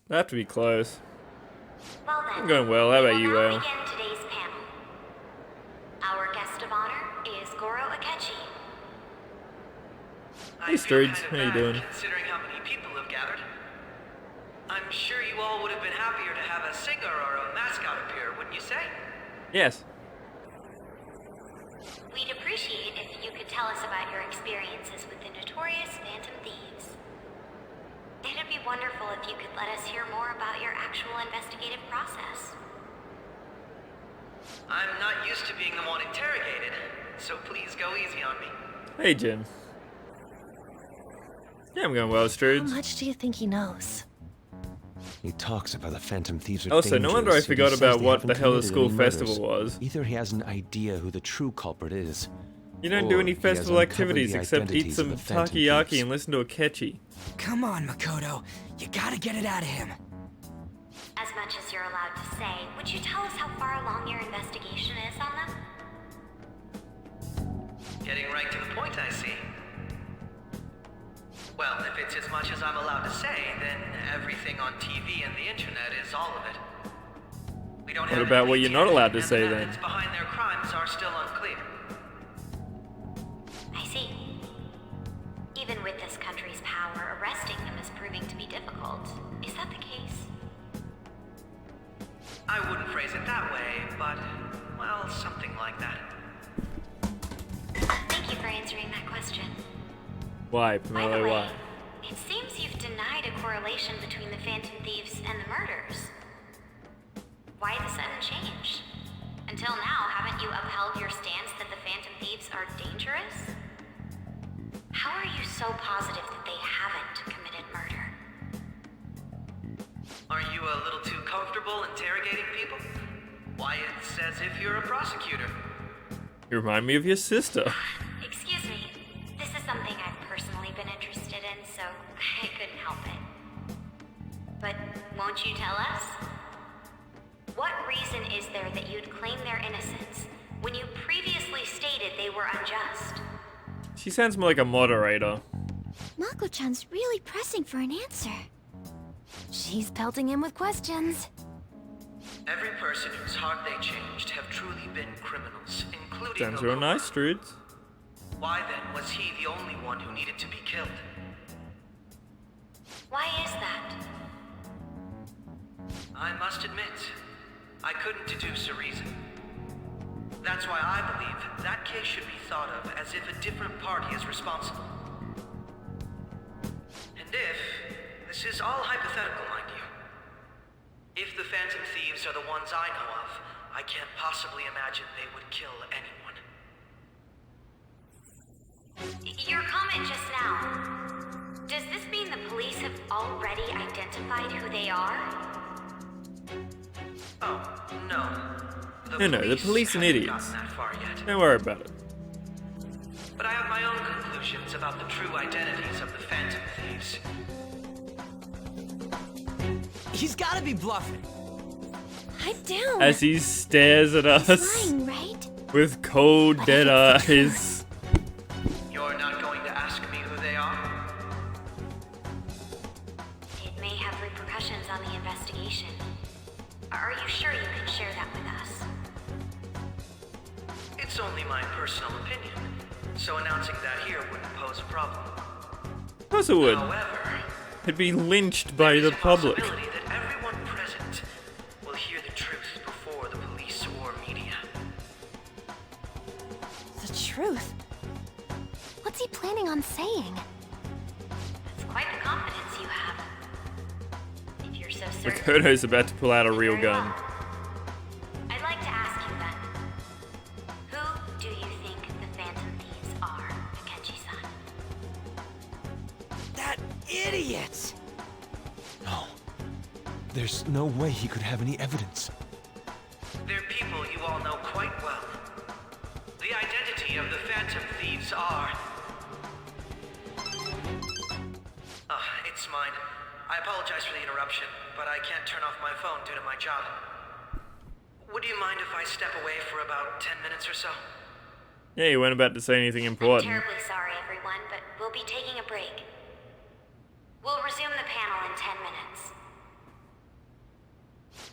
I have to be close. Well then, I'm going well. How about you, we will Will? now begin today's panel. Our guest of honor is Goro Akechi. Hey, Sturds. How you doing? Considering how many people have gathered. I'm sure you all would have been happier to have a singer or a mascot appear, wouldn't you say? Yes. We'd appreciate if you could tell us about your experiences with the notorious Phantom Thieves. It'd be wonderful if you could let us hear more about your actual investigative process. I'm not used to being the one interrogated, so please go easy on me. Hey, Jim. Yeah, I'm going well, How Sturds. much do you think he knows? He talks about the Phantom Thieves are Also, no wonder I dangerous, yet he forgot says about they what haven't the hell the committed school any murders. festival was. Either he has an idea who the true culprit is. You don't or do any he has festival uncovered activities the except eat identities some of the Phantom takoyaki Thieves. and listen to Akechi. Come on, Makoto. You gotta get it out of him. As much as you're allowed to say, would you tell us how far along your investigation is on them? Getting right to the point, I see. Well, if it's as much as I'm allowed to say, then everything on TV and the internet is all of it. We don't What have about any what leads you're not yet, allowed to and say, the then? methods behind their crimes are still unclear. I see. Even with this country's power, arresting them is proving to be difficult. Is that the case? I wouldn't phrase it that way, but, well, something like that. Thank you for answering that question. Why, By the Pomelo, way, why? it seems you've denied a correlation between the Phantom Thieves and the murders. Why the sudden change? Until now, haven't you upheld your stance that the Phantom Thieves are dangerous? How are you so positive that they haven't committed murder? Are you a little too comfortable interrogating people? Why, it's as if you're a prosecutor. You remind me of your sister. Excuse me. This is something I've personally been interested in, so I couldn't help it. But won't you tell us? What reason is there that you'd claim their innocence when you previously stated they were unjust? She sounds more like a moderator. Mako-chan's really pressing for an answer. She's pelting him with questions. Every person whose heart they changed have truly been criminals, including Sounds real Okuma. nice, Sturds. Why then was he the only one who needed to be killed? Why is that? I must admit, I couldn't deduce a reason. That's why I believe that case should be thought of as if a different party is responsible. And if, this is all hypothetical, mind you, if the Phantom Thieves are the ones I know of, I can't possibly imagine they would kill anyone. Your comment just now. Does this mean the police have already identified who they are? Oh, no. No, the police and haven't idiots. gotten that far yet. Don't worry about it. But I have my own conclusions about the true identities of the Phantom Thieves. He's gotta be bluffing. Pipe down. As he stares at us He's lying, right? with cold, dead eyes. You're not going to ask me who they are? It may have repercussions on the investigation. Are you sure you can share that with us? It's only my personal opinion, so announcing that here wouldn't pose a problem. Of course it would. However, It'd be lynched by there's the a public. possibility that everyone present will hear the truth before the police or media. The truth. What's he planning on saying? It's quite the confidence you have. If you're so certain. Makoto's about to pull out a real Very gun. well. I'd like to ask you then. Who do you think the Phantom Thieves are, Akechi-san? That idiot! No. There's no way he could have any evidence. They're people you all know quite well. The identity of the Phantom Thieves are... it's mine. I apologize for the interruption, but I can't turn off my phone due to my job. Would you mind if I step away for about 10 minutes or so? Yeah, you weren't about to say anything I'm important. terribly sorry, everyone, but we'll be taking a break. We'll resume the panel in 10 minutes.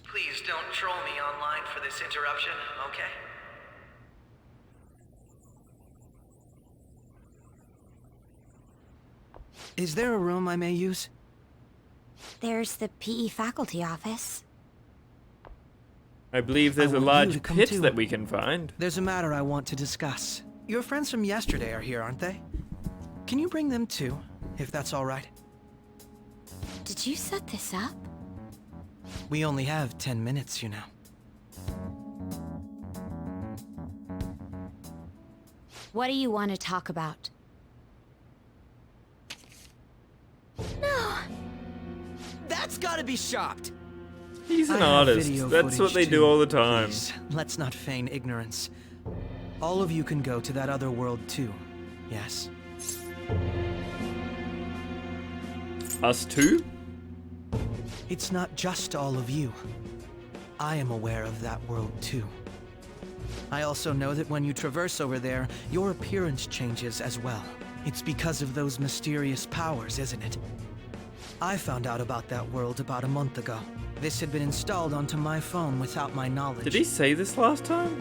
Please don't troll me online for this interruption, okay? Is there a room I may use? There's the PE faculty office. I believe there's I a want you large to come pit too. that we can find. There's a matter I want to discuss. Your friends from yesterday are here, aren't they? Can you bring them too, if that's all right? Did you set this up? We only have 10 minutes, you know. What do you want to talk about? No. That's gotta be shopped! He's an I have artist. video That's what footage, they too. do all the time. Please, let's not feign ignorance. All of you can go to that other world too, yes? Us too? It's not just all of you. I am aware of that world too. I also know that when you traverse over there, your appearance changes as well. It's because of those mysterious powers, isn't it? I found out about that world about a month ago. This had been installed onto my phone without my knowledge. Did he say this last time?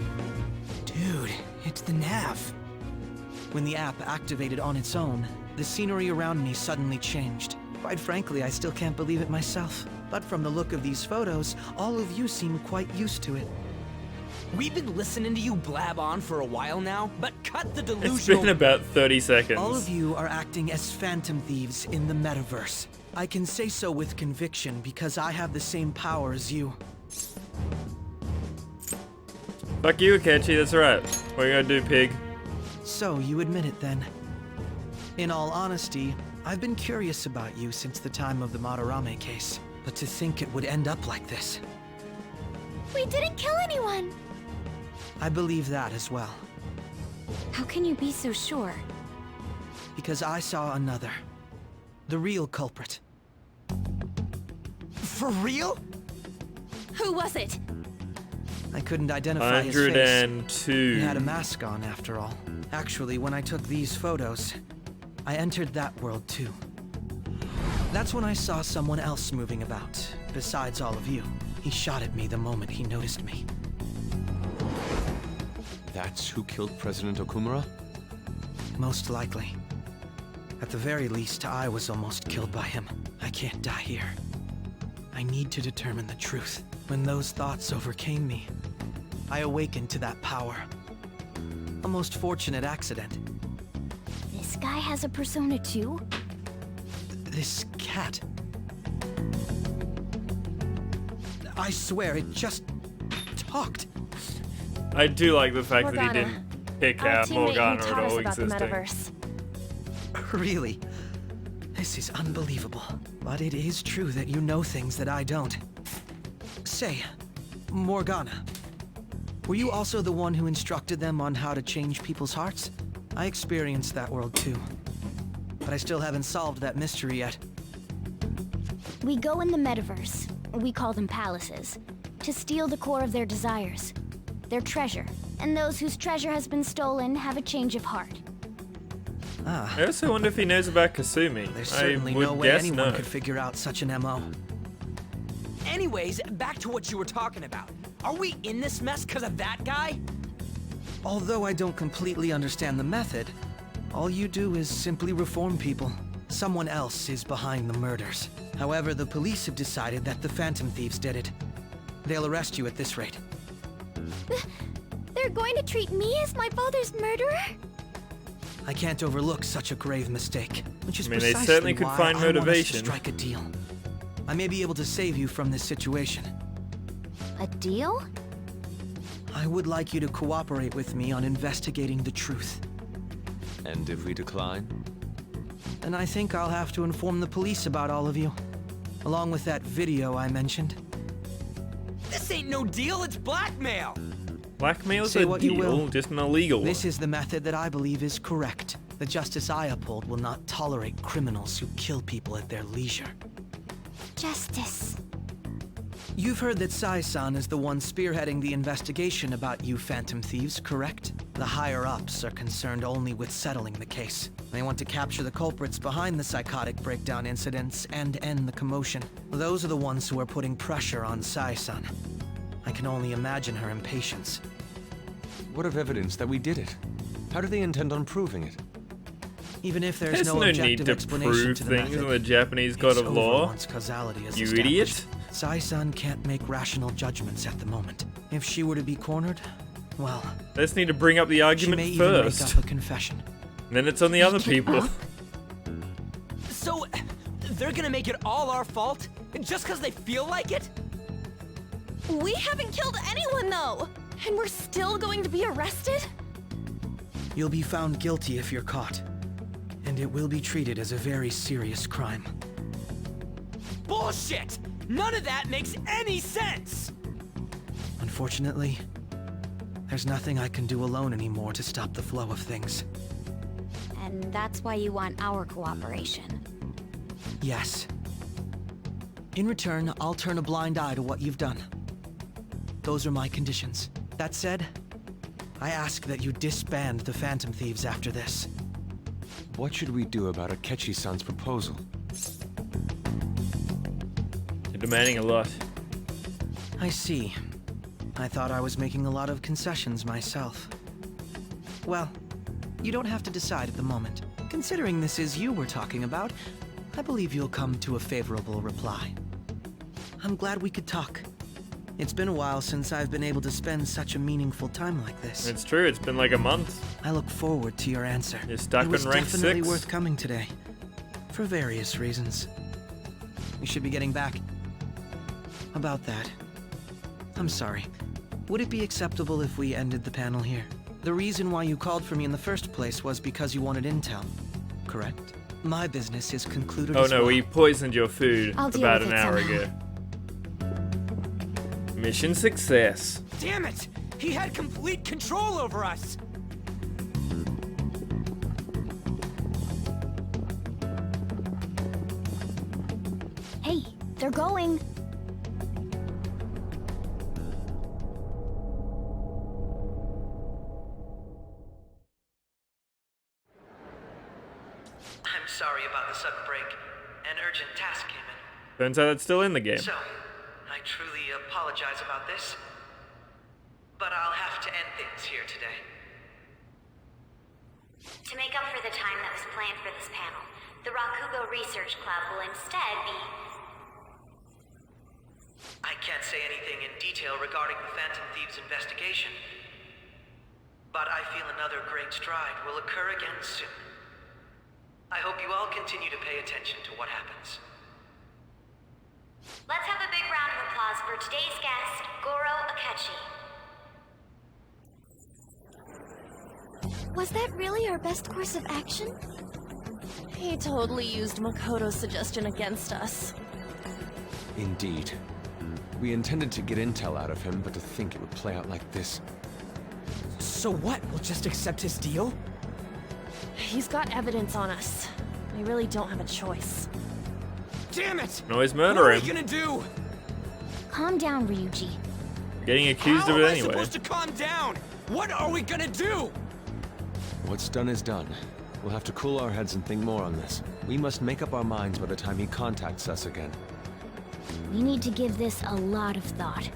Dude, it's the nav. When the app activated on its own, the scenery around me suddenly changed. Quite frankly, I still can't believe it myself. But from the look of these photos, all of you seem quite used to it. We've been listening to you blab on for a while now, but cut the delusional... It's been about 30 seconds. All of you are acting as phantom thieves in the metaverse. I can say so with conviction because I have the same power as you. Fuck you, Akechi, that's right. What are you gonna do, pig? So, you admit it then. In all honesty, I've been curious about you since the time of the Madarame case. But to think it would end up like this. We didn't kill anyone! I believe that as well. How can you be so sure? Because I saw another. The real culprit. For real? Who was it? I couldn't identify his face. 102. He had a mask on, after all. Actually, when I took these photos, I entered that world too. That's when I saw someone else moving about, besides all of you. He shot at me the moment he noticed me. That's who killed President Okumura? Most likely. At the very least, I was almost killed by him. I can't die here. I need to determine the truth. When those thoughts overcame me, I awakened to that power. A most fortunate accident. This guy has a persona too? This cat. I swear, it just talked. I do like the fact that he Morgana. didn't pick Our out teammate Morgana who at taught us all about the existing. metaverse. Really? This is unbelievable. But it is true that you know things that I don't. Say, Morgana, were you also the one who instructed them on how to change people's hearts? I experienced that world too. But I still haven't solved that mystery yet. We go in the metaverse, we call them palaces, to steal the core of their desires, their treasure. And those whose treasure has been stolen have a change of heart. Ah, I also wonder if he knows about Kasumi. there's I certainly would no way guess anyone no. could figure out such an MO. Anyways, back to what you were talking about. Are we in this mess because of that guy? Although I don't completely understand the method, all you do is simply reform people. Someone else is behind the murders. However, the police have decided that the Phantom Thieves did it. They'll arrest you at this rate. They're going to treat me as my father's murderer? I can't overlook such a grave mistake, which is I mean, they precisely certainly could why find I want us to motivation. strike a deal. I may be able to save you from this situation. A deal? I would like you to cooperate with me on investigating the truth. And if we decline? And I think I'll have to inform the police about all of you, along with that video I mentioned. This ain't no deal, it's blackmail! Blackmail's Say a what you deal, will. just an illegal one. This is the method that I believe is correct. The justice I uphold will not tolerate criminals who kill people at their leisure. Justice. You've heard that Sai-san is the one spearheading the investigation about you Phantom Thieves, correct? The higher-ups are concerned only with settling the case. They want to capture the culprits behind the psychotic breakdown incidents and end the commotion. Those are the ones who are putting pressure on Sai-san. I can only imagine her impatience. What of evidence that we did it? How do they intend on proving it? Even if there's There's no no need objective to explanation prove to the things method, in the Japanese code it's of over law. once causality is You established. idiot. Sai-san can't make rational judgments at the moment. If she were to be cornered, well, Let's need to bring up the she argument may even make first. up a confession. And then it's on the other people. So, they're gonna make it all our fault? Just because they feel like it? We haven't killed anyone, though! And we're still going to be arrested? You'll be found guilty if you're caught, and it will be treated as a very serious crime. Bullshit! None of that makes any sense! Unfortunately, there's nothing I can do alone anymore to stop the flow of things. And that's why you want our cooperation. Yes. In return, I'll turn a blind eye to what you've done. Those are my conditions. That said, I ask that you disband the Phantom Thieves after this. What should we do about Akechi-san's proposal? You're demanding a lot. I see. I thought I was making a lot of concessions myself. Well, you don't have to decide at the moment. Considering this is you we're talking about, I believe you'll come to a favorable reply. I'm glad we could talk. It's been a while since I've been able to spend such a meaningful time like this. It's true, it's been like a month. I look forward to your answer. You're stuck It was on rank definitely 6. worth coming today. For various reasons. We should be getting back. About that. I'm sorry. Would it be acceptable if we ended the panel here? The reason why you called for me in the first place was because you wanted intel, correct? My business is concluded Oh as no, well. we poisoned your food I'll deal about with an it hour somehow. ago. Mission success. Damn it! He had complete control over us! Hey, they're going. I'm sorry about the sudden break. An urgent task came in. Turns out it's still in the game. So, I truly apologize about this. But I'll have to end things here today. To make up for the time that was planned for this panel, the Rakugo Research Club will instead be... I can't say anything in detail regarding the Phantom Thieves investigation. But I feel another great stride will occur again soon. I hope you all continue to pay attention to what happens. Let's have a big round of applause for today's guest, Goro Akechi. Was that really our best course of action? He totally used Makoto's suggestion against us. Indeed. We intended to get intel out of him, but to think it would play out like this. So what? We'll just accept his deal? He's got evidence on us. We really don't have a choice. Damn it! Can always What murder are him. we gonna do? Calm down, Ryuji. Getting accused How of it am I anyway. supposed to calm down? What are we gonna do? What's done is done. We'll have to cool our heads and think more on this. We must make up our minds by the time he contacts us again. We need to give this a lot of thought.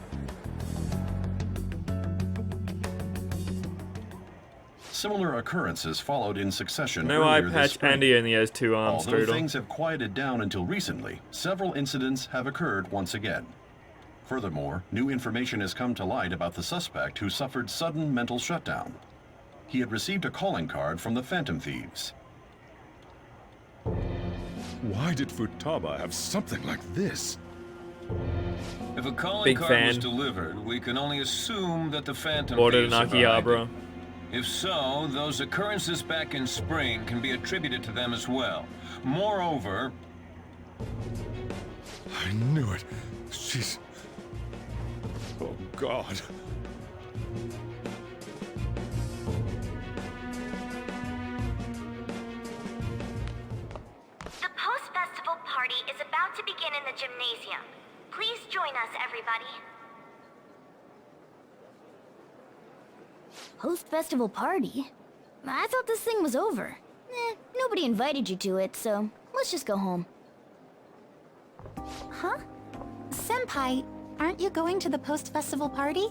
Similar occurrences followed in succession No eye earlier this patch, spring. and he only has 2 arms, Although Strudel. things have quieted down until recently, several incidents have occurred once again. Furthermore, new information has come to light about the suspect who suffered sudden mental shutdown. He had received a calling card from the Phantom Thieves. Why did Futaba have something like this? If a calling Big card fan. was delivered, we can only assume that the Phantom Ordered Thieves an survived Akihabara. it. If so, those occurrences back in spring can be attributed to them as well. Moreover, I knew it. She's... Oh, God. The post-festival party is about to begin in the gymnasium. Please join us, everybody. Post-festival party? I thought this thing was over. Nobody invited you to it, so let's just go home. Huh? Senpai, aren't you going to the post-festival party?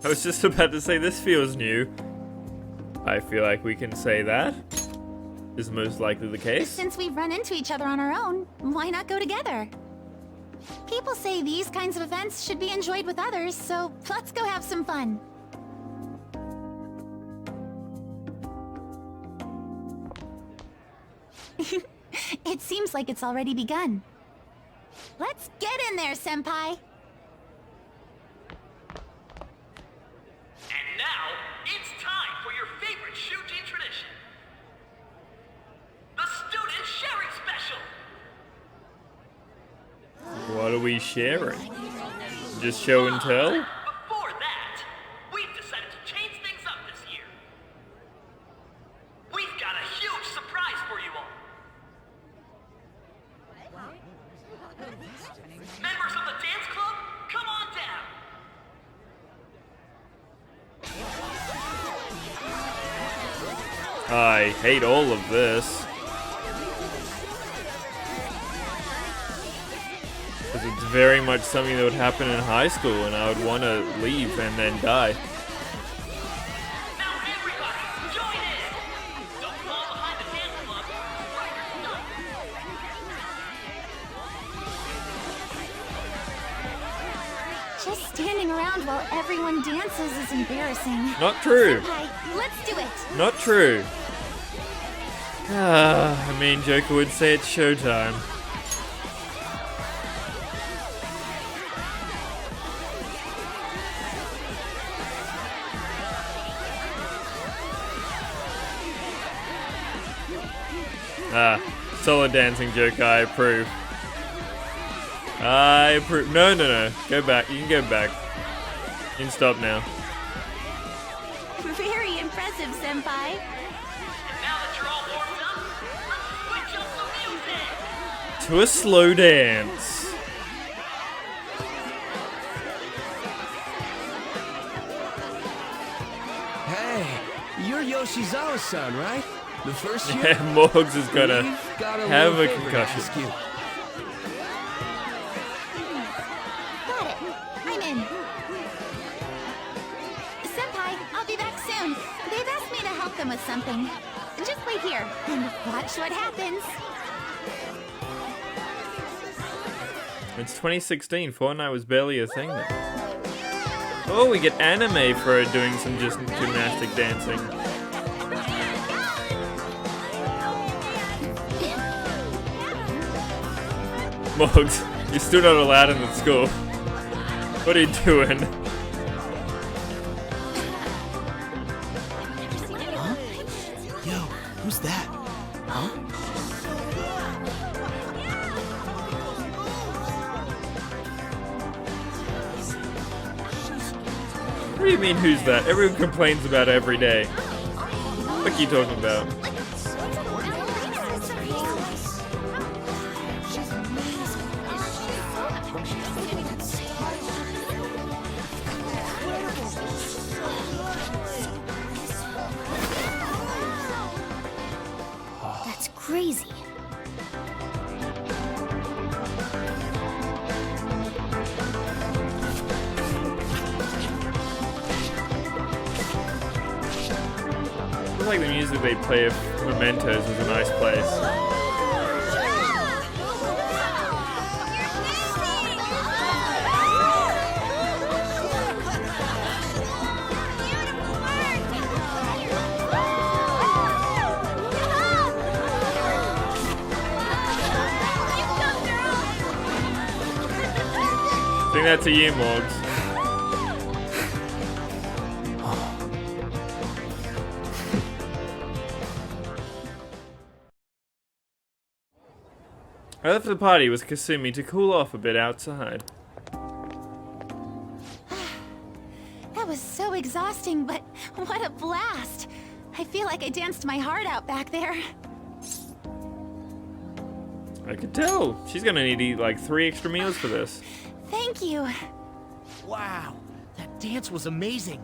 I was just about to say this feels new. I feel like we can say that is most likely the case. Since we've run into each other on our own, why not go together? People say these kinds of events should be enjoyed with others, so let's go have some fun. It seems like it's already begun. Let's get in there, Senpai! And now, it's time for your favorite Shuji tradition. The Student Sharing Special! What are we sharing? Just show and tell? Before that, we've decided to change things up this year. We've got a huge surprise for you all. Members of the dance club, come on down. I hate all of this. Because it's very much something that would happen in high school and I would want to leave and then die. Now everybody, join in. Don't fall behind the dance club. Just standing around while everyone dances is embarrassing. Not true. Senpai, let's do it! Not true. I mean, Joker would say it's showtime. Solo dancing joke, I approve. I approve. No. Go back. You can go back. You can stop now. Very impressive, Senpai. And now that you're all warmed up, let's switch up the music. To a slow dance. Hey, you're Yoshizawa-san, right? The first year? Yeah, Morgs is gonna have a little favor to concussion. ask you. Got it. I'm in. Senpai, I'll be back soon. They've asked me to help them with something. Just wait here and watch what happens. It's 2016. Fortnite was barely a thing then. Oh, we get anime for doing some just gymnastic dancing. Morgs, you're still not allowed in the school. What are you doing? Huh? Yo, who's that? Huh? What do you mean, who's that? Everyone complains about it every day. What are you talking about? That's crazy. I feel like the music they play of Mementos is a nice place. I think that's a you, Morgs. I left the party with Kasumi to cool off a bit outside. That was so exhausting, but what a blast! I feel like I danced my heart out back there. I could tell. She's gonna need to eat like 3 extra meals for this. Thank you. Wow, that dance was amazing.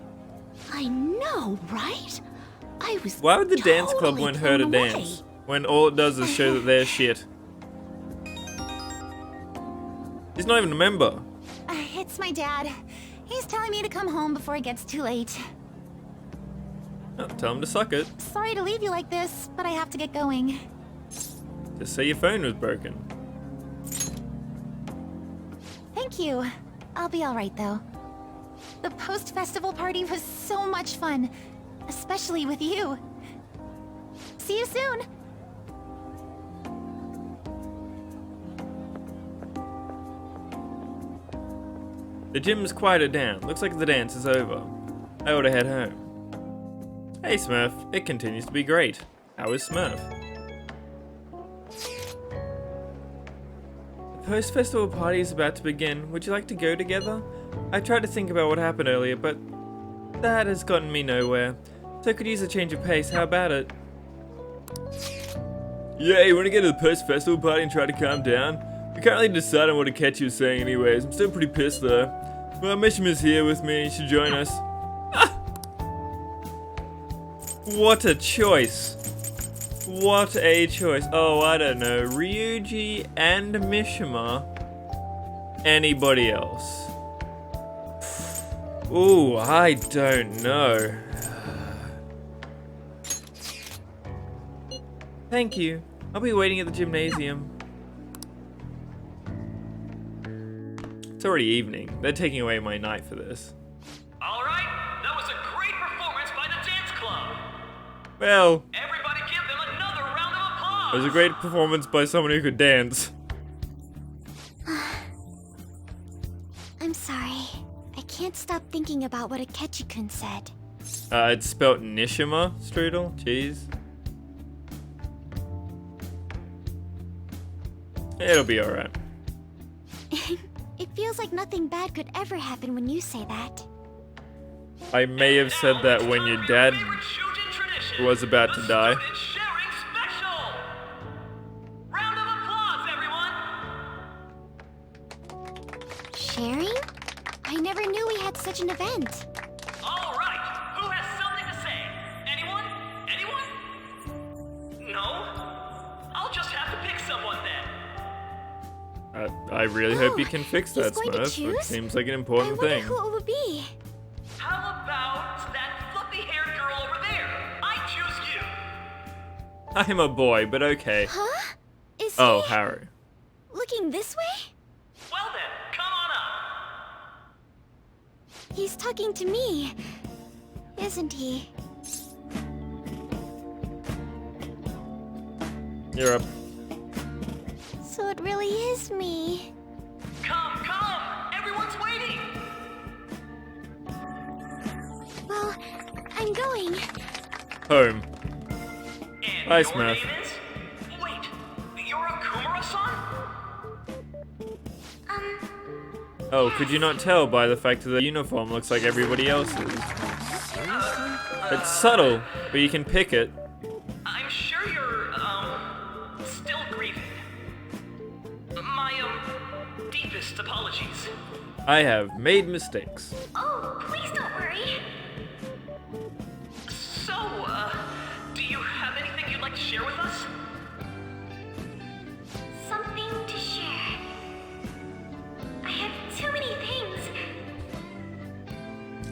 I know, right? I was Why would the dance club totally want her to blown away. dance? when all it does is show that they're shit. He's not even a member. It's my dad. He's telling me to come home before it gets too late. Oh, tell him to suck it. Sorry to leave you like this, but I have to get going. Just say your phone was broken. Thank you. I'll be alright though. The post-festival party was so much fun, especially with you. See you soon! The gym's quieted down. Looks like the dance is over. I ought to head home. Hey Smurf, it continues to be great. How is Smurf? The post-festival party is about to begin. Would you like to go together? I tried to think about what happened earlier, but that has gotten me nowhere. So I could use a change of pace. How about it? Yeah, you want to go to the post-festival party and try to calm down? I can't really decide on what Akechi was saying anyways. I'm still pretty pissed though. Well, Mishima's here with me. You should join us. Ah! What a choice. What a choice. Oh, I don't know. Ryuji and Mishima. Anybody else? Ooh, I don't know. Thank you. I'll be waiting at the gymnasium. It's already evening. They're taking away my night for this. Alright, that was a great performance by the dance club. Well, Everybody give them another round of applause. it was a great performance by someone who could dance. I'm sorry. I can't stop thinking about what Akechi-kun said. It's spelt Nishima, Strudel. Jeez. It'll be alright. It feels like nothing bad could ever happen when you say that. I may have said that when your dad was about to die. Sharing special. Round of applause, everyone. Sharing? I never knew we had such an event. All right, who has something to say? Anyone? Anyone? No? I'll just have to pick someone then. I really hope you can fix that, going to Smurf. It choose? seems like an I important wonder thing. who it would be. How about that fluffy-haired girl over there? I choose you. I'm a boy, but okay. Huh? Is Oh, he Harry. looking this way? Well then, come on up. He's talking to me, isn't he? You're up. So it really is me. Come, come! Everyone's waiting! Well, I'm going. Home. And Bye, your Smurf. name is? Wait, you're a Kumura-san? Oh, could you not tell by the fact that the uniform looks like everybody else's? It's subtle, but you can pick it. I'm sure you're, still grieving. My, deepest apologies. I have made mistakes. Oh, please don't worry. So, do you have anything you'd like to share with us? Something to share. I have too many things.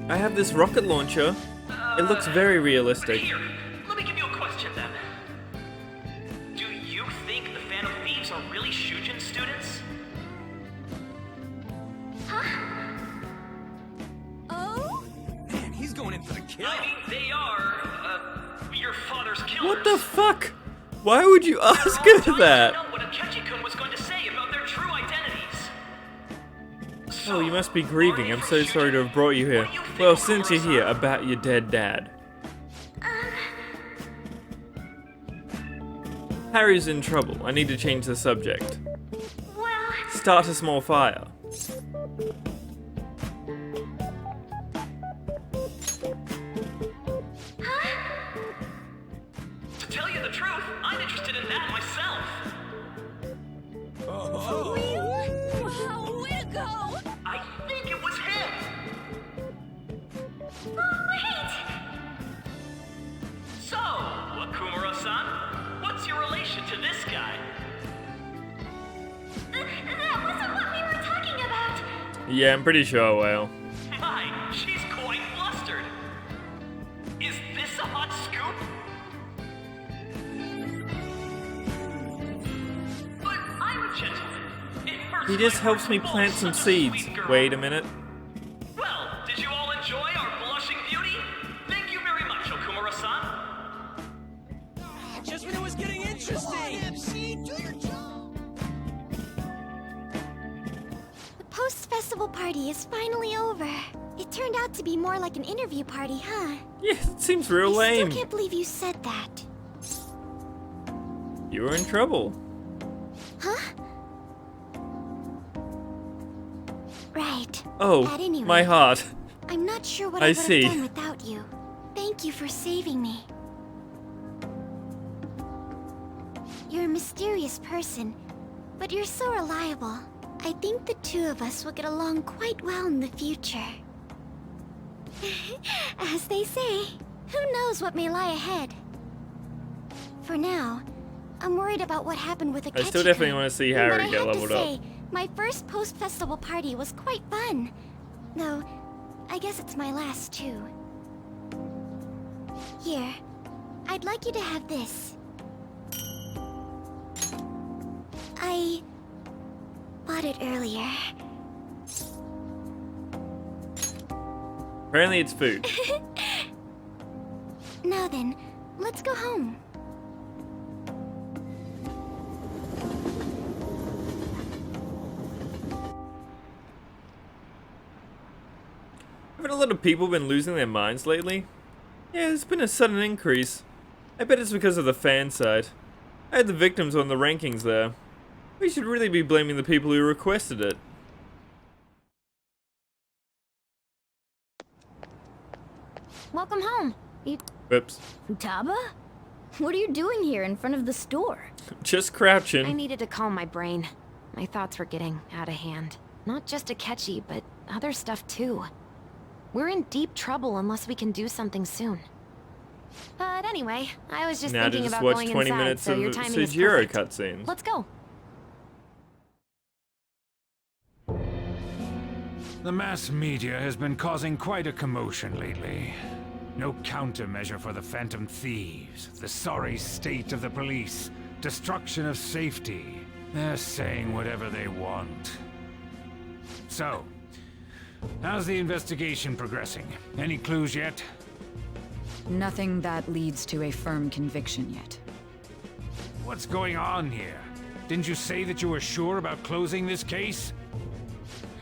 I have this rocket launcher. It looks very realistic. Here, let me give you a question then. Do you think the Phantom Thieves are really Shujin students? Oh? Man, he's going in for the kill. I mean, they are, your father's killers. What the fuck? Why would you ask her that? I know what Akechi-kun was going to say about their true identities. Oh, you must be grieving. I'm so sorry to have brought you here. Well, since you're here, about your dead dad. Harry's in trouble. I need to change the subject. Well, Start a small fire. To tell you the truth, I'm interested in that myself. Wow, way to go! I think it was him. oh, wait! So, Akumura-san, what's your relationship Yeah, I'm pretty sure I will. My, she's quite flustered. Is this a hot scoop? But I'm a gentleman. It hurts He just my helps heart me to plant love some such a sweet seeds. girl. Wait a minute. Well, did you all enjoy our blushing beauty? Thank you very much, Okumura-san. Just when it was getting interesting! The post-festival party is finally over. It turned out to be more like an interview party, huh? Yeah, it seems real I lame. still can't believe you said that. You were in trouble. Huh? Right. Oh, At any my rate, heart. I'm not sure what I I would see. have done without you. Thank you for saving me. You're a mysterious person, but you're so reliable. I think the two of us will get along quite well in the future. As they say, who knows what may lie ahead? For now, I'm worried about what happened with the I still definitely want to see Harry but I get have leveled to up. say, my first post-festival party was quite fun. Though, I guess it's my last too. Here, I'd like you to have this. I bought it earlier. Apparently it's food. Now then, let's go home. Haven't a lot of people been losing their minds lately? Yeah, there's been a sudden increase. I bet it's because of the fan side. I had the victims on the rankings there. We should really be blaming the people who requested it. Welcome home. Oops. Futaba? What are you doing here in front of the store? Just crouching. I needed to calm my brain. My thoughts were getting out of hand. Not just Akechi, but other stuff too. We're in deep trouble unless we can do something soon. But anyway, I was just Now to thinking just about watch going 20 inside, minutes so of your timing is Sujiro perfect. cutscenes. Let's go. The mass media has been causing quite a commotion lately. No countermeasure for the Phantom Thieves, the sorry state of the police, destruction of safety. They're saying whatever they want. So, how's the investigation progressing? Any clues yet? Nothing that leads to a firm conviction yet. What's going on here? Didn't you say that you were sure about closing this case?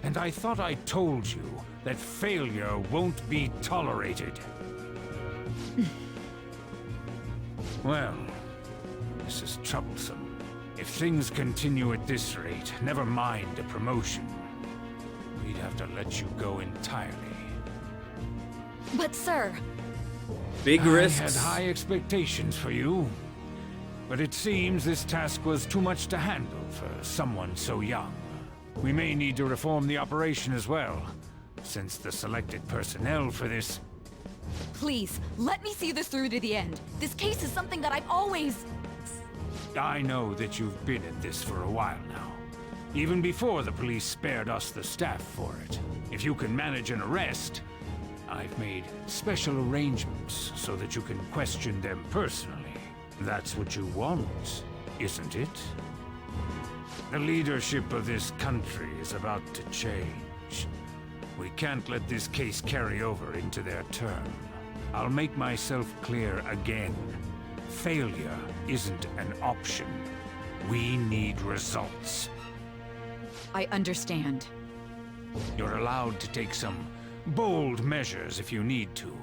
And I thought I told you that failure won't be tolerated. Well, this is troublesome. If things continue at this rate, never mind a promotion. We'd have to let you go entirely. But sir... Big risks. I had high expectations for you. But it seems this task was too much to handle for someone so young. We may need to reform the operation as well, since the selected personnel for this... Please, let me see this through to the end. This case is something that I've always... I know that you've been at this for a while now. Even before the police spared us the staff for it. If you can manage an arrest, I've made special arrangements so that you can question them personally. That's what you want, isn't it? The leadership of this country is about to change. We can't let this case carry over into their term. I'll make myself clear again. Failure isn't an option. We need results. I understand. You're allowed to take some bold measures if you need to.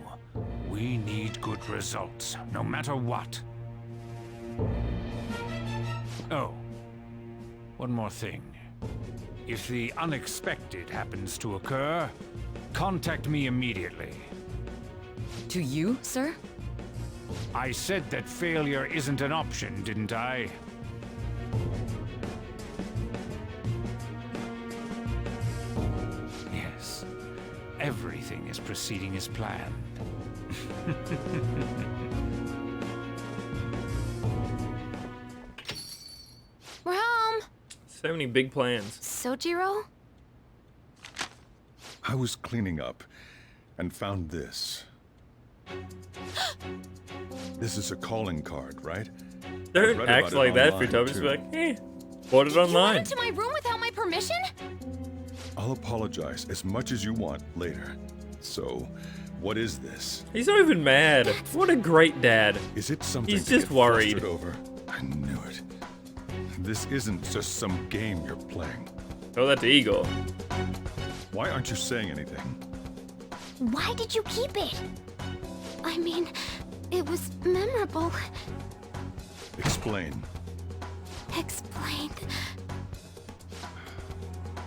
We need good results, no matter what. Oh, one more thing. If the unexpected happens to occur, contact me immediately. To you, sir? I said that failure isn't an option, didn't I? Yes. Everything is proceeding as planned. We're home! So many big plans. Sojiro? I was cleaning up and found this. This is a calling card, right? Don't act like that, Futaba. Just be like, bought it online. You went into my room without my permission? I'll apologize as much as you want later. So, what is this? He's not even mad. What a great dad. Is it something He's to just get worried. flustered over? I knew it. This isn't just some game you're playing. Tell that to Igor. Why aren't you saying anything? Why did you keep it? I mean, it was memorable. Explain. Explain.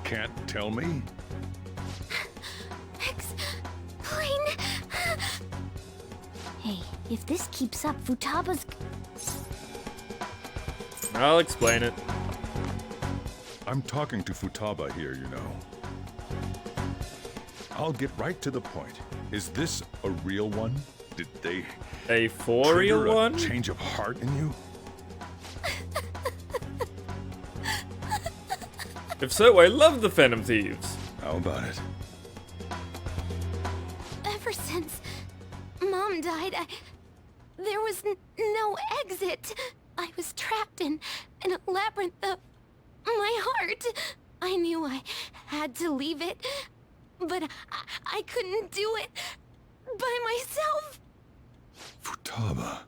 Can't tell me? Explain. Hey, if this keeps up, Futaba's... I'll explain it. I'm talking to Futaba here, you know. I'll get right to the point. Is this a real one? Did they... A for real trigger a one? change of heart in you? If so, I love the Phantom Thieves. How about it? Ever since Mom died, there was no exit. I was trapped in a labyrinth of my heart. I knew I had to leave it, but I couldn't do it by myself. Futaba.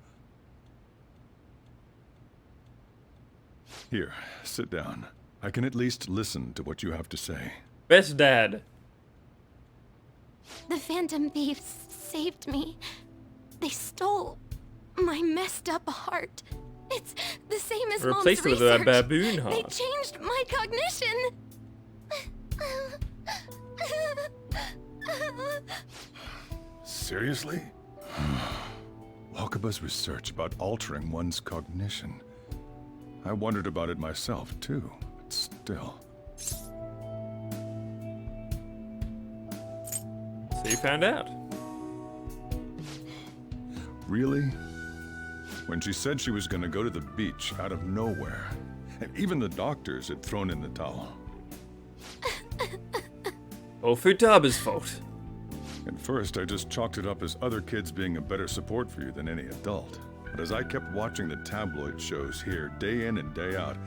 Here, sit down. I can at least listen to what you have to say. Best dad. The Phantom Thieves saved me. They stole my messed up heart. It's the same as Mom's Replaced it with a research. baboon They heart. changed my cognition. Seriously? Wakaba's research about altering one's cognition. I wondered about it myself, too, but still. So you found out. Really? When she said she was gonna go to the beach out of nowhere, and even the doctors had thrown in the towel. All Futaba's fault. At first, I just chalked it up as other kids being a better support for you than any adult. But as I kept watching the tabloid shows here, day in and day out,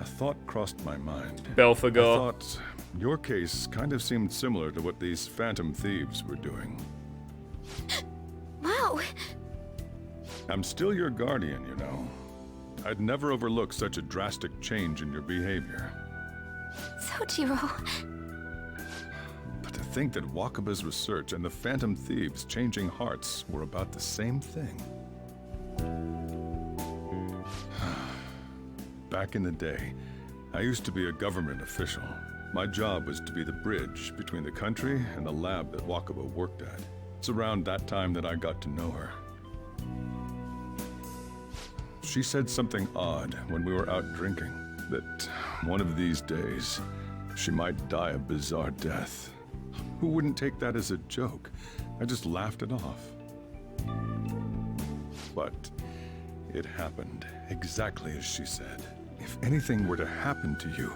a thought crossed my mind. Belphegor. I thought your case kind of seemed similar to what these Phantom Thieves were doing. Wow. I'm still your guardian, you know. I'd never overlook such a drastic change in your behavior. Sojiro. But to think that Wakaba's research and the Phantom Thieves' changing hearts were about the same thing. Back in the day, I used to be a government official. My job was to be the bridge between the country and the lab that Wakaba worked at. It's around that time that I got to know her. She said something odd when we were out drinking, that one of these days, she might die a bizarre death. Who wouldn't take that as a joke? I just laughed it off. But it happened exactly as she said. If anything were to happen to you,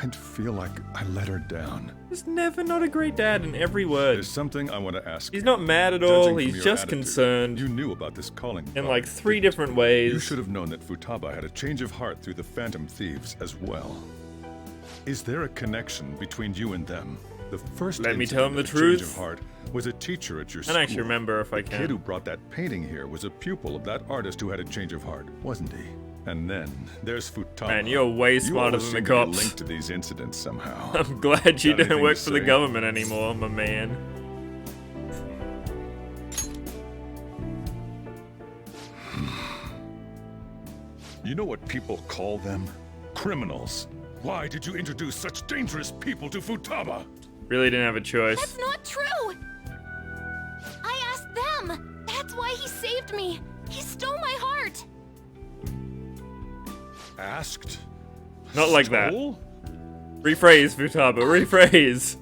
I'd feel like I let her down. He's never not a great dad in every word. There's something I want to ask. He's not mad at all, he's just concerned. You knew about this calling in card, like 3 different ways. You should have known that Futaba had a change of heart through the Phantom Thieves as well. Is there a connection between you and them? The first Let me tell him the incident of a truth. change of heart was a teacher at your I school. don't actually remember if I The can. kid who brought that painting here was a pupil of that artist who had a change of heart, wasn't he? And then there's Futaba. Man, you're way smarter you than the seem to be cops. linked to these incidents somehow. I'm glad you Got don't anything work to for the say? government anymore, my man. You know what people call them? Criminals. Why did you introduce such dangerous people to Futaba? Really didn't have a choice. That's not true! I asked them! That's why he saved me! He stole my heart! Asked? Not like that. Stole? Rephrase, Futaba, rephrase.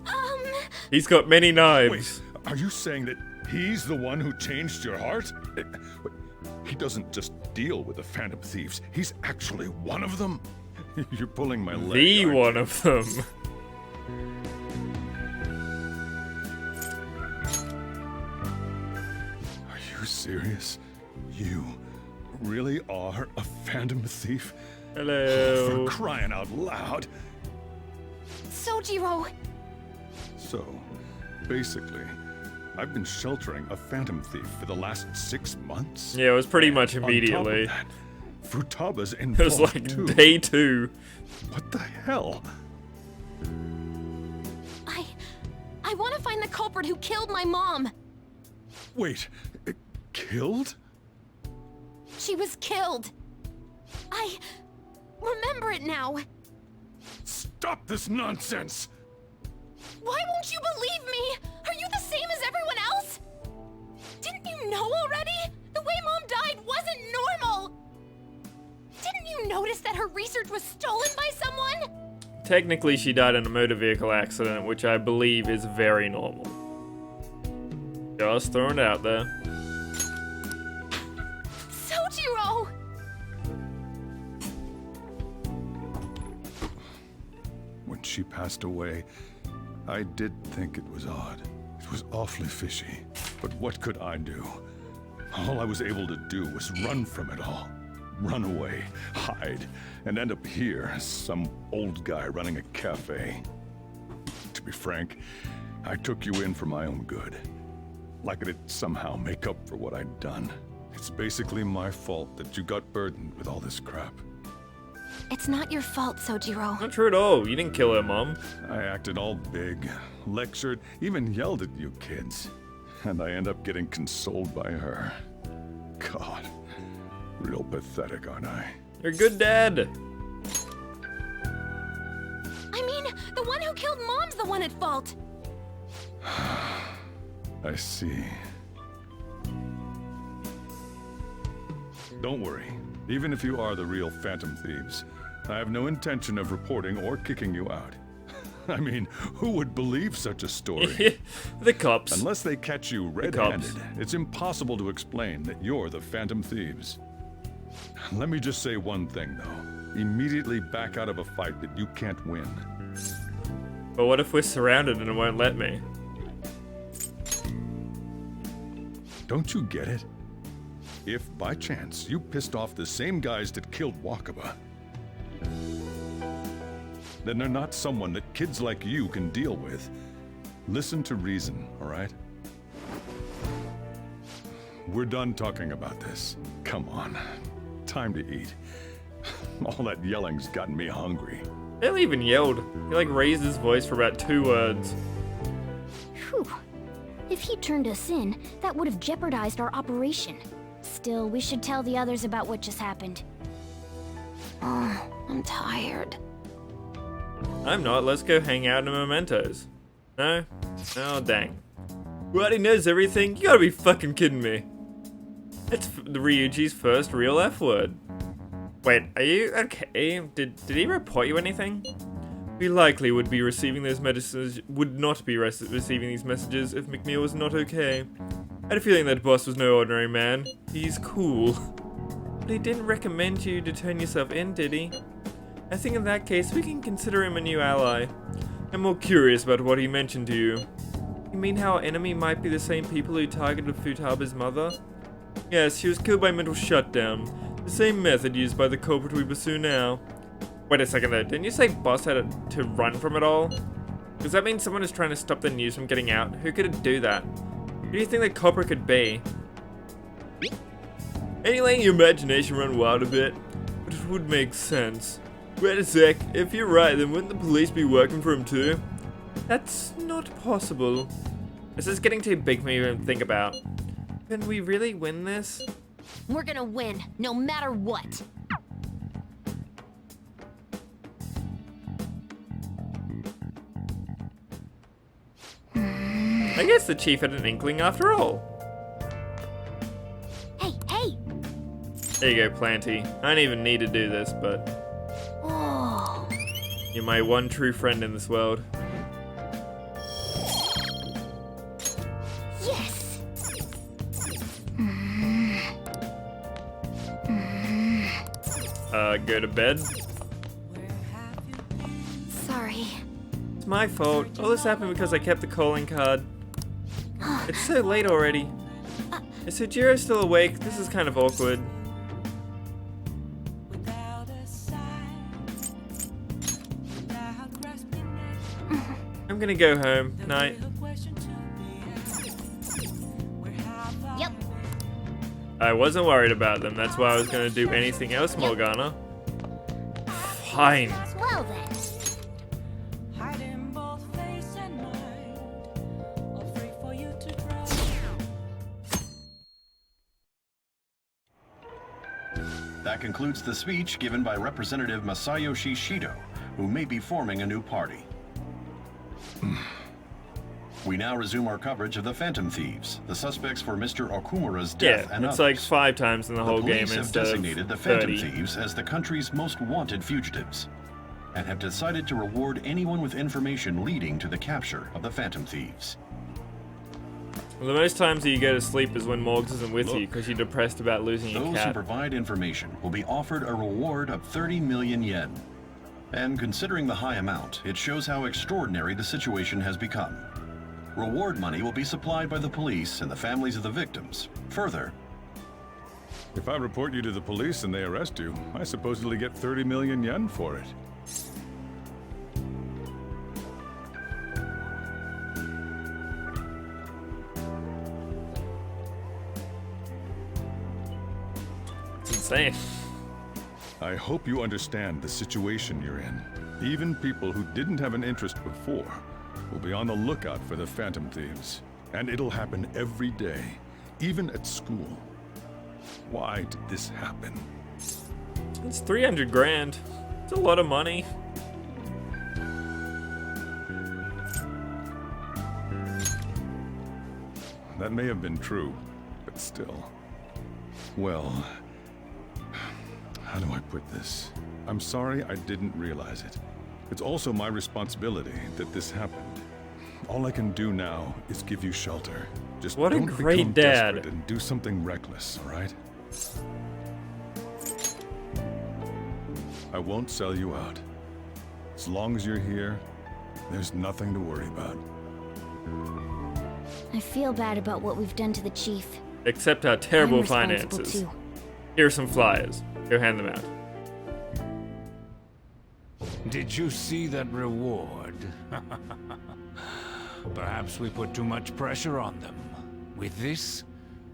He's got many knives. Wait, are you saying that he's the one who changed your heart? He doesn't just deal with the Phantom Thieves. He's actually one of them? You're pulling my leg. The aren't one you? of them. serious? You really are a phantom thief? Hello. For crying out loud. Sojiro! So, basically, I've been sheltering a phantom thief for the last 6 months. Yeah, it was pretty much On top immediately. of that, Futaba's It was involved like too. day 2. What the hell? I want to find the culprit who killed my mom. Wait, killed? She was killed. I remember it now. Stop this nonsense! Why won't you believe me? Are you the same as everyone else? Didn't you know already? The way Mom died wasn't normal. Didn't you notice that her research was stolen by someone? Technically, she died in a motor vehicle accident, which I believe is very normal. Just throwing it out there. Sojiro! When she passed away, I did think it was odd. It was awfully fishy. But what could I do? All I was able to do was run from it all. Run away, hide, and end up here as some old guy running a cafe. To be frank, I took you in for my own good. Like it'd somehow make up for what I'd done. It's basically my fault that you got burdened with all this crap. It's not your fault, Sojiro. Not true at all. You didn't kill her mom. I acted all big, lectured, even yelled at you kids. And I end up getting consoled by her. God, real pathetic, aren't I? You're a good dad. I mean, the one who killed Mom's the one at fault. I see. Don't worry. Even if you are the real Phantom Thieves, I have no intention of reporting or kicking you out. I mean, who would believe such a story? The cops. Unless they catch you red-handed, it's impossible to explain that you're the Phantom Thieves. Let me just say one thing, though. Immediately back out of a fight that you can't win. But what if we're surrounded and it won't let me? Don't you get it? If, by chance, you pissed off the same guys that killed Wakaba, then they're not someone that kids like you can deal with. Listen to reason, all right? We're done talking about this. Come on. Time to eat. All that yelling's gotten me hungry. Barely even yelled. He like raised his voice for about 2 words. Whew. If he turned us in, that would have jeopardized our operation. Still, we should tell the others about what just happened. Oh, I'm tired. I'm not. Let's go hang out in the Mementos. No? Oh, dang. What, he knows everything? You gotta be fucking kidding me. It's the Ryuji's first real F word. Wait, are you okay? Did he report you anything? We likely would be receiving those messages, would not be receiving these messages if McNeil was not okay. I had a feeling that boss was no ordinary man. He's cool. But he didn't recommend you to turn yourself in, did he? I think in that case, we can consider him a new ally. I'm more curious about what he mentioned to you. You mean how our enemy might be the same people who targeted Futaba's mother? Yes, she was killed by mental shutdown. The same method used by the culprit we pursue now. Wait a second though, didn't you say boss had to run from it all? Does that mean someone is trying to stop the news from getting out? Who could it do that? Who do you think the culprit could be? Any letting your imagination run wild a bit? But it would make sense. Wait a sec, if you're right, then wouldn't the police be working for him too? That's not possible. This is getting too big for me to even think about. Can we really win this? We're gonna win, no matter what. I guess the chief had an inkling after all. Hey, hey! There you go, Planty. I don't even need to do this, but... Oh. You're my one true friend in this world. Yes! Go to bed? Sorry. It's my fault. All this happened because I kept the calling card. It's so late already. Is Sujiro still awake? This is kind of awkward. I'm gonna go home. Night. Yep. I wasn't worried about them. That's why I was gonna do anything else, Morgana. Fine. Well then. That concludes the speech given by Representative Masayoshi Shido, who may be forming a new party. We now resume our coverage of the Phantom Thieves, the suspects for Mr. Okumura's death and it's others. like 5 times in the whole game police have instead designated the of Phantom 30. Thieves as the country's most wanted fugitives, and have decided to reward anyone with information leading to the capture of the Phantom Thieves. Well, the most times that you go to sleep is when Morgs isn't with you because you're depressed about losing your Those who cat. provide information will be offered a reward of 30 million yen. And considering the high amount, it shows how extraordinary the situation has become. Reward money will be supplied by the police and the families of the victims. Further, If I report you to the police and they arrest you, I supposedly get 30 million yen for it. It's insane. I hope you understand the situation you're in. Even people who didn't have an interest before will be on the lookout for the Phantom Thieves. And it'll happen every day, even at school. Why did this happen? It's 300 grand. It's a lot of money. That may have been true, but still. Well, how do I put this? I'm sorry I didn't realize it. It's also my responsibility that this happened. All I can do now is give you shelter. Just What a don't great become dad. desperate and do something reckless, all right? I won't sell you out. As long as you're here, there's nothing to worry about. I feel bad about what we've done to the chief. Except our terrible I'm responsible finances. too. Here are some flyers. Go hand them out. Did you see that reward? Perhaps we put too much pressure on them. With this,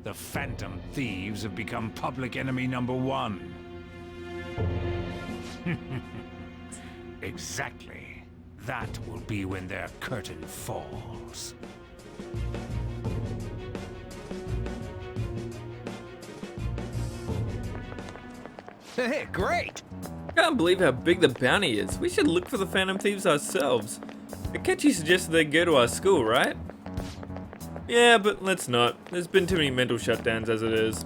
the Phantom Thieves have become public enemy #1. Exactly. That will be when their curtain falls. Hey, great! I can't believe how big the bounty is. We should look for the Phantom Thieves ourselves. Akechi suggested they go to our school, right? Yeah, but let's not. There's been too many mental shutdowns as it is.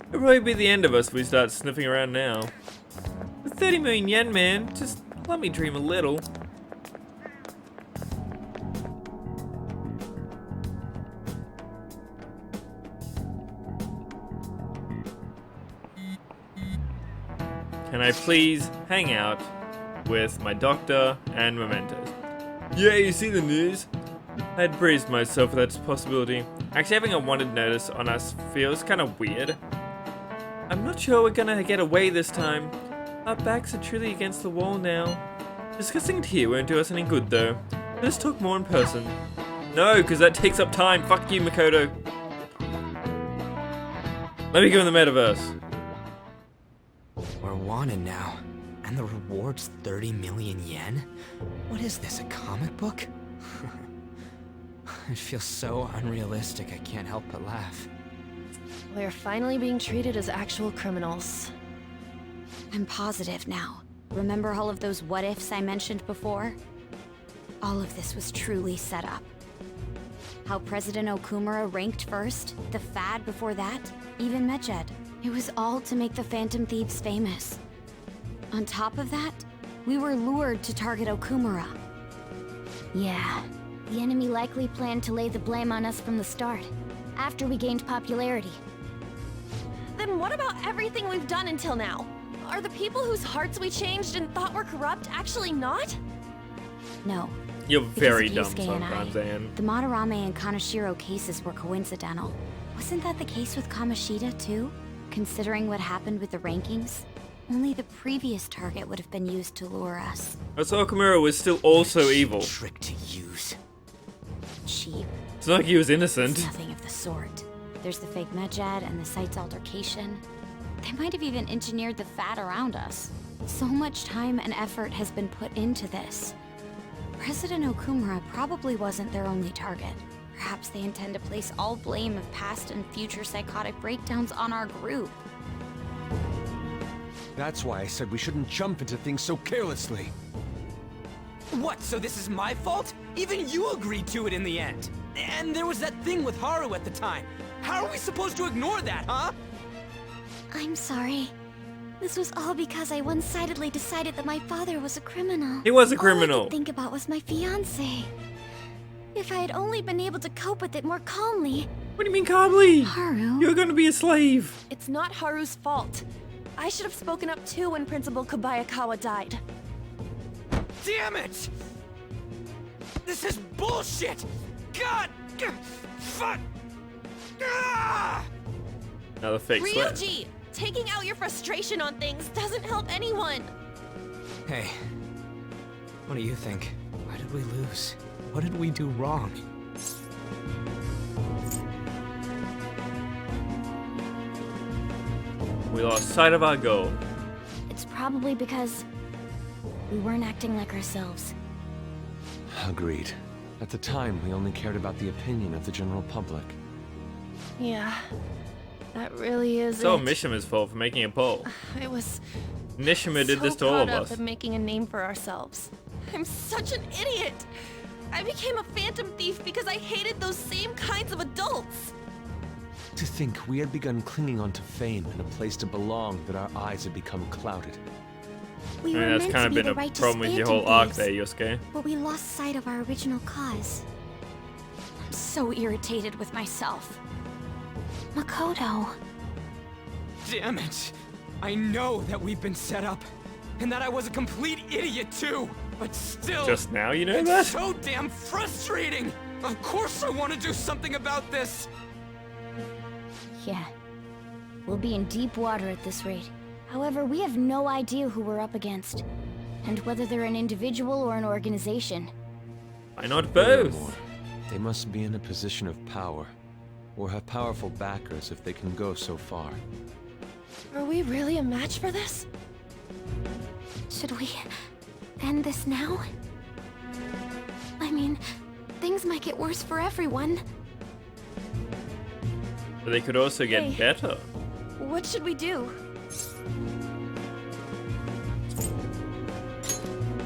It'll probably be the end of us if we start sniffing around now. The 30 million yen, man. Just let me dream a little. Can I please hang out with my doctor and mementos? Yeah, you see the news? I had braced myself for that possibility. Actually, having a wanted notice on us feels kind of weird. I'm not sure we're gonna get away this time. Our backs are truly against the wall now. Discussing it here won't do us any good, though. Let's talk more in person. No, because that takes up time. Fuck you, Makoto. Let me go in the metaverse. We're wanted now, and the reward's 30 million yen? What is this, a comic book? It feels so unrealistic I can't help but laugh. We're finally being treated as actual criminals. I'm positive now. Remember all of those what-ifs I mentioned before? All of this was truly set up. How President Okumura ranked first, the Fad before that, even Medjed. It was all to make the Phantom Thieves famous. On top of that, we were lured to target Okumura. Yeah, the enemy likely planned to lay the blame on us from the start, after we gained popularity. Then what about everything we've done until now? Are the people whose hearts we changed and thought were corrupt actually not? No. You're very dumb Because of Yusuke and sometimes, I, Anne. The Madarame and Kanashiro cases were coincidental. Wasn't that the case with Kamoshida, too? Considering what happened with the rankings, only the previous target would have been used to lure us. So Okamura was still also evil. Trick to use. Cheap. It's not like he was innocent. It's nothing of the sort. There's the fake Medjed and the site's altercation. They might have even engineered the fat around us. So much time and effort has been put into this. President Okumura probably wasn't their only target. Perhaps they intend to place all blame of past and future psychotic breakdowns on our group. That's why I said we shouldn't jump into things so carelessly. What, so this is my fault? Even you agreed to it in the end. And there was that thing with Haru at the time. How are we supposed to ignore that, huh? I'm sorry. This was all because I one-sidedly decided that my father was a criminal. He was a All I criminal. could think about was my fiancé. If I had only been able to cope with it more calmly. What do you mean calmly? Haru. You're gonna be a slave. It's not Haru's fault. I should have spoken up too when Principal Kobayakawa died. Damn it! This is bullshit! God! Fuck! Ah! Another fake sweat. Ryuji! Taking out your frustration on things doesn't help anyone! Hey, what do you think? Why did we lose? What did we do wrong? We lost sight of our goal. It's probably because we weren't acting like ourselves. Agreed. At the time, we only cared about the opinion of the general public. Yeah, that really is It's all it. Mishima's fault for making a poll. I was Nishima did so this to all of caught us. up in making a name for ourselves. I'm such an idiot! I became a phantom thief because I hated those same kinds of adults! To think we had begun clinging onto fame and a place to belong, that our eyes had become clouded. We I mean, were that's meant kind to of be been the a righteous problem with your phantom whole arc thieves, there, Yosuke. but we lost sight of our original cause. I'm so irritated with myself. Makoto. Damn it! I know that we've been set up, and that I was a complete idiot too, but still... Just now you know it's that? so damn frustrating! Of course I want to do something about this! Yeah. We'll be in deep water at this rate. However, we have no idea who we're up against, and whether they're an individual or an organization. Why not both? Furthermore, they must be in a position of power, or have powerful backers if they can go so far. Are we really a match for this? Should we end this now? I mean, things might get worse for everyone. But they could also get Hey. better. What should we do?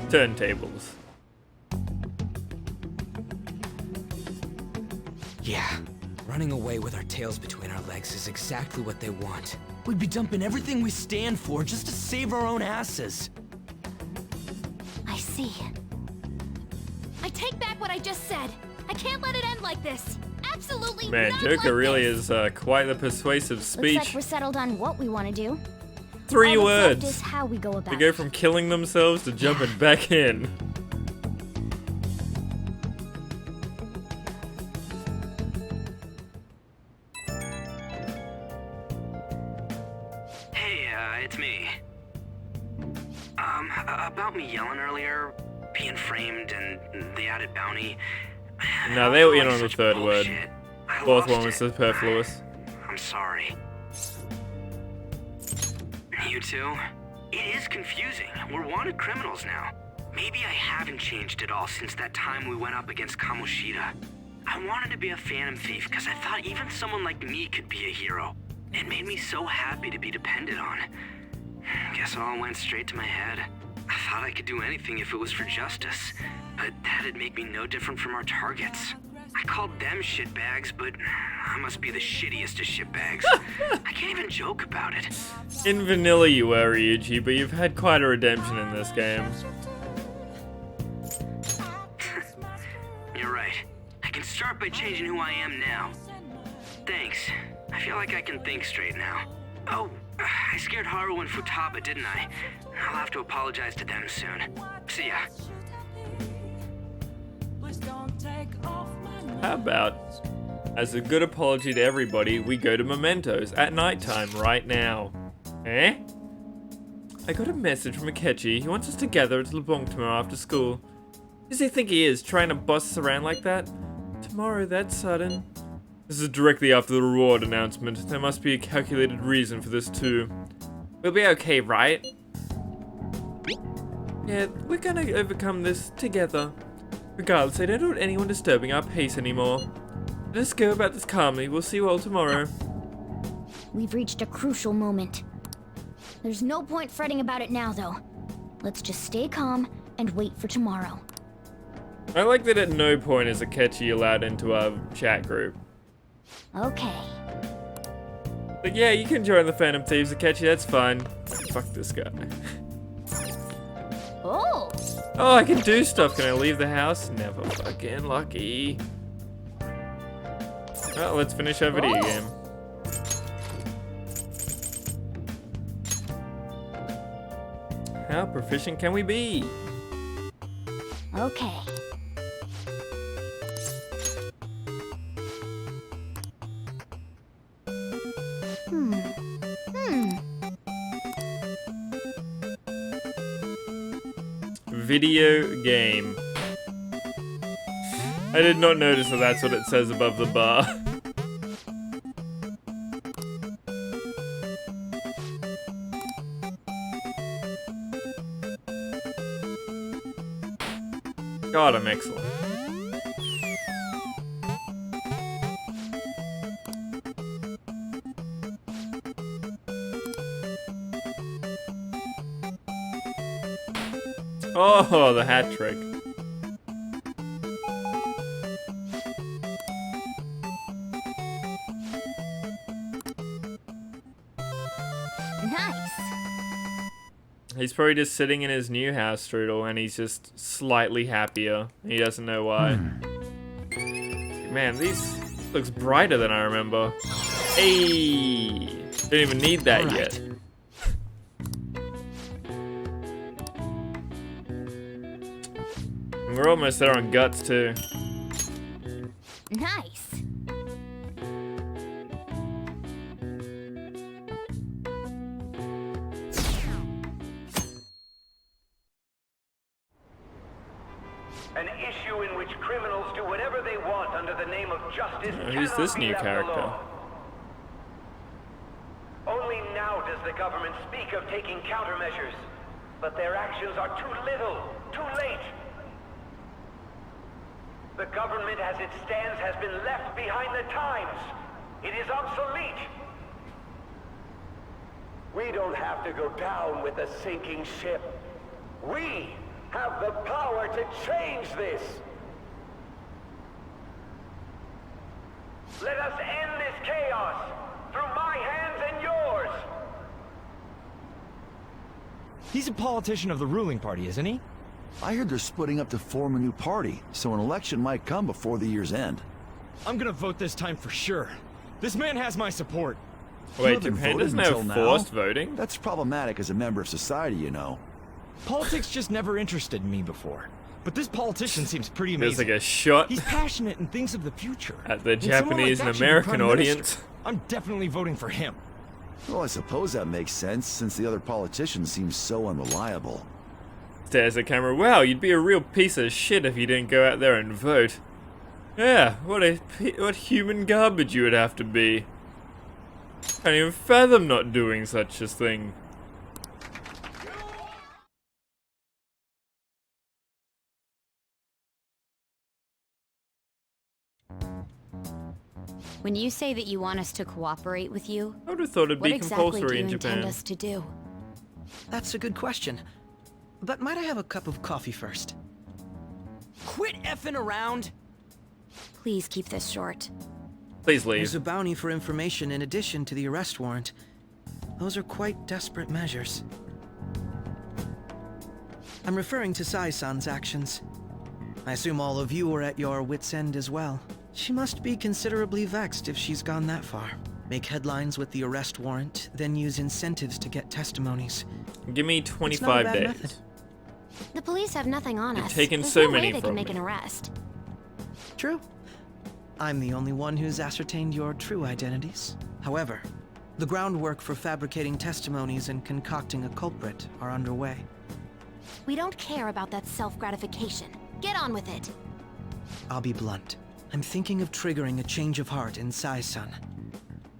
Turntables. Yeah, running away with our tails between our legs is exactly what they want. We'd be dumping everything we stand for just to save our own asses. I see. I take back what I just said. I can't let it end like this. Absolutely Man, not Joker like really this. is quite the persuasive Looks like speech. we're settled on what we want to do. 3 All that's left words. is how we go They about go it. from killing themselves to jumping back in. Hey, it's me. About me yelling earlier, being framed, and the added bounty. No, they were in Like on the such third word. bullshit. I Fourth lost one was it. superfluous. I'm sorry. You too? It is confusing. We're wanted criminals now. Maybe I haven't changed at all since that time we went up against Kamoshida. I wanted to be a phantom thief because I thought even someone like me could be a hero. It made me so happy to be depended on. Guess it all went straight to my head. I thought I could do anything if it was for justice, but that'd make me no different from our targets. I called them shitbags, but I must be the shittiest of shitbags. I can't even joke about it. In vanilla you were, Ryuji, but you've had quite a redemption in this game. You're right. I can start by changing who I am now. Thanks. I feel like I can think straight now. Oh, I scared Haru and Futaba, didn't I? I'll have to apologize to them soon. See ya. How about As a good apology to everybody, we go to Mementos at nighttime right now. Eh? I got a message from Akechi. He wants us to gather at LeBlanc tomorrow after school. Who does he think he is, trying to boss us around like that? Tomorrow, that sudden? This is directly after the reward announcement. There must be a calculated reason for this too. We'll be okay, right? Yeah, we're gonna overcome this together. Regardless, I don't want anyone disturbing our pace anymore. Let us go about this calmly. We'll see you all tomorrow. We've reached a crucial moment. There's no point fretting about it now, though. Let's just stay calm and wait for tomorrow. I like that at no point is Akechi allowed into our chat group. Okay. Like, yeah, you can join the Phantom Thieves, Akechi, that's fine. Fuck this guy. Oh! Oh, I can do stuff. Can I leave the house? Never fucking lucky. Well, let's finish our video game. How proficient can we be? Okay. Video game. I did not notice that that's what it says above the bar. God, I'm excellent. Oh, the hat trick. Nice. He's probably just sitting in his new house, Strudel, and he's just slightly happier. He doesn't know why. Man, these looks brighter than I remember. Hey, don't even need that yet. And we're almost there on guts too. Nice. An issue in which criminals do whatever they want under the name of justice. Who's this new character? Only now does the government speak of taking countermeasures, but their actions are too little, too late. The government as it stands has been left behind the times. It is obsolete. We don't have to go down with a sinking ship. We have the power to change this. Let us end this chaos through my hands and yours. He's a politician of the ruling party, isn't he? I heard they're splitting up to form a new party, so an election might come before the year's end. I'm gonna vote this time for sure. This man has my support. Wait, Japan doesn't have forced voting? That's problematic as a member of society, you know. Politics just never interested me before. But this politician seems pretty amazing. There's like a shot. He's passionate and thinks of the future. At the Japanese and American audience. I'm definitely voting for him. Well, I suppose that makes sense, since the other politicians seem so unreliable. Stares at camera. Wow, you'd be a real piece of shit if you didn't go out there and vote. Yeah, what human garbage you would have to be. Can't even fathom not doing such a thing. When you say that you want us to cooperate with you, I would have thought it'd be compulsory in Japan. What exactly do you intend us to do? That's a good question. But might I have a cup of coffee first? Quit effing around! Please keep this short. Please leave. There's a bounty for information in addition to the arrest warrant. Those are quite desperate measures. I'm referring to Sai-san's actions. I assume all of you are at your wits' end as well. She must be considerably vexed if she's gone that far. Make headlines with the arrest warrant, then use incentives to get testimonies. Give me 25 days. Method. The police have nothing on us. Taken There's so no many way they from can make me. an arrest. True. I'm the only one who's ascertained your true identities. However, the groundwork for fabricating testimonies and concocting a culprit are underway. We don't care about that self-gratification. Get on with it. I'll be blunt. I'm thinking of triggering a change of heart in Sai-san.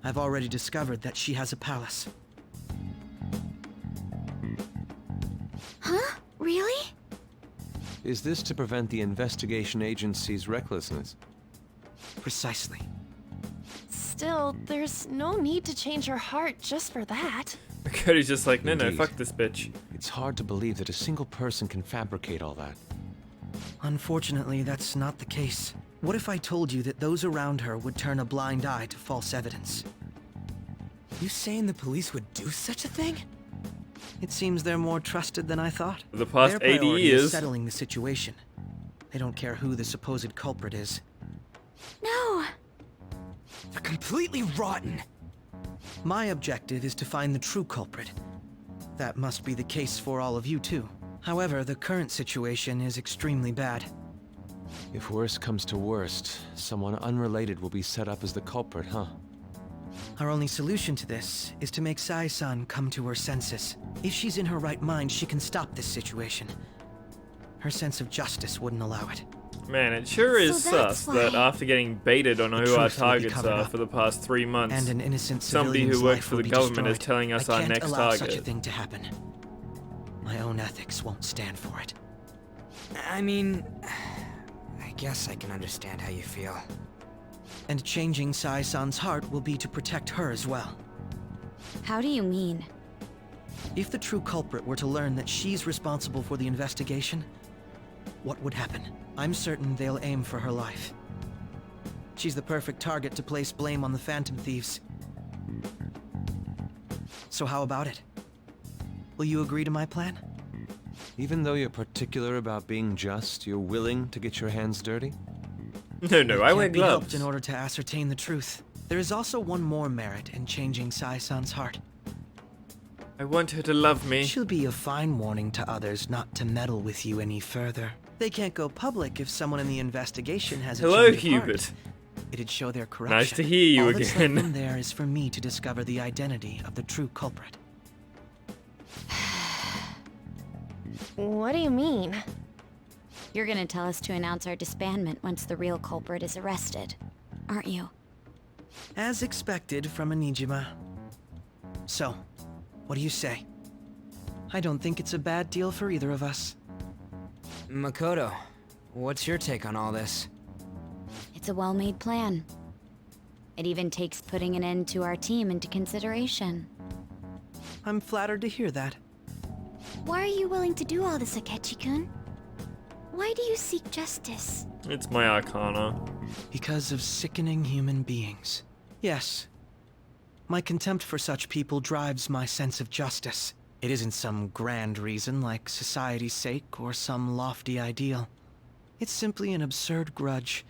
I've already discovered that she has a palace. Huh? Really? Is this to prevent the investigation agency's recklessness? Precisely. Still, there's no need to change her heart just for that. Cody's just like, no, Indeed. fuck this bitch. It's hard to believe that a single person can fabricate all that. Unfortunately, that's not the case. What if I told you that those around her would turn a blind eye to false evidence? You saying the police would do such a thing? It seems they're more trusted than I thought. For the past Their 80 priority years. is settling the situation. They don't care who the supposed culprit is. No! They're completely rotten. My objective is to find the true culprit. That must be the case for all of you too. However, the current situation is extremely bad. If worst comes to worst, someone unrelated will be set up as the culprit, huh? Our only solution to this is to make Sai-san come to her senses. If she's in her right mind, she can stop this situation. Her sense of justice wouldn't allow it. Man, it sure is sus that after getting baited on who our truth will be targets covered are up. for the past 3 months, And an innocent somebody civilian's who works life for will the be government is destroyed. telling us I our can't next allow target. such a thing to happen. My own ethics won't stand for it. I mean, I guess I can understand how you feel. And changing Sai-san's heart will be to protect her as well. How do you mean? If the true culprit were to learn that she's responsible for the investigation, what would happen? I'm certain they'll aim for her life. She's the perfect target to place blame on the Phantom Thieves. So how about it? Will you agree to my plan? Even though you're particular about being just, you're willing to get your hands dirty? No, I wear Can't be helped gloves. in order to ascertain the truth. There is also one more merit in changing Sai-san's heart. I want her to love me. She'll be a fine warning to others not to meddle with you any further. They can't go public if someone in the investigation has a Hello, change of heart. Hubert. It'd show their corruption. Nice to hear you All that's left again. from there is for me to discover the identity of the true culprit. What do you mean? You're gonna tell us to announce our disbandment once the real culprit is arrested, aren't you? As expected from a Nijima. So, what do you say? I don't think it's a bad deal for either of us. Makoto, what's your take on all this? It's a well-made plan. It even takes putting an end to our team into consideration. I'm flattered to hear that. Why are you willing to do all this, Akechi-kun? Why do you seek justice? It's my arcana. Because of sickening human beings. Yes. My contempt for such people drives my sense of justice. It isn't some grand reason like society's sake or some lofty ideal. It's simply an absurd grudge.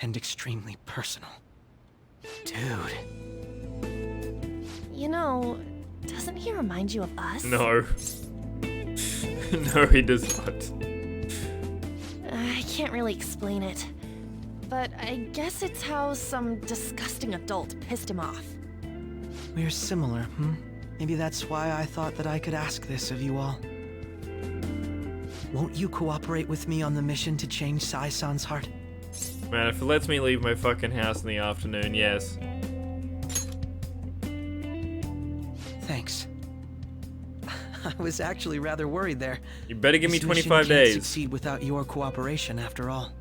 And extremely personal. Dude. You know, doesn't he remind you of us? No. No, he does not. I can't really explain it. But I guess it's how some disgusting adult pissed him off. We're similar, Maybe that's why I thought that I could ask this of you all. Won't you cooperate with me on the mission to change Sai-san's heart? Man, if it lets me leave my fucking house in the afternoon, yes. Thanks. I was actually rather worried there. You better give me This mission 25 can't days. succeed without your cooperation, after all.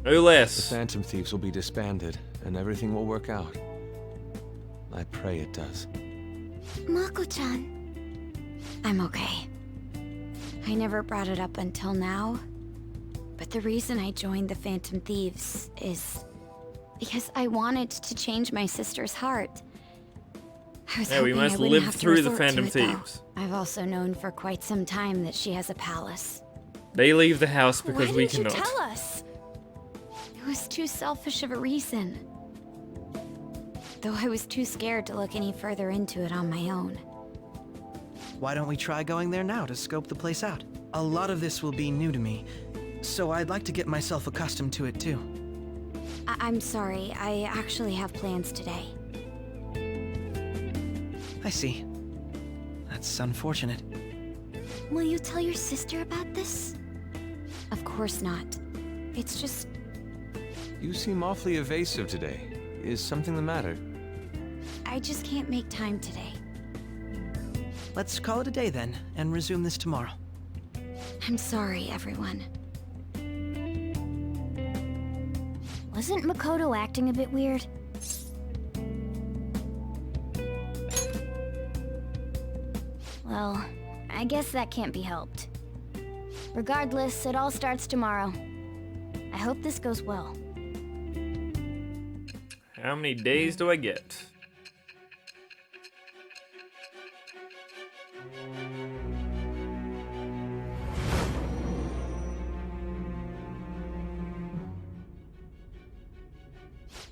No less. The Phantom Thieves will be disbanded, and everything will work out. I pray it does. Mako-chan. I'm okay. I never brought it up until now, but the reason I joined the Phantom Thieves is because I wanted to change my sister's heart. I was Yeah, we hoping must I wouldn't live have to through the resort to Phantom it, though. Thieves. I've also known for quite some time that she has a palace. They leave the house because Why we didn't cannot. you tell us? It was too selfish of a reason. Though I was too scared to look any further into it on my own. Why don't we try going there now to scope the place out? A lot of this will be new to me, so I'd like to get myself accustomed to it too. I'm sorry. I actually have plans today. I see. That's unfortunate. Will you tell your sister about this? Of course not. It's just... You seem awfully evasive today. Is something the matter? I just can't make time today. Let's call it a day then, and resume this tomorrow. I'm sorry, everyone. Wasn't Makoto acting a bit weird? Well, I guess that can't be helped. Regardless, it all starts tomorrow. I hope this goes well. How many days do I get?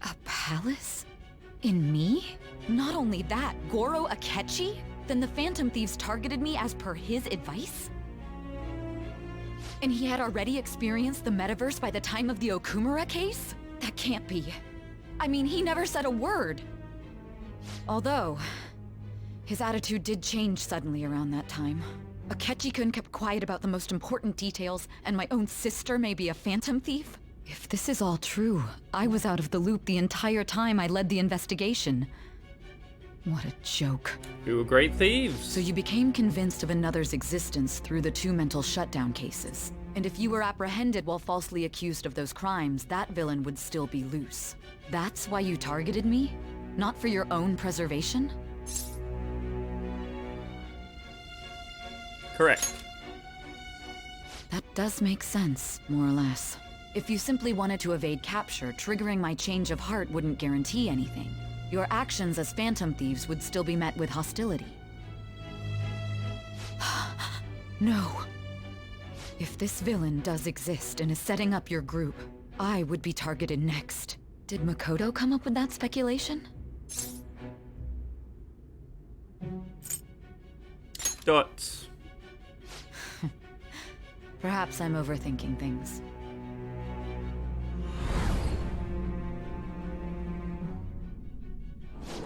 A palace? In me? Not only that, Goro Akechi? Then the Phantom Thieves targeted me as per his advice? And he had already experienced the metaverse by the time of the Okumura case? That can't be. I mean, he never said a word. Although, his attitude did change suddenly around that time. Akechi-kun kept quiet about the most important details, and my own sister may be a Phantom Thief? If this is all true, I was out of the loop the entire time I led the investigation. What a joke. We were great thieves. So you became convinced of another's existence through the 2 mental shutdown cases. And if you were apprehended while falsely accused of those crimes, that villain would still be loose. That's why you targeted me? Not for your own preservation? Correct. That does make sense, more or less. If you simply wanted to evade capture, triggering my change of heart wouldn't guarantee anything. Your actions as Phantom Thieves would still be met with hostility. No. If this villain does exist and is setting up your group, I would be targeted next. Did Makoto come up with that speculation? Dots. Perhaps I'm overthinking things.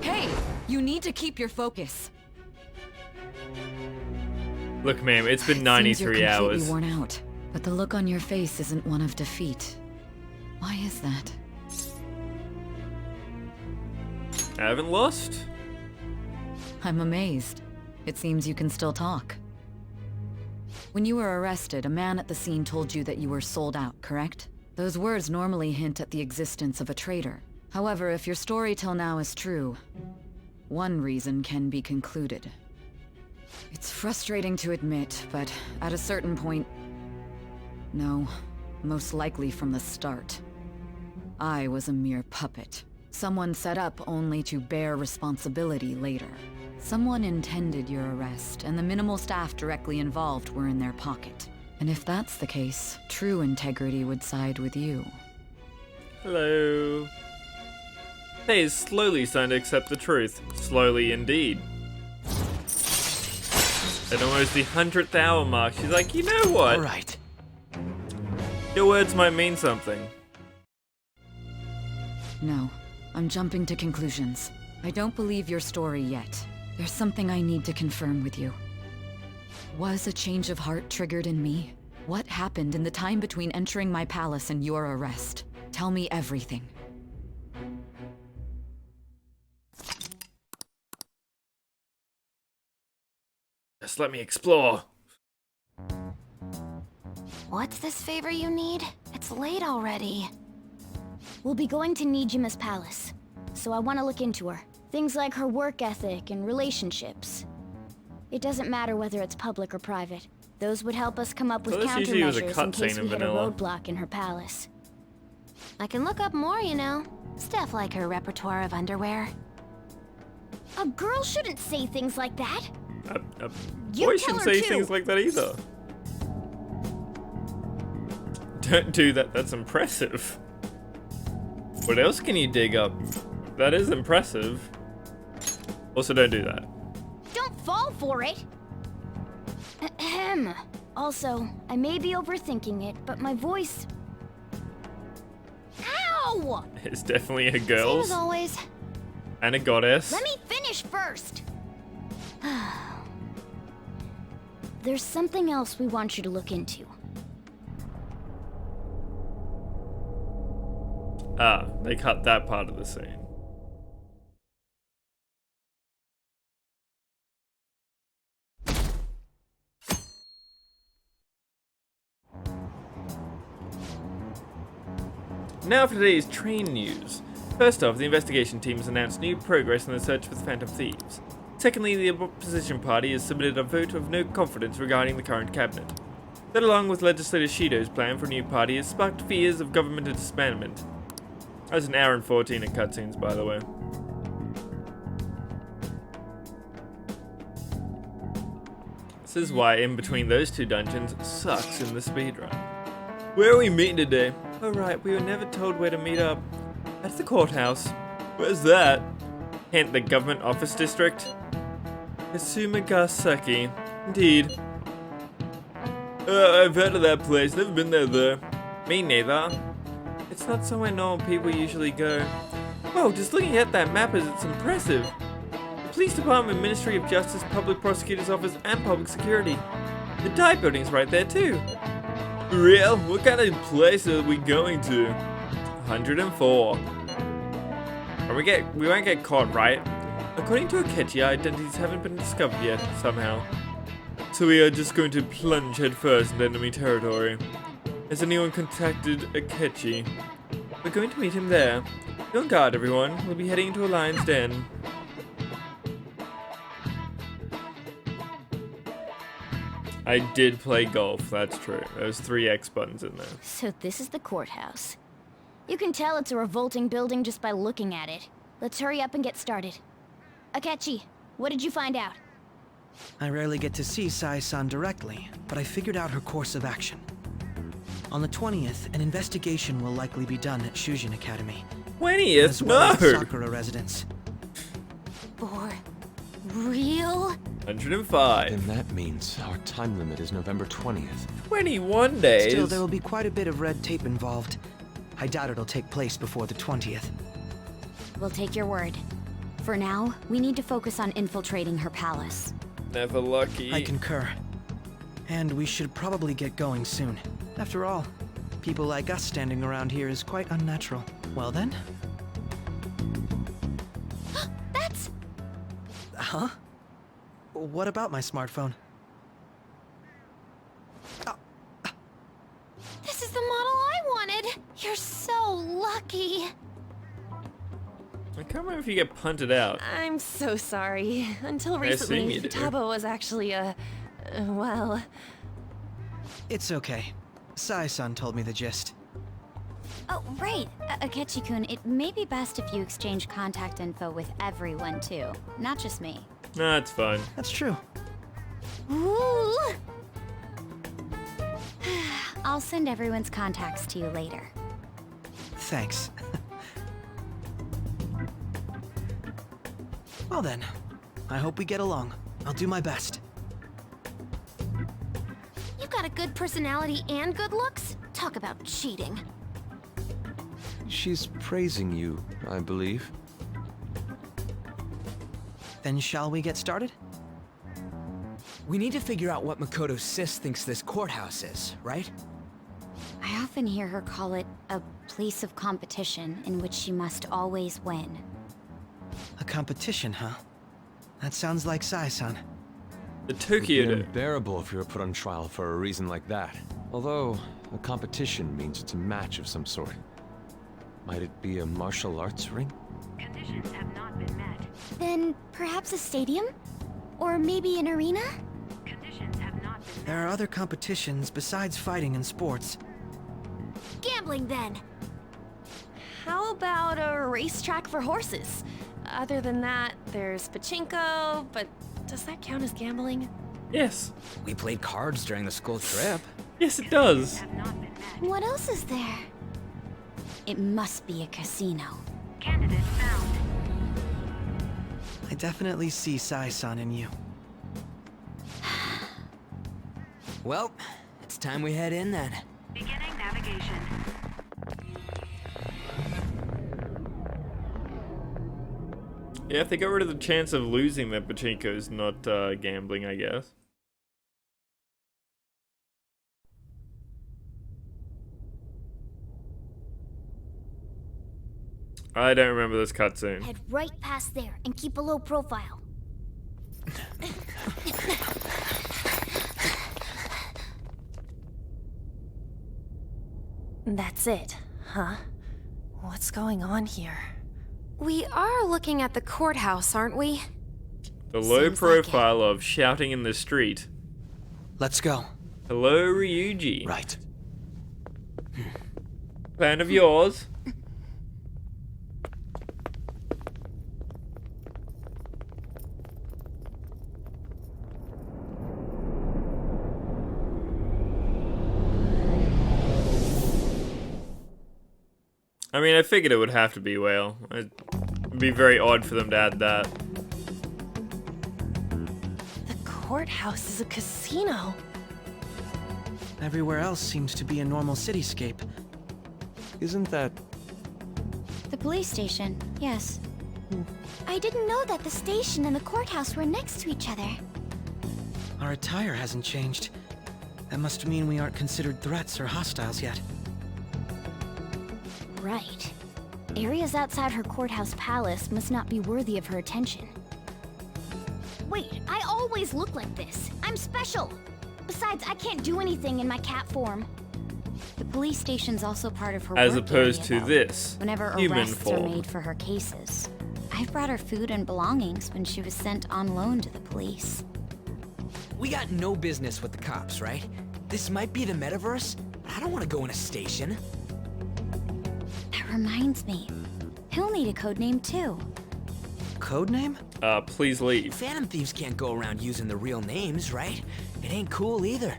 Hey! You need to keep your focus. Look, ma'am, it's been Seems 93 you're completely hours. worn out, but the look on your face isn't one of defeat. Why is that? I haven't lost. I'm amazed. It seems you can still talk. When you were arrested, a man at the scene told you that you were sold out, correct? Those words normally hint at the existence of a traitor. However, if your story till now is true, one reason can be concluded. It's frustrating to admit, but at a certain point... No, most likely from the start. I was a mere puppet. Someone set up only to bear responsibility later. Someone intended your arrest, and the minimal staff directly involved were in their pocket. And if that's the case, true integrity would side with you. Hello. Hey is slowly starting to accept the truth. Slowly indeed. At almost the 100th hour mark, she's like, you know what? Alright. Your words might mean something. No, I'm jumping to conclusions. I don't believe your story yet. There's something I need to confirm with you. Was a change of heart triggered in me? What happened in the time between entering my palace and your arrest? Tell me everything. Just let me explore. What's this favor you need? It's late already. We'll be going to Nijima's palace, so I want to look into her. Things like her work ethic and relationships. It doesn't matter whether it's public or private. Those would help us come up with this usually was a countermeasures in case cutscene we in hit a vanilla. roadblock in her palace. I can look up more, you know. Stuff like her repertoire of underwear. A girl shouldn't say things like that. A You boy tell shouldn't her say too. things like that either. Don't do that, that's impressive. What else can you dig up? That is impressive. Also, don't do that. Don't fall for it! Ahem. Also, I may be overthinking it, but my voice... Ow! go! It's definitely a Same girl's as always. and a goddess. Let me finish first. There's something else we want you to look into. Ah, they cut that part of the scene. Now for today's train news. First off, the investigation team has announced new progress in the search for the Phantom Thieves. Secondly, the opposition party has submitted a vote of no confidence regarding the current cabinet. That, along with legislator Shido's plan for a new party, has sparked fears of government disbandment. That's an hour and 14 in cutscenes, by the way. This is why in between those two dungeons sucks in the speedrun. Where are we meeting today? Oh right, we were never told where to meet up. That's the courthouse. Where's that? Hint, the government office district? Kasumigaseki. Indeed. I've heard of that place, never been there though. Me neither. It's not somewhere normal people usually go. Whoa, just looking at that map it's impressive. The Police Department, Ministry of Justice, Public Prosecutor's Office, and Public Security. The dive building's right there too. For real? What kind of place are we going to? 104. We won't get caught, right? According to Akechi, identities haven't been discovered yet, somehow. So we are just going to plunge headfirst into enemy territory. Has anyone contacted Akechi? We're going to meet him there. Be on guard, everyone. We'll be heading into a lion's den. I did play golf, that's true. There's 3 X buttons in there. So this is the courthouse. You can tell it's a revolting building just by looking at it. Let's hurry up and get started. Akechi, what did you find out? I rarely get to see Sai-san directly, but I figured out her course of action. On the 20th, an investigation will likely be done at Shujin Academy. 20th? As well as the No! Sakura residence. For real? 105. Then that means our time limit is November 20th. 21 days? Still, there will be quite a bit of red tape involved. I doubt it'll take place before the 20th. We'll take your word. For now, we need to focus on infiltrating her palace. Never lucky. I concur. And we should probably get going soon. After all, people like us standing around here is quite unnatural. Well then? That's... Huh? What about my smartphone? This is the model I wanted! You're so lucky! I can't remember if you get punted out. I'm so sorry. Until I assume recently, you do. Tabo was actually well... It's okay. Sai-san told me the gist. Oh, right. Akechi-kun, it may be best if you exchange contact info with everyone, too. Not just me. Nah, it's fine. That's true. Ooh! I'll send everyone's contacts to you later. Thanks. Well then, I hope we get along. I'll do my best. You got a good personality and good looks? Talk about cheating. She's praising you, I believe. Then shall we get started? We need to figure out what Makoto's sis thinks this courthouse is, right? I often hear her call it a place of competition in which she must always win. A competition, huh? That sounds like Sai-san. The It'd Tokyo be Dome. unbearable if you were put on trial for a reason like that. Although, a competition means it's a match of some sort. Might it be a martial arts ring? Conditions have not been met. Then perhaps a stadium? Or maybe an arena? Conditions have not been met. There are other competitions besides fighting and sports. Gambling, then. How about a racetrack for horses? Other than that, there's pachinko, but does that count as gambling? Yes. We played cards during the school trip. Yes, it does. Have not been met. What else is there? It must be a casino. Candidate found. I definitely see Sai-san in you. Well, it's time we head in then. Beginning navigation. Yeah, if they got rid of the chance of losing their pachinkos, not gambling, I guess. I don't remember this cutscene. Head right past there and keep a low profile. That's it, huh? What's going on here? We are looking at the courthouse, aren't we? The low profile of shouting in the street. Let's go. Hello, Ryuji. Right. Plan of yours. I mean, I figured it would have to be whale. It'd be very odd for them to add that. The courthouse is a casino. Everywhere else seems to be a normal cityscape. Isn't that... The police station, yes. I didn't know that the station and the courthouse were next to each other. Our attire hasn't changed. That must mean we aren't considered threats or hostiles yet. Right. Areas outside her courthouse palace must not be worthy of her attention. Wait, I always look like this. I'm special. Besides, I can't do anything in my cat form. The police station's also part of her As work opposed area, to though, this, whenever human arrests form. are made for her cases. I've brought her food and belongings when she was sent on loan to the police. We got no business with the cops, right? This might be the metaverse, but I don't want to go in a station. That reminds me. He'll need a code name too. Codename? Please leave. Phantom thieves can't go around using the real names, right? It ain't cool either.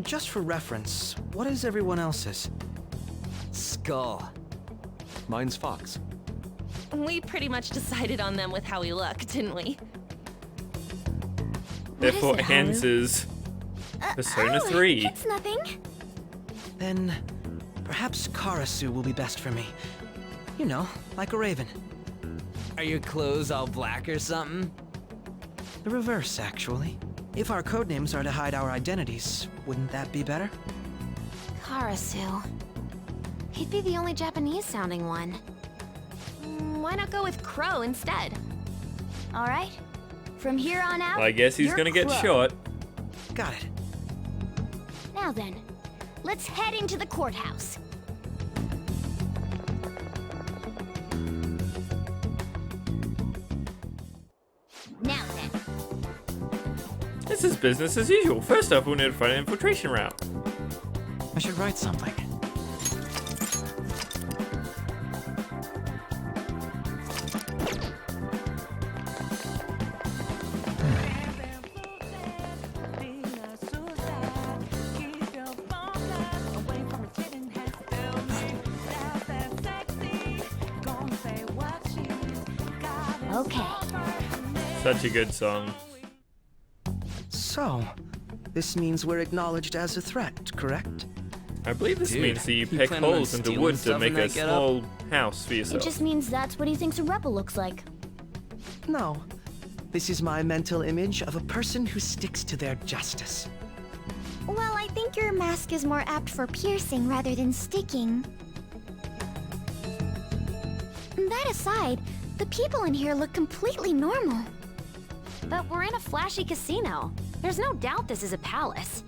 Just for reference, what is everyone else's? Skull. Mine's Fox. We pretty much decided on them with how we look, didn't we? Therefore, answers Persona 3. It's nothing. Then, perhaps Karasu will be best for me. You know, like a raven. Are your clothes all black or something? The reverse, actually. If our codenames are to hide our identities, wouldn't that be better? Karasu. He'd be the only Japanese-sounding one. Why not go with Crow instead? All right. From here on out, I guess he's you're gonna get Crow. shot. Got it. Now then, let's head into the courthouse. Now then. This is business as usual. First up, we'll need to find an infiltration route. I should write something. Okay. Such a good song. So, this means we're acknowledged as a threat, correct? I believe this Dude, means that you you peck planning on holes into stealing wood to stuff make in a that getup? small house for It yourself. just means that's what he thinks a rebel looks like. No. This is my mental image of a person who sticks to their justice. Well, I think your mask is more apt for piercing rather than sticking. That aside, the people in here look completely normal. But we're in a flashy casino. There's no doubt this is a palace.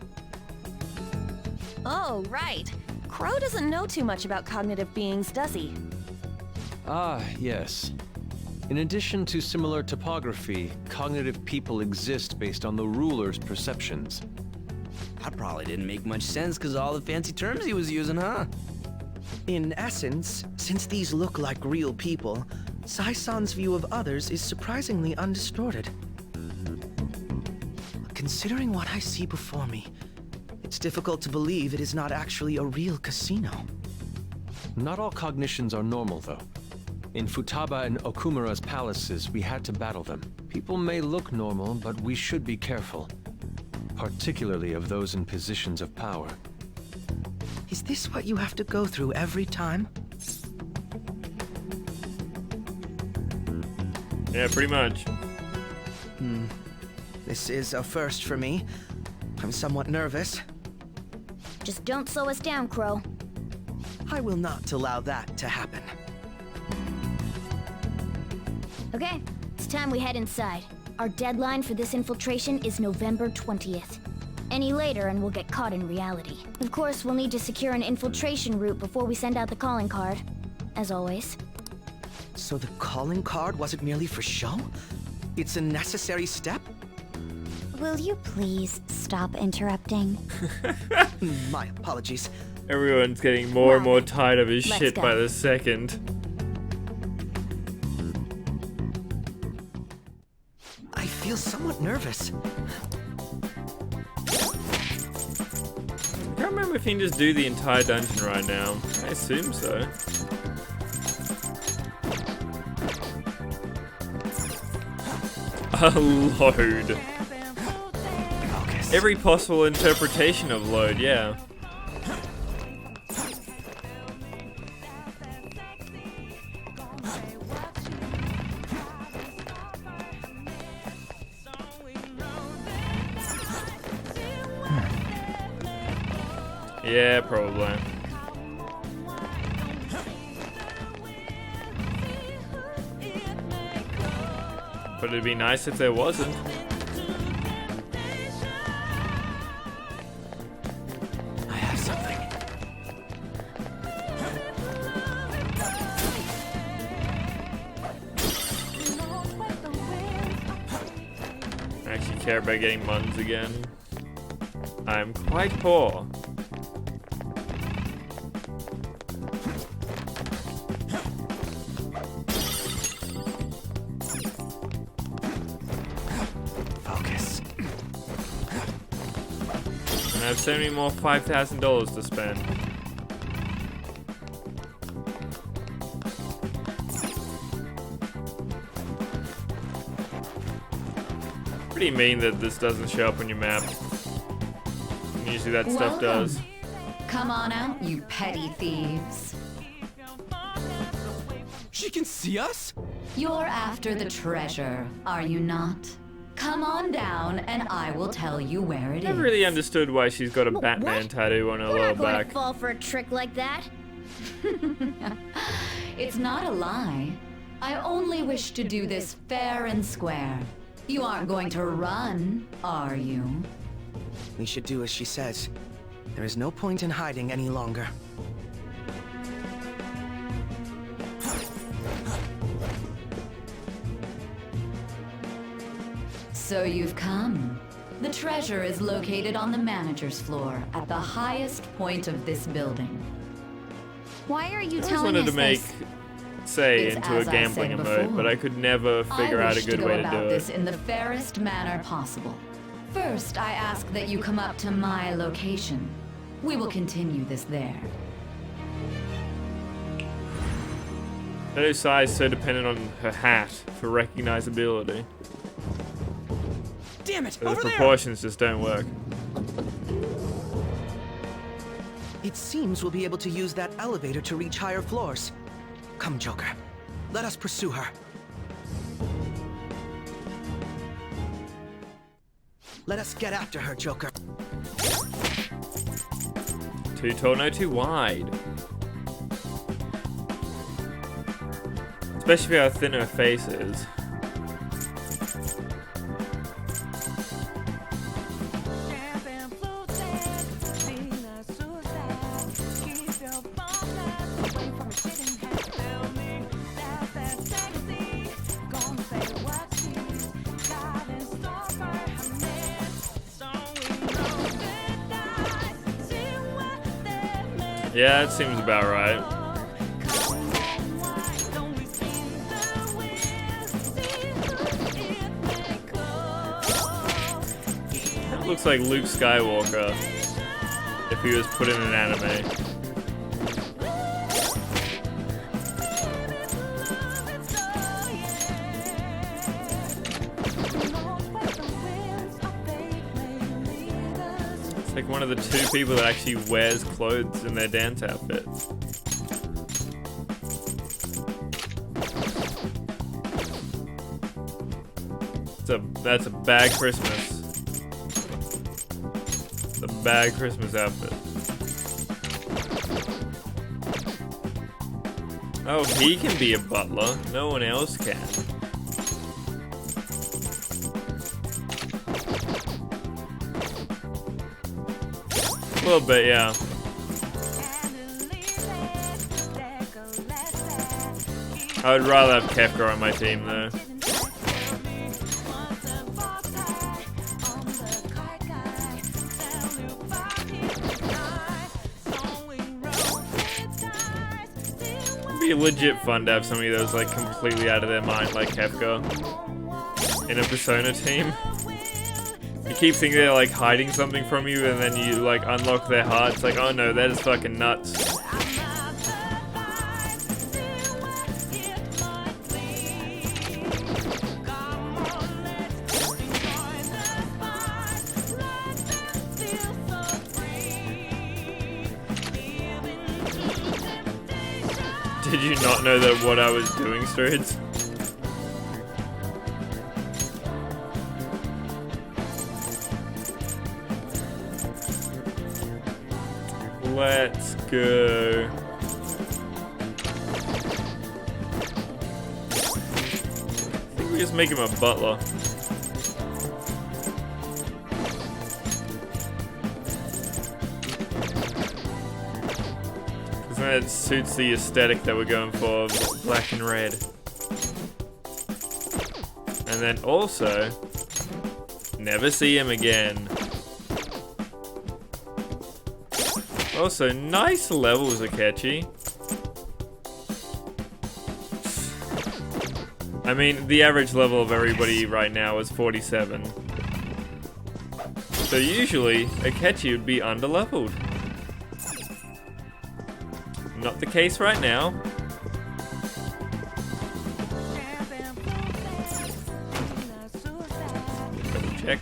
Oh, right. Crow doesn't know too much about cognitive beings, does he? Ah, yes. In addition to similar topography, cognitive people exist based on the ruler's perceptions. That probably didn't make much sense because all the fancy terms he was using, huh? In essence, since these look like real people, Sai-san's view of others is surprisingly undistorted. Considering what I see before me, it's difficult to believe it is not actually a real casino. Not all cognitions are normal, though. In Futaba and Okumura's palaces, we had to battle them. People may look normal, but we should be careful. Particularly of those in positions of power. Is this what you have to go through every time? Yeah, pretty much. This is a first for me. I'm somewhat nervous. Just don't slow us down, Crow. I will not allow that to happen. Okay, it's time we head inside. Our deadline for this infiltration is November 20th. Any later and we'll get caught in reality. Of course, we'll need to secure an infiltration route before we send out the calling card. As always. So the calling card wasn't merely for show? It's a necessary step? Will you please stop interrupting? My apologies. Everyone's getting more and more tired of his Let's shit go. by the second. I feel somewhat nervous. I can't remember if you can just do the entire dungeon right now. I assume so. A load. Focus. Every possible interpretation of load, yeah. Yeah, probably. But it'd be nice if there wasn't. I have something. I actually care about getting muns again. I'm quite poor. Focus. And I have so many more $5,000 to spend. Pretty mean that this doesn't show up on your map. Usually that stuff does. Come on out, you petty thieves. She can see us? You're after the treasure, are you not? Come on down and I will tell you where it I is. never really understood why she's got a Batman tattoo on her We're lower not going back. to fall for a trick like that. It's not a lie. I only wish to do this fair and square. You aren't going to run, are you? We should do as she says. There is no point in hiding any longer. So you've come. The treasure is located on the manager's floor at the highest point of this building. Why are you I always telling wanted us to make this? Say It's into a as I gambling said emote, before. but I could never figure out a good way to about do this it. in the fairest manner possible. First, I ask that you come up to my location. We will continue this there. Her size so dependent on her hat for recognizability. Damn it! So the Over there! proportions just don't work. It seems we'll be able to use that elevator to reach higher floors. Come, Joker. Let us pursue her. Let us get after her, Joker. Too tall, no too wide. Especially how thin her face is. Yeah, it seems about right. That looks like Luke Skywalker if he was put in an anime. It's like one of the two people that actually wears clothes in their dance outfits. That's a bad Christmas. It's a bad Christmas outfit. Oh, he can be a butler. No one else can. A little bit, yeah. I would rather have Kefka on my team, though. It'd be legit fun to have somebody that was like completely out of their mind, like Kefka, in a Persona team. You keep thinking they're like hiding something from you, and then you like unlock their heart. It's like, oh no, that is fucking nuts. Did you not know that what I was doing, Strids? Let's go. I think we just make him a butler. That suits the aesthetic that we're going for, black and red. And then also, never see him again. Also, nice levels, Akechi. I mean, the average level of everybody right now is 47. So usually, Akechi would be underleveled. Not the case right now. Double check.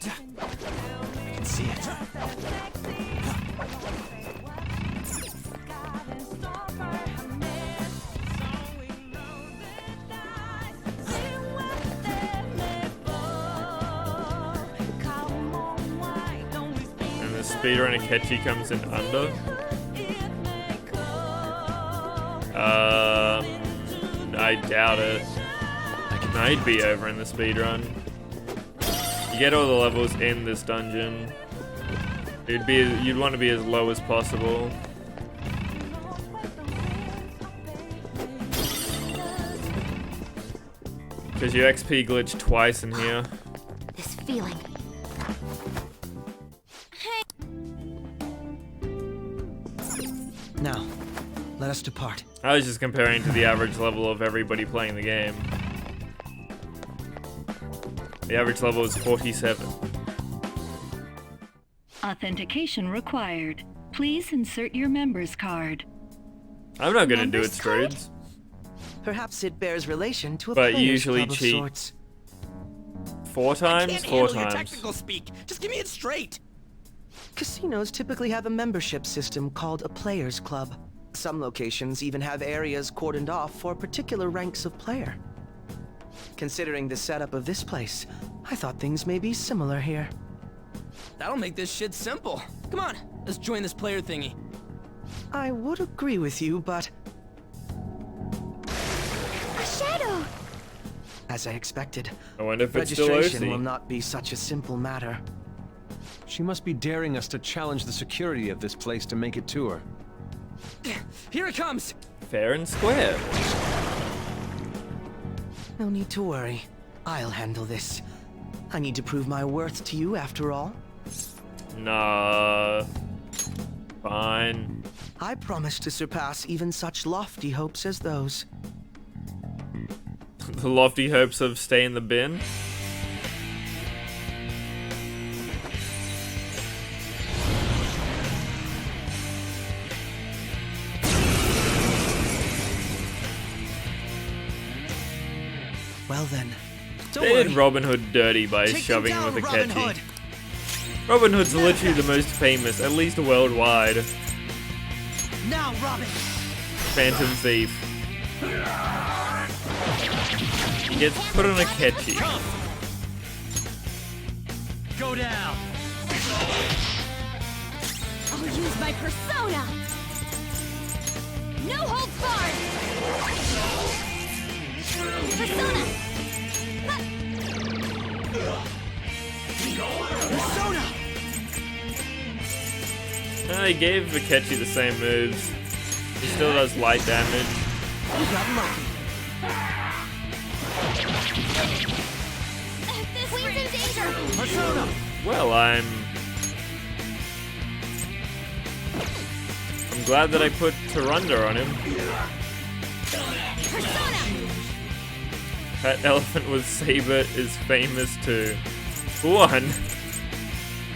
I can see it. And the speedrun Akechi comes in under. I doubt it. I'd be over in the speedrun. You get all the levels in this dungeon. You'd want to be as low as possible. Because you XP glitch twice in here. This feeling. Now, let us depart. I was just comparing to the average level of everybody playing the game. The average level is 47. Authentication required. Please insert your member's card. I'm not gonna do it, Strides. Perhaps it bears relation to a But player's usually club of cheat. sorts. 4 times? Can't 4 handle your times. technical speak. Just give me it straight. Casinos typically have a membership system called a player's club. Some locations even have areas cordoned off for particular ranks of player. Considering the setup of this place, I thought things may be similar here. That'll make this shit simple. Come on, let's join this player thingy. I would agree with you, but... A shadow! As I expected, I wonder if it's still registration OC. will not be such a simple matter. She must be daring us to challenge the security of this place to make it to her. Here it comes! Fair and square. No need to worry. I'll handle this. I need to prove my worth to you after all. Nah. Fine. I promise to surpass even such lofty hopes as those. The lofty hopes of stay in the bin. Well then, They did Robin Hood dirty by shoving him with a Robin catchy. Hood. Robin Hood's literally the most famous, at least worldwide, Now, Robin! Phantom Thief. He gets put on a catchy. Go down. I'll use my persona! No holds barred! Persona! Persona! They gave Akechi the same moves. He still does light damage. You got lucky. This queen's in danger! Persona! Well, I'm glad that I put Tarunda on him. Persona! That elephant with Saber is famous too. For one,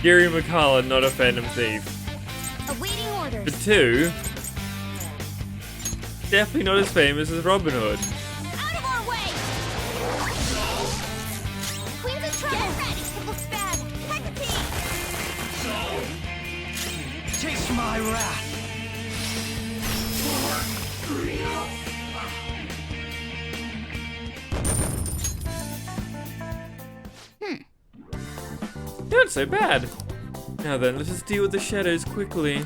Gary McCullough, not a Phantom Thief. Awaiting orders. For two, definitely not as famous as Robin Hood. Out of our way! Queen's in trouble! Get ready! It looks bad! Hecate! Taste my wrath. Not so bad. Now then, let us deal with the shadows quickly.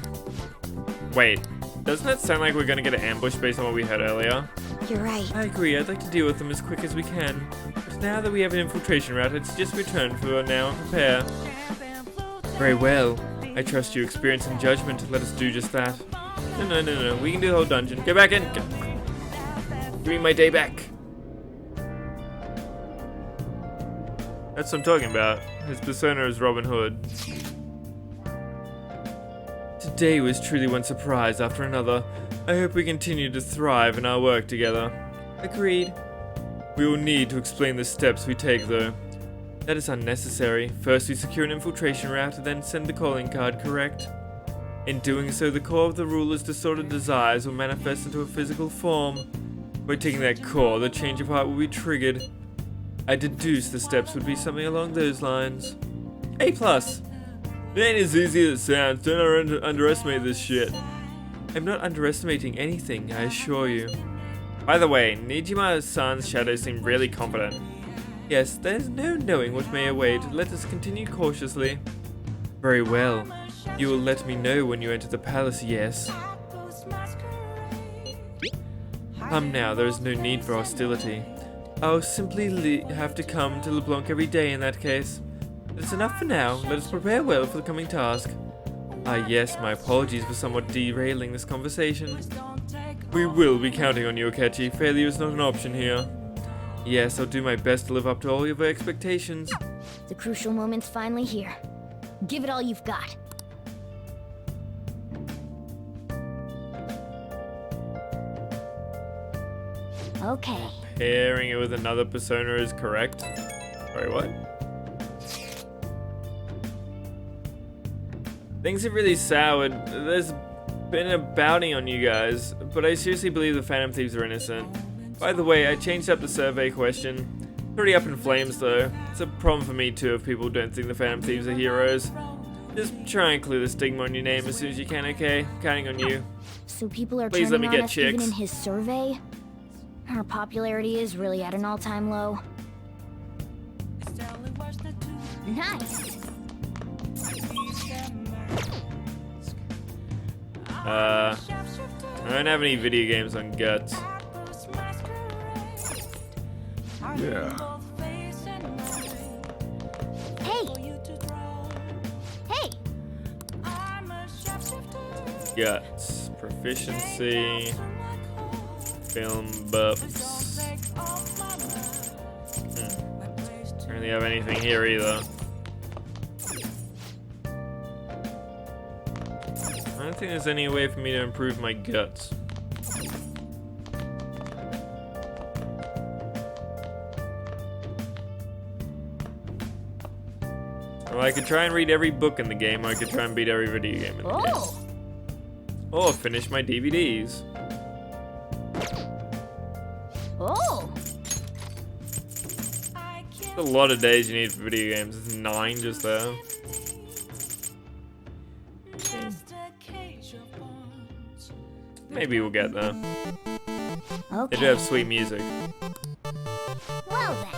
Wait, doesn't that sound like we're gonna get an ambush based on what we heard earlier? You're right. I agree, I'd like to deal with them as quick as we can. But now that we have an infiltration route, I'd suggest we return for now and prepare. Very well. I trust your experience and judgment. Let us do just that. No. We can do the whole dungeon. Go back in. Give me my day back. That's what I'm talking about. His persona is Robin Hood. Today was truly one surprise after another. I hope we continue to thrive in our work together. Agreed. We will need to explain the steps we take, though. That is unnecessary. First we secure an infiltration route, then send the calling card, correct? In doing so, the core of the ruler's distorted desires will manifest into a physical form. By taking that core, the change of heart will be triggered. I deduce the steps would be something along those lines. A+. It ain't as easy as it sounds. Don't underestimate this shit. I'm not underestimating anything, I assure you. By the way, Nijima-san's shadow seemed really confident. Yes, there's no knowing what may await. Let us continue cautiously. Very well. You will let me know when you enter the palace, yes? Come now, there is no need for hostility. I'll simply have to come to LeBlanc every day in that case. That's enough for now. Let us prepare well for the coming task. Ah yes, my apologies for somewhat derailing this conversation. We will be counting on you, Akechi. Failure is not an option here. Yes, I'll do my best to live up to all of your expectations. The crucial moment's finally here. Give it all you've got. Okay. Pairing it with another persona is correct. Wait, what? Things have really soured. There's been a bounty on you guys, but I seriously believe the Phantom Thieves are innocent. By the way, I changed up the survey question. Pretty up in flames though. It's a problem for me too if people don't think the Phantom Thieves are heroes. Just try and clear the stigma on your name as soon as you can, okay? Counting on you. So people are Please let turning me on get us chicks. even in his survey? Our popularity is really at an all-time low. Nice. I don't have any video games on guts. Yeah. Hey! Hey! Guts. Proficiency. Film buffs. Don't really have anything here either. I don't think there's any way for me to improve my guts. Well, I could try and read every book in the game, or I could try and beat every video game in the game. Or finish my DVDs. Oh! That's a lot of days you need for video games. It's 9 just there. Maybe we'll get there. Okay. They do have sweet music. Well, Well then.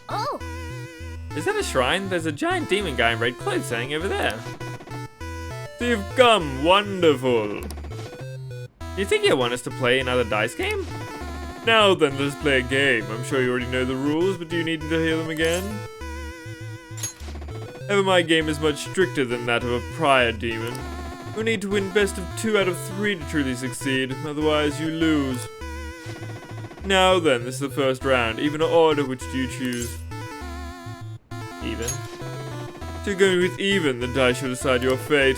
Oh! Is that a shrine? There's a giant demon guy in red clothes standing over there. So you've come, wonderful. Do you think you want us to play another dice game? Now then, let's play a game. I'm sure you already know the rules, but do you need to hear them again? However, my game is much stricter than that of a prior demon. You'll need to win best of 2 out of 3 to truly succeed, otherwise you lose. Now then, this is the first round. Even or odd, which do you choose? Even. If you're going with even, the dice will decide your fate.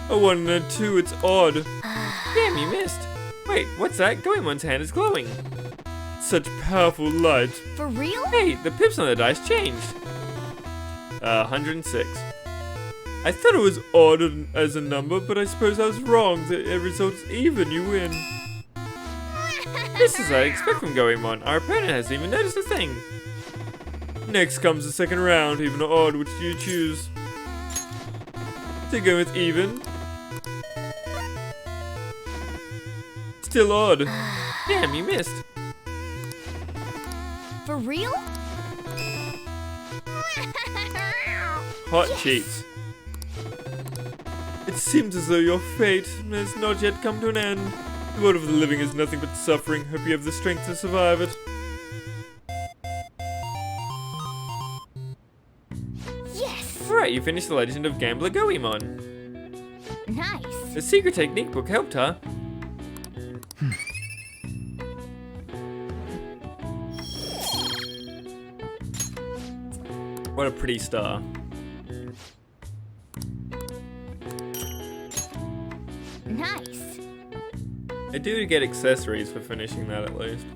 A 1 and a 2, it's odd. Damn, you missed. Wait, what's that? Goemon's hand is glowing. Such powerful light. For real? Hey, the pips on the dice changed. 106. I thought it was odd as a number, but I suppose I was wrong. The result is even, you win. This is what I expect from Goemon. Our opponent hasn't even noticed a thing. Next comes the second round, even or odd, which do you choose? So you go with even. Still odd. Damn, you missed. For real? Hot cheats. It seems as though your fate has not yet come to an end. The world of the living is nothing but suffering. Hope you have the strength to survive it. Yes! Alright, you finished the Legend of Gambler Goemon. Nice. The secret technique book helped, huh? What a pretty star. Nice. I do get accessories for finishing that at least.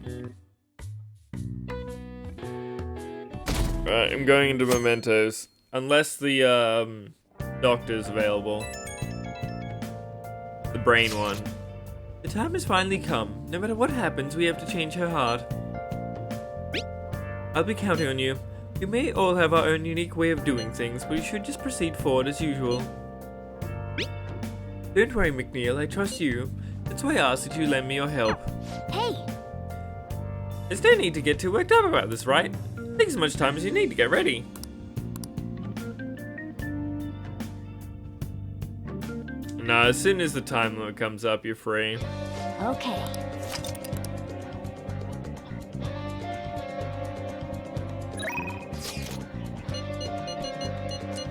Right, I'm going into mementos. Unless the doctor's available. The brain one. The time has finally come. No matter what happens, we have to change her heart. I'll be counting on you. We may all have our own unique way of doing things, but we should just proceed forward as usual. Don't worry, McNeil, I trust you. That's why I asked that you lend me your help. Hey! There's no need to get too worked up about this, right? Take as much time as you need to get ready. Nah, as soon as the time limit comes up, you're free. Okay.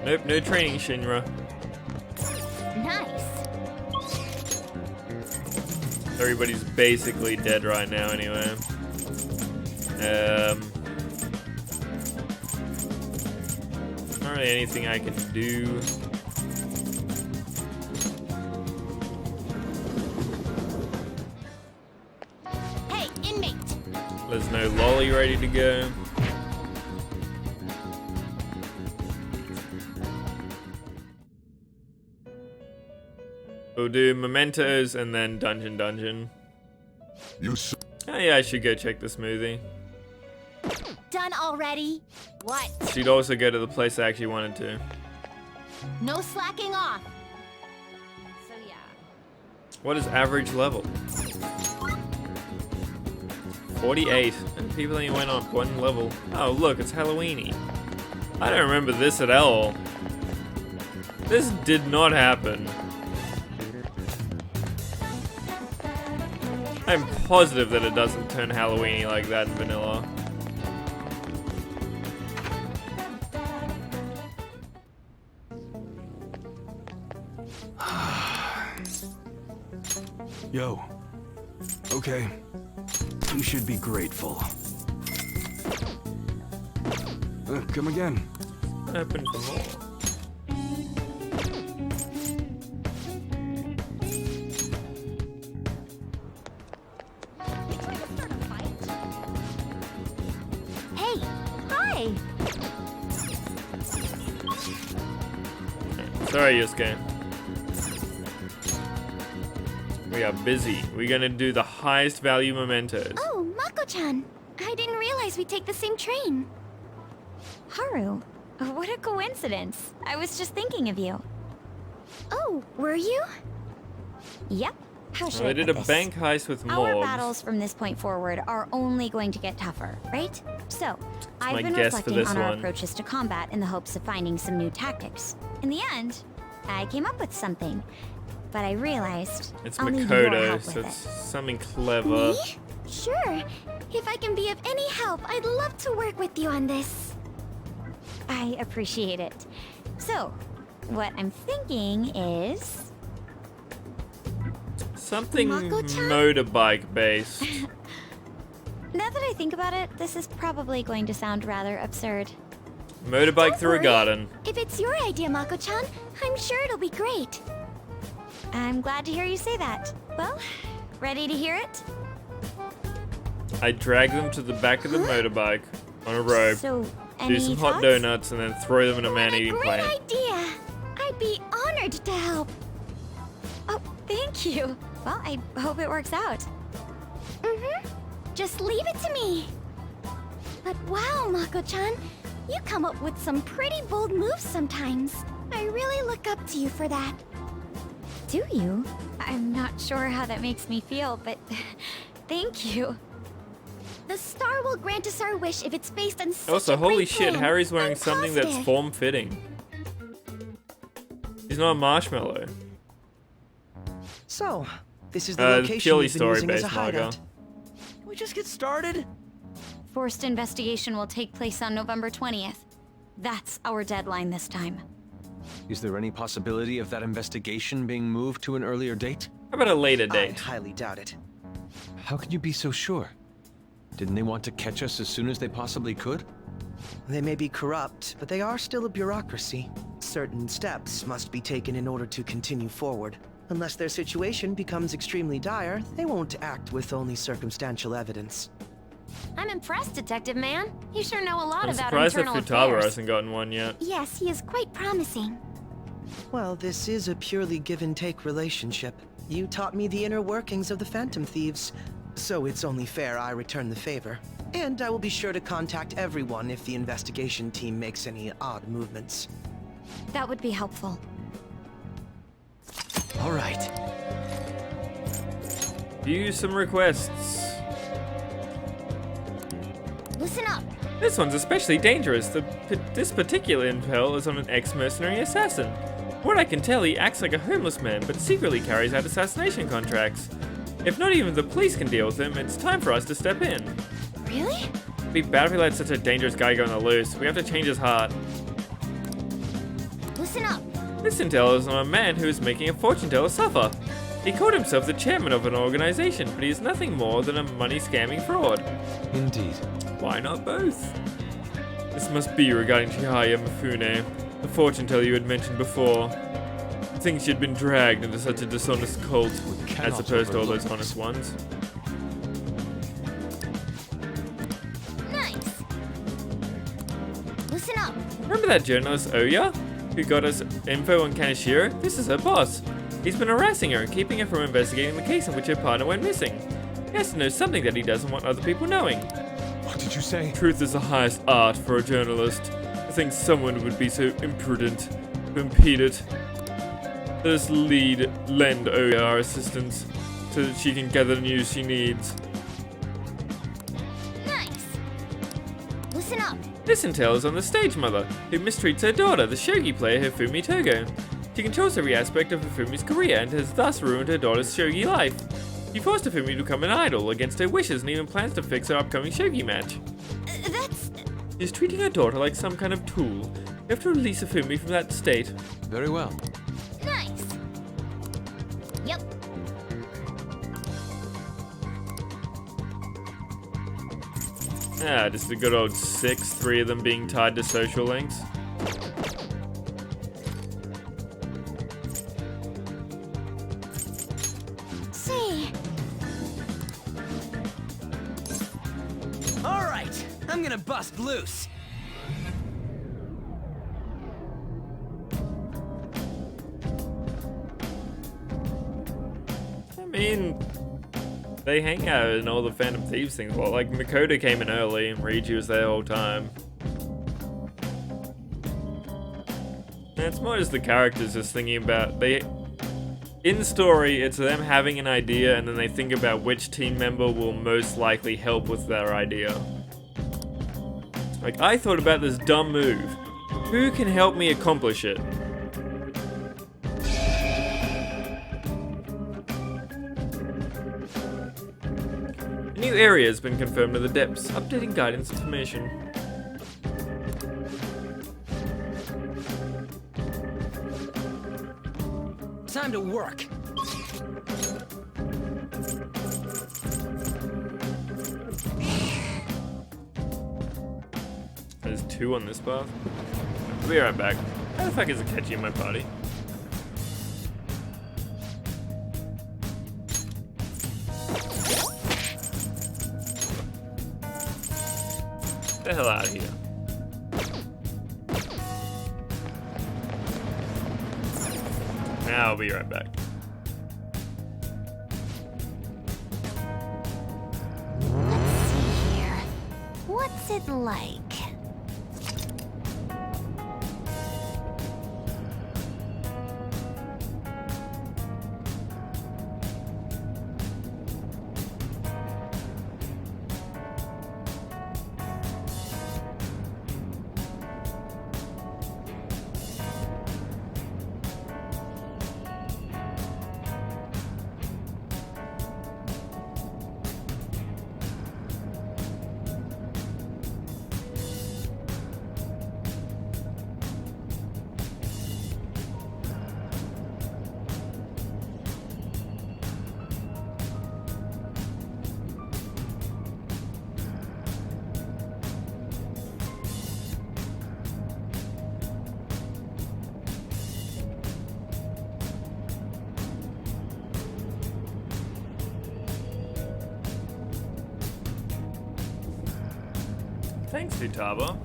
Nope, no training, Shinra. Nice. Everybody's basically dead right now anyway. Not really anything I can do. Hey, inmate! There's no lolly ready to go. We'll do mementos and then dungeon. Oh yeah, I should go check the smoothie. Done already? What? Should also go to the place I actually wanted to. No slacking off. So yeah. What is average level? 48. And people only went on 1 level. Oh look, it's Halloweeny. I don't remember this at all. This did not happen. I'm positive that it doesn't turn Halloweeny like that in vanilla. Yo. Okay. You should be grateful. Come again. What happened for more? Hey, hi. Sorry, Yusuke. We are busy. We're gonna do the highest value mementos. Oh, Mako-chan. I didn't realize we'd take the same train. Haru, What a coincidence. I was just thinking of you. Oh, were you? Yep. How should Well, I they put did a this? bank heist with Our Morgs. battles from this point forward are only going to get tougher, right? So, my I've been guess for reflecting this on our one. approaches to combat in the hopes of finding some new tactics. In the end, I came up with something, but I realized It's I'll need your Makoto, help so with it's it. something clever. Me? Sure. If I can be of any help, I'd love to work with you on this. I appreciate it. So, what I'm thinking is... Something Mako-chan? motorbike based. Now that I think about it, this is probably going to sound rather absurd. Motorbike through a garden. If it's your idea, Mako-chan, I'm sure it'll be great. I'm glad to hear you say that. Well, ready to hear it? I drag them to the back of the motorbike on a rope, So, do any some hot thoughts? donuts, and then throw them in a What a man-eating great plant. idea! I'd be honored to help. Oh, thank you. Well, I hope it works out. Mm-hmm. Just leave it to me. But wow, Mako-chan, you come up with some pretty bold moves sometimes. I really look up to you for that. Do you? I'm not sure how that makes me feel, but thank you. The star will grant us our wish if it's based on such Also, a holy great shit, plan. Harry's wearing I'm something that's positive. form-fitting. He's not a marshmallow. So, this is the The location Chili you've been Story using as a based manga. hideout. Can we just get started? Forced investigation will take place on November 20th. That's our deadline this time. Is there any possibility of that investigation being moved to an earlier date? How about a later I date? highly doubt it. How can you be so sure? Didn't they want to catch us as soon as they possibly could? They may be corrupt, but they are still a bureaucracy. Certain steps must be taken in order to continue forward. Unless their situation becomes extremely dire, they won't act with only circumstantial evidence. I'm impressed, Detective Man. You sure know a lot I'm about surprised that internal Futaba affairs. hasn't gotten one yet. Yes, he is quite promising. Well, this is a purely give-and-take relationship. You taught me the inner workings of the Phantom Thieves, so it's only fair I return the favor. And I will be sure to contact everyone if the investigation team makes any odd movements. That would be helpful. All right. View some requests. Listen up. This one's especially dangerous. This particular intel is on an ex-mercenary assassin. What I can tell, he acts like a homeless man, but secretly carries out assassination contracts. If not even the police can deal with him, it's time for us to step in. Really? It'd be bad if we let such a dangerous guy go on the loose. We have to change his heart. Listen up. This intel is on a man who is making a fortune teller suffer. He called himself the chairman of an organization, but he is nothing more than a money-scamming fraud. Indeed. Why not both? This must be regarding Chihaya Mifune, the fortune teller you had mentioned before. I think she had been dragged into such a dishonest cult, as cannot opposed to all overlook those honest ones. Nice. Listen up. Remember that journalist Oya, who got us info on Kaneshiro? This is her boss. He's been harassing her and keeping her from investigating the case in which her partner went missing. He has to know something that he doesn't want other people knowing. What did you say? Truth is the highest art for a journalist. I think someone would be so imprudent to impede it. Let us lend Oya our assistance so that she can gather the news she needs. Nice. Listen up. This intel is on the stage mother, who mistreats her daughter, the shogi player Hifumi Togo. She controls every aspect of Hifumi's career and has thus ruined her daughter's shogi life. She forced Hifumi to become an idol against her wishes and even plans to fix her upcoming shogi match. That's... She's treating her daughter like some kind of tool. We have to release Hifumi from that state. Very well. nice. Yep. Ah, just a good old 6, 3 of them being tied to social links. Say, All right, I'm gonna bust loose. I mean, they hang out in all the Phantom Thieves things. Well, like Makoto came in early and Ryuji was there the whole time. It's more just the characters just thinking about in story, it's them having an idea and then they think about which team member will most likely help with their idea. Like, I thought about this dumb move. Who can help me accomplish it? A new area has been confirmed to the depths. Updating guidance information. Time to work. There's 2 on this path. I'll be right back. How the fuck is Akechi in my party? Get the hell out of here. Now I'll be right back. Let's see here. What's it like? Thanks, Futaba.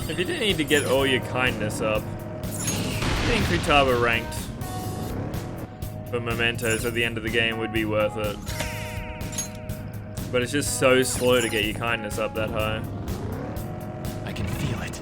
If you didn't need to get all your kindness up, getting Futaba ranked for mementos at the end of the game would be worth it. But it's just so slow to get your kindness up that high. I can feel it.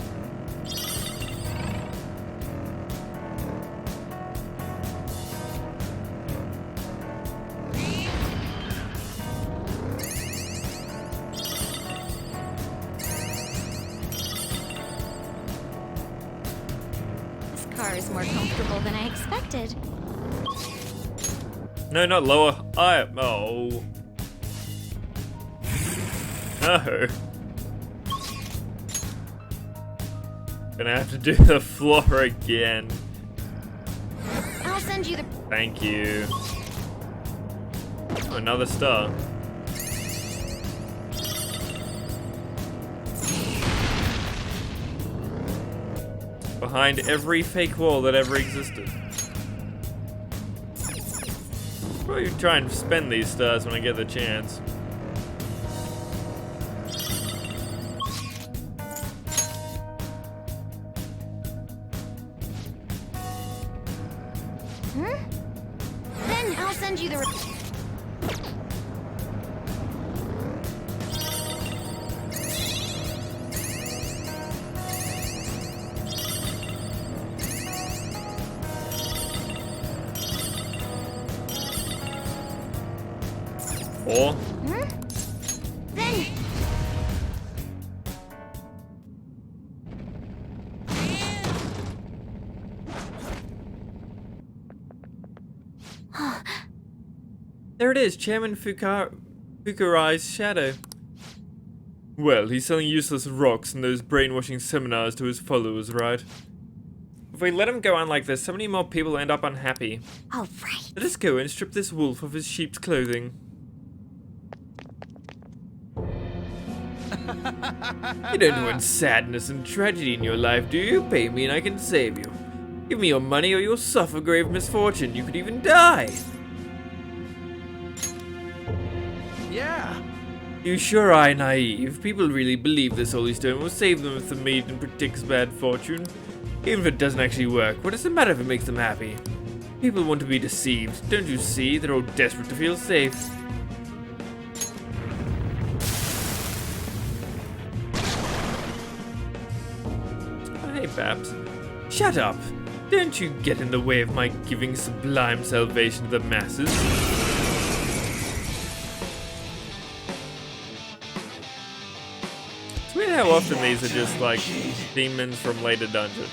This car is more comfortable than I expected. No, not lower. Oh. No. Gonna have to do the floor again. I'll send you the... Thank you. Oh, another star. Behind every fake wall that ever existed. Probably try and spend these stars when I get the chance. Then I'll send you the... Or Then... there it is, Chairman Fukurai's shadow. Well, he's selling useless rocks and those brainwashing seminars to his followers, right? If we let him go on like this, so many more people end up unhappy. All right. Let us go and strip this wolf of his sheep's clothing. You don't want sadness and tragedy in your life, do you? Pay me and I can save you. Give me your money or you'll suffer grave misfortune. You could even die. Yeah. You sure are naive. People really believe this holy stone will save them if the maiden predicts bad fortune. Even if it doesn't actually work, what does it matter if it makes them happy? People want to be deceived. Don't you see? They're all desperate to feel safe. Oh, hey, Babs. Shut up! Don't you get in the way of my giving sublime salvation to the masses. It's weird how often these are just like demons from later dungeons.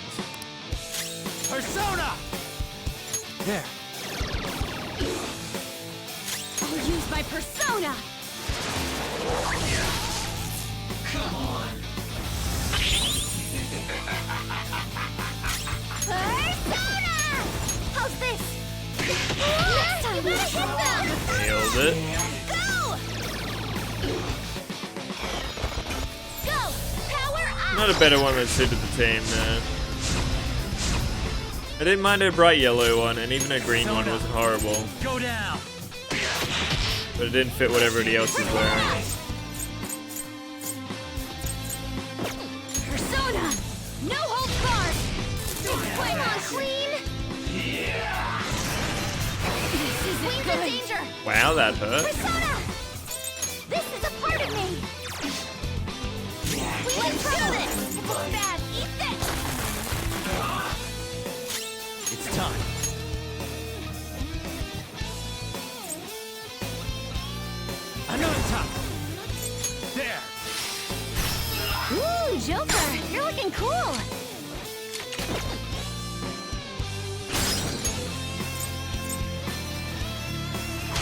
Persona! There. I'll use my persona! Come on. Persona! How's this? Next time we hit them! Nailed it. Go! Go! Power up! Not a better one that suited the team, no. I didn't mind a bright yellow one, and even a green one wasn't horrible. Go down. But it didn't fit what everybody else was wearing. Persona! No holds barred! Play on clean! Yeah! This is Queen's in danger! Wow, that hurt. Persona! This is a part of me! Let's do this! Bad, eat this! It's time. Another time. There. Ooh, Joker! You're looking cool!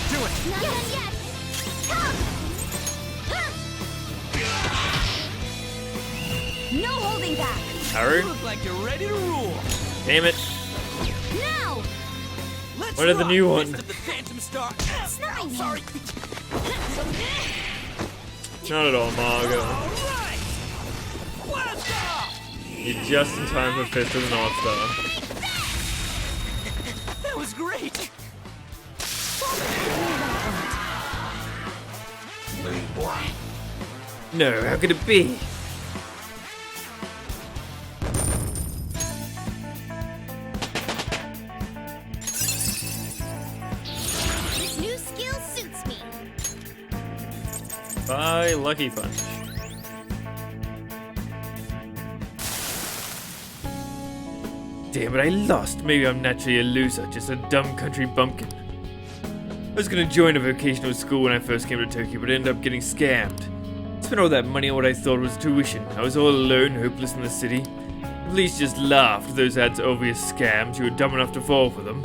Do it. Not done yet! Come! No holding back! Haru? You look like you're ready to rule. Damn it. Now! Let's What are the rock, new one? Fist of the Phantom Star. Snarl! Sorry. Not at all, Margo. Alright! Let's go! You're just in time for Fist of the North Star. That was great! No, how could it be? This new skill suits me! Bye, Lucky Punch. Damn it, I lost. Maybe I'm naturally a loser, just a dumb country bumpkin. I was gonna join a vocational school when I first came to Tokyo, but ended up getting scammed. Spent all that money on what I thought was tuition. I was all alone, hopeless in the city. The police just laughed at those ads obvious scams. You were dumb enough to fall for them.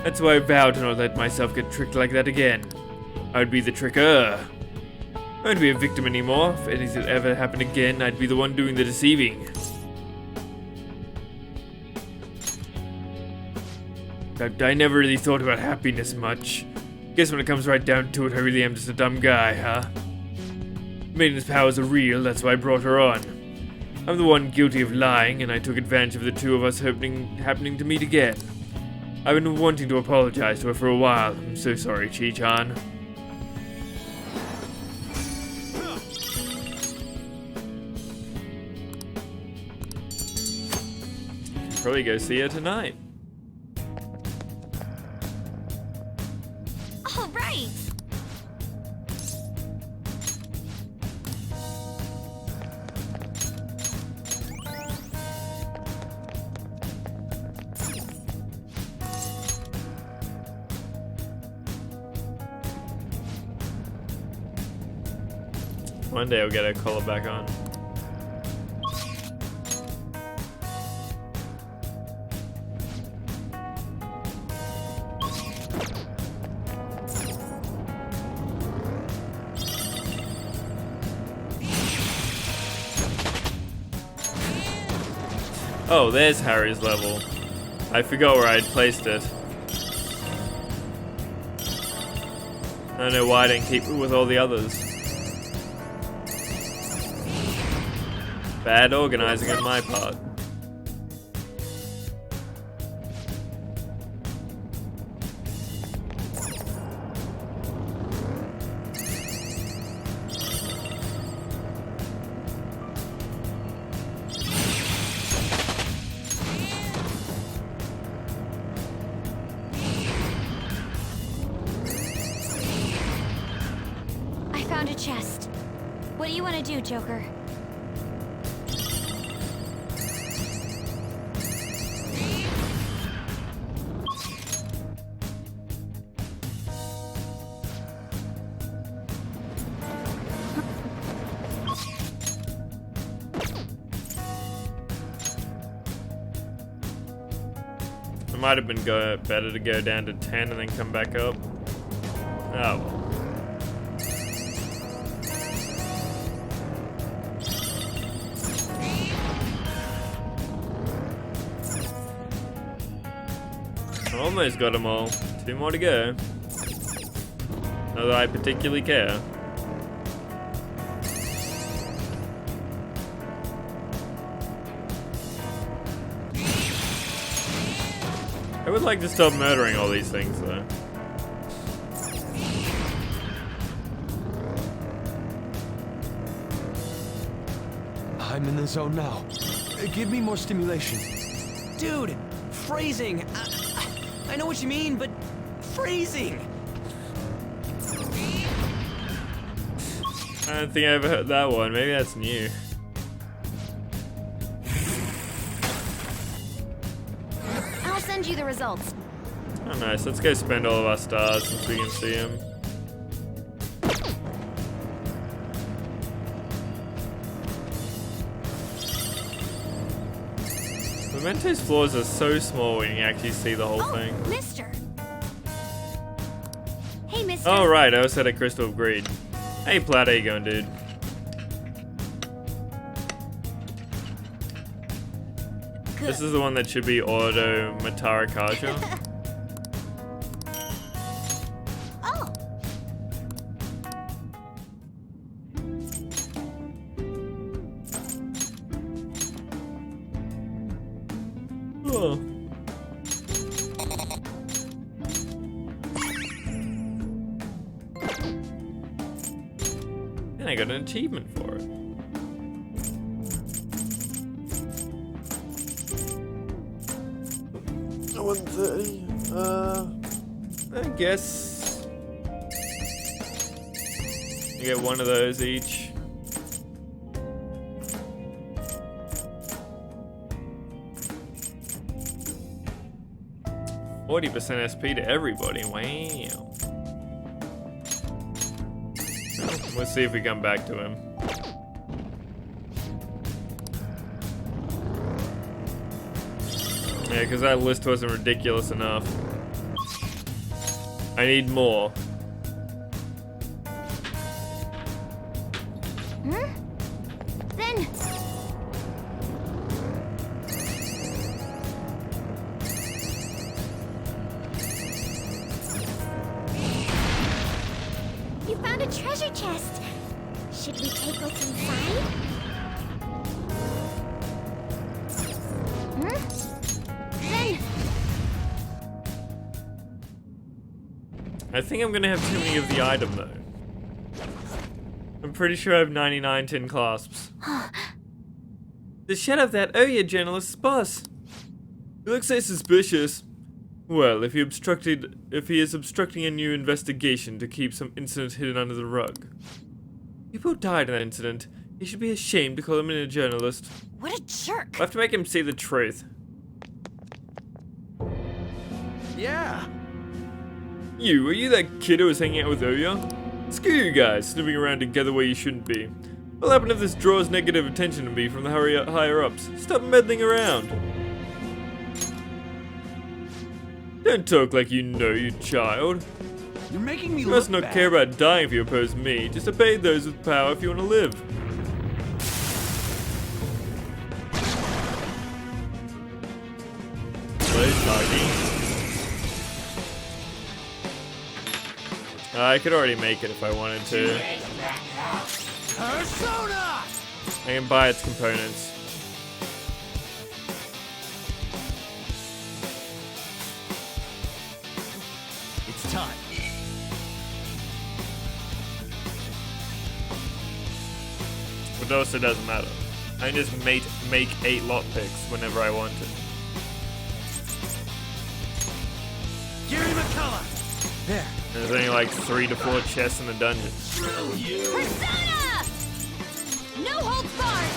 That's why I vowed to not let myself get tricked like that again. I would be the tricker. I won't be a victim anymore. If anything ever happened again, I'd be the one doing the deceiving. I never really thought about happiness much. Guess when it comes right down to it, I really am just a dumb guy, huh? Maiden's powers are real, that's why I brought her on. I'm the one guilty of lying, and I took advantage of the two of us happening to meet again. I've been wanting to apologize to her for a while. I'm so sorry, Chi-chan. Probably go see her tonight. All right! One day I'll get her collar back on. Oh, there's Harry's level. I forgot where I'd placed it. I don't know why I didn't keep it with all the others. Bad organizing on my part. treasure chest. What do you want to do, Joker? It might have been better to go down to 10 and then come back up. Oh well. Almost got them all. 2 more to go. Not that I particularly care. I would like to stop murdering all these things though. I'm in the zone now. Give me more stimulation. Dude, phrasing. I know what you mean, but phrasing. I don't think I ever heard that one. Maybe that's new. I'll send you the results. Oh nice, let's go spend all of our stars since we can see them. Memento's flaws are so small when you actually see the whole thing. Mister. Hey, mister. Oh right, I also had a Crystal of Greed. Hey Platt, how you going, dude? Good. This is the one that should be Auto Matarakaja. Oh. Oh. And I got an achievement for it. I guess you get one of those each. %SP to everybody. Wow. Let's see if we come back to him. Yeah, because that list wasn't ridiculous enough. I need more. Then. You found a treasure chest. Should we take what's inside? Then. I think I'm gonna have too many of the item though. I'm pretty sure I have 99 tin clasps. The shed of that Oya journalist's boss. He looks so suspicious. Well, if he is obstructing a new investigation to keep some incident hidden under the rug. People died in that incident. He should be ashamed to call him a journalist. What a jerk. We'll have to make him see the truth. Yeah. You, are you that kid who was hanging out with Oya? Screw you guys, snooping around together where you shouldn't be. What'll happen if this draws negative attention to me from the higher-ups? Stop meddling around. Don't talk like you know, you child. You're making me You look must not bad. care about dying if you oppose me. Just obey those with power if you want to live. Please, Lucky. I could already make it if I wanted to. Persona! I can buy its components. It's time. But also doesn't matter. I can just make 8 lockpicks whenever I want to. Gary McCullough! There. There's only like 3 to 4 chests in the dungeon. Persona! No holds barred!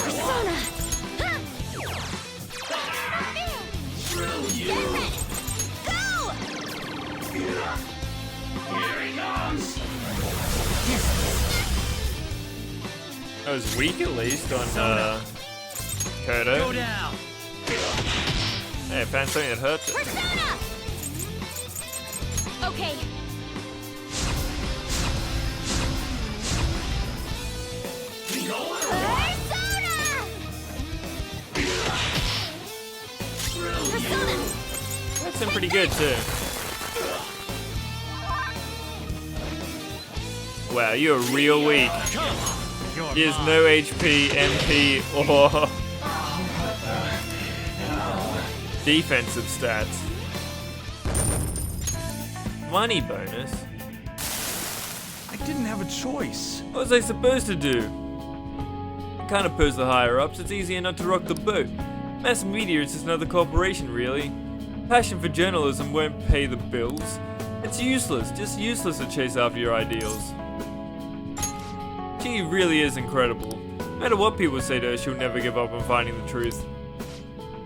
Persona! Ha! Get ready! Go! Here he comes! I was weak at least on Kodo. Go down! Hey, I found something that hurts it. Persona! Okay. Persona! That's been pretty good too. Wow, you're real weak. He has no HP, MP, or defensive stats. Money bonus? I didn't have a choice. What was I supposed to do? I can't oppose the higher ups, it's easier not to rock the boat. Mass media is just another corporation, really. Passion for journalism won't pay the bills. It's useless, just useless to chase after your ideals. She really is incredible. No matter what people say to her, she'll never give up on finding the truth.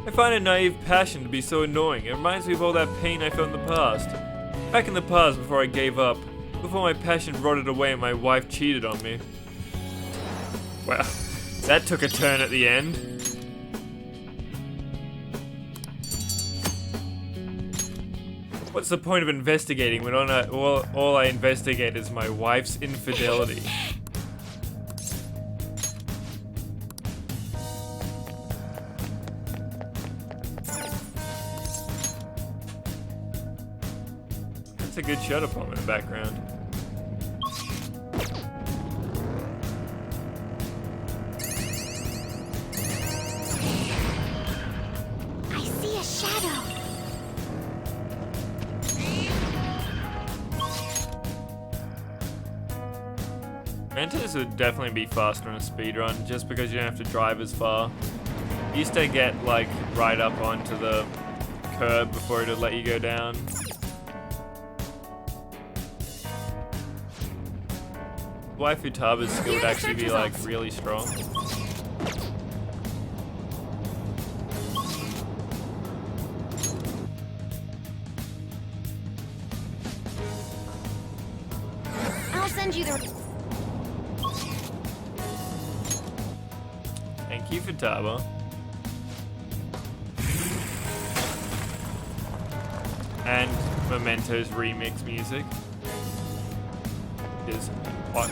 I find her naive passion to be so annoying. It reminds me of all that pain I felt in the past. Back in the past, before I gave up, before my passion rotted away and my wife cheated on me. Well, that took a turn at the end. What's the point of investigating when all I investigate is my wife's infidelity? That's a good shot of him in the background. I see a shadow. Mentos would definitely be faster in a speedrun just because you don't have to drive as far. You used to get like right up onto the curb before it would let you go down. Why Futaba's skill would actually be like really strong. I'll send you the... Thank you, Futaba. And Memento's remix music is hot.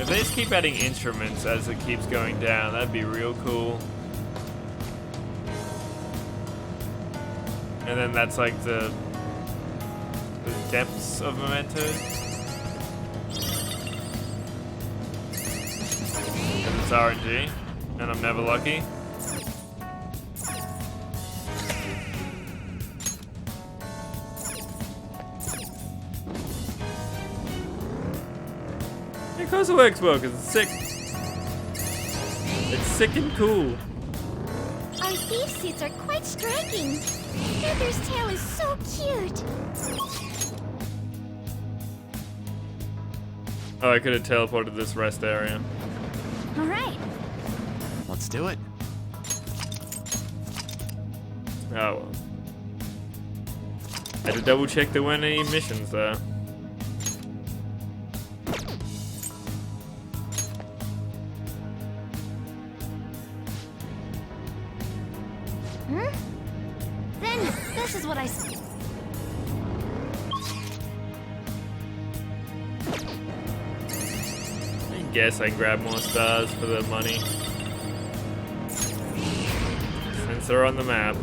If they just keep adding instruments as it keeps going down, that'd be real cool. And then that's like the depths of Memento. And it's RNG, and I'm never lucky. Of course it works well, because it's sick. It's sick and cool. Our thief suits are quite striking. Feather's tail is so cute. Oh, I could have teleported this rest area. All right. Let's do it. Oh well. Had to double check there weren't any missions there. Then this is what I. I guess I can grab more stars for the money. Since they're on the map.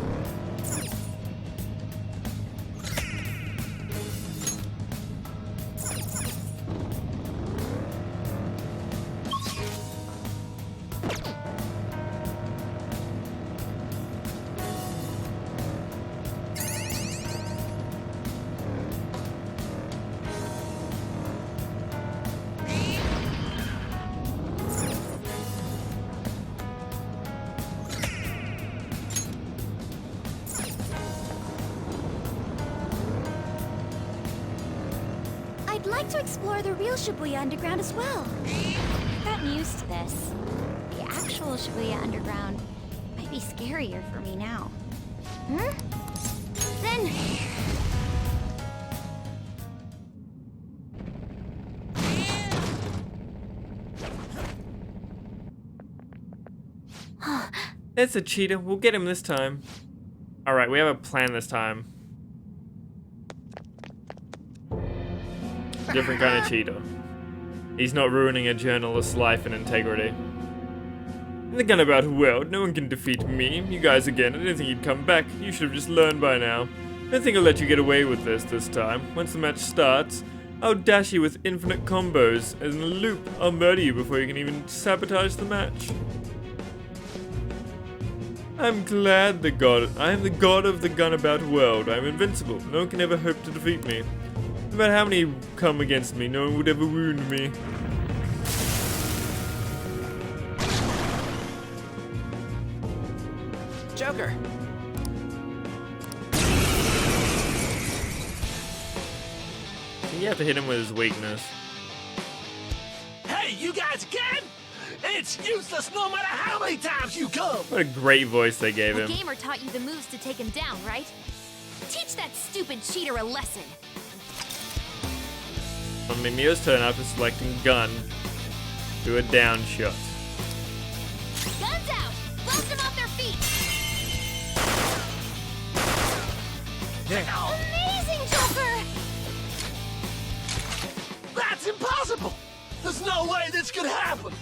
like to explore the real Shibuya Underground as well. I've gotten used to this. The actual Shibuya Underground might be scarier for me now. Then... That's a cheetah. We'll get him this time. Alright, we have a plan this time. Different kind of cheetah. He's not ruining a journalist's life and integrity. In the Gunabout world, no one can defeat me. You guys again, I didn't think you'd come back. You should have just learned by now. I don't think I'll let you get away with this time. Once the match starts, I'll dash you with infinite combos. As in a loop, I'll murder you before you can even sabotage the match. I'm glad I am the god of the Gunabout world. I'm invincible. No one can ever hope to defeat me. No matter how many come against me, no one would ever wound me. Joker! You have to hit him with his weakness. Hey, you guys again? It's useless no matter how many times you come! What a great voice they gave him. The gamer taught you the moves to take him down, right? Teach that stupid cheater a lesson. On Mimio's turn after selecting gun. Do a down shot. Guns out! Blast them off their feet! Amazing, Joker! That's impossible! There's no way this could happen!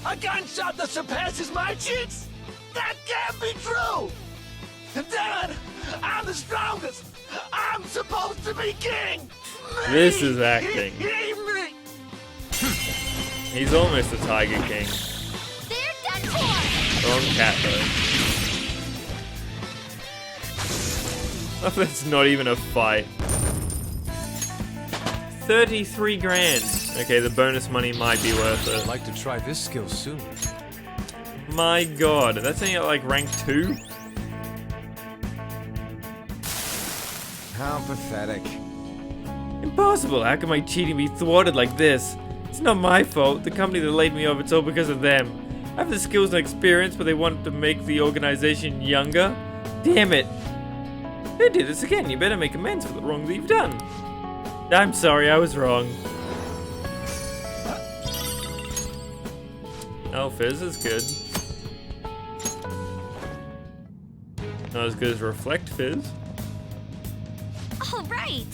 A gunshot that surpasses my cheeks? That can't be true! And Dad, I'm the strongest! I'm supposed to be king! This is acting. Me. He's almost a Tiger King. They're done for! Wrong cat though. Oh, that's not even a fight. 33 grand. Okay, the bonus money might be worth it. I'd like to try this skill soon. My god, that's only at like rank 2? How pathetic. Impossible! How can my cheating be thwarted like this? It's not my fault. The company that laid me off, it's all because of them. I have the skills and experience, but they want to make the organization younger? Damn it! Who did this again? You better make amends for the wrong that you've done. I'm sorry, I was wrong. Oh, Fizz is good. Not as good as Reflect Fizz. All right.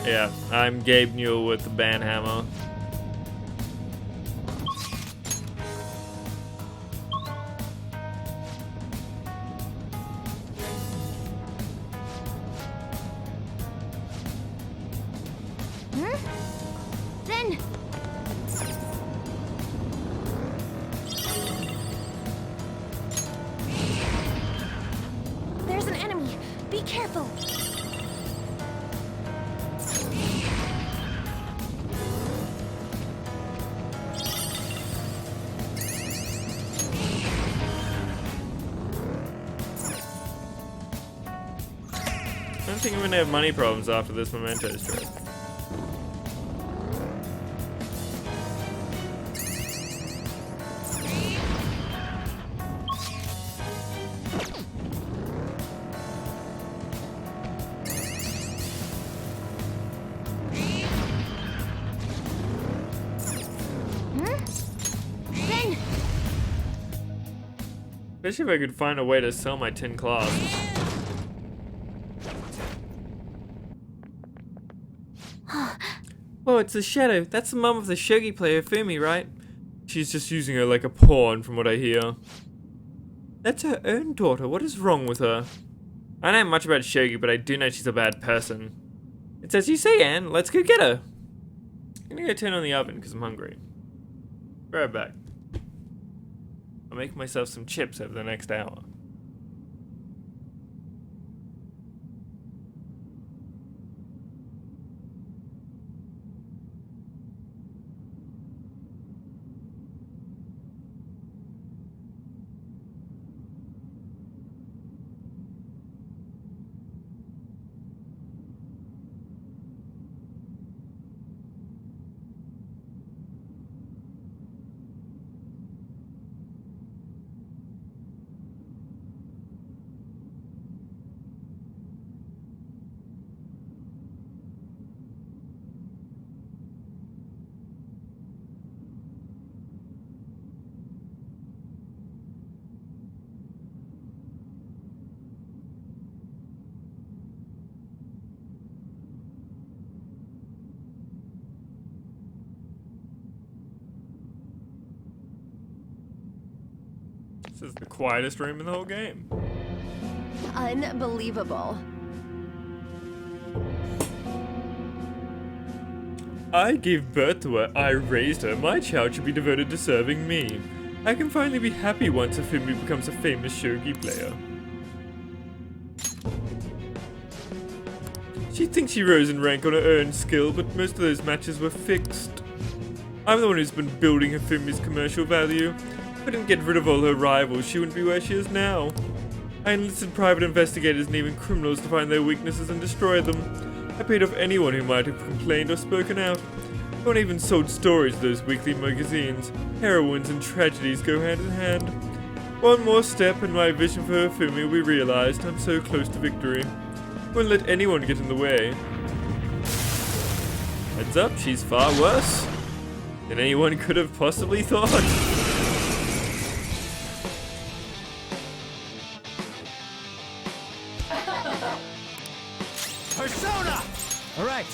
Yeah, I'm Gabe Newell with the Banhammer. Then... There's an enemy. Be careful. I don't think I'm gonna have money problems after this Mementos trip. Then... Especially if I could find a way to sell my 10 classes. Oh, it's the Shadow. That's the mum of the shogi player Fumi, right? She's just using her like a pawn from what I hear. That's her own daughter. What is wrong with her? I don't know much about shogi, but I do know she's a bad person. It's as you say, Anne. Let's go get her. I'm gonna go turn on the oven because I'm hungry. Be right back. I'll make myself some chips over the next hour. This is the quietest room in the whole game. Unbelievable. I gave birth to her, I raised her, my child should be devoted to serving me. I can finally be happy once Fumi becomes a famous shogi player. She thinks she rose in rank on her own skill, but most of those matches were fixed. I'm the one who's been building Fumi's commercial value. If I didn't get rid of all her rivals, she wouldn't be where she is now. I enlisted private investigators and even criminals to find their weaknesses and destroy them. I paid off anyone who might have complained or spoken out. No one even sold stories to those weekly magazines. Heroines and tragedies go hand in hand. One more step and my vision for Fumi will be realized. I'm so close to victory. I won't let anyone get in the way. Heads up, she's far worse than anyone could have possibly thought. Persona! Alright.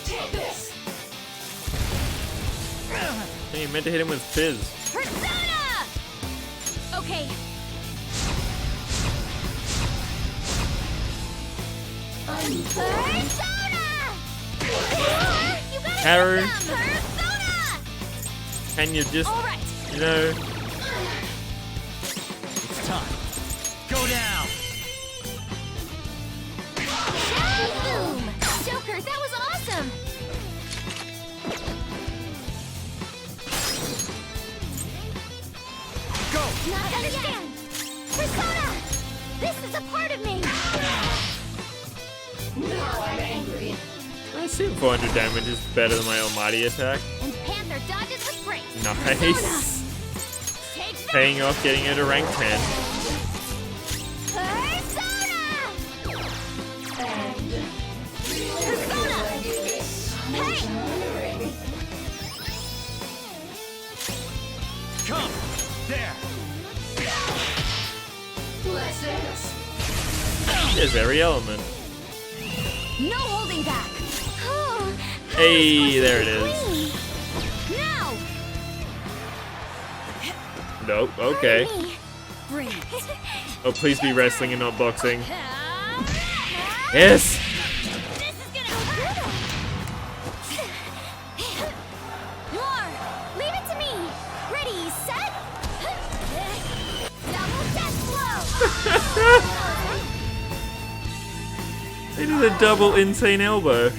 Take this! Hey, you meant to hit him with fizz. Persona! Okay. Persona! You gotta Haru, get them! Persona! can you just, All right. you know... It's time. Go down! Boom! Joker, that was awesome! Go! Not understand! Persona! This is a part of me! Now I'm angry. I assume 400 damage is better than my almighty attack. And Panther dodges with grace! Nice. Take that! Paying off getting her to rank 10. Persona! And Persona! Hey! Come! There! let's dance. There's every element. No holding back! Oh, Hey, there it is. now! Nope, okay. Great. Oh, please be wrestling and not boxing. Yes! More! Leave it to me! Ready, set? Double death blow! They did a double insane elbow.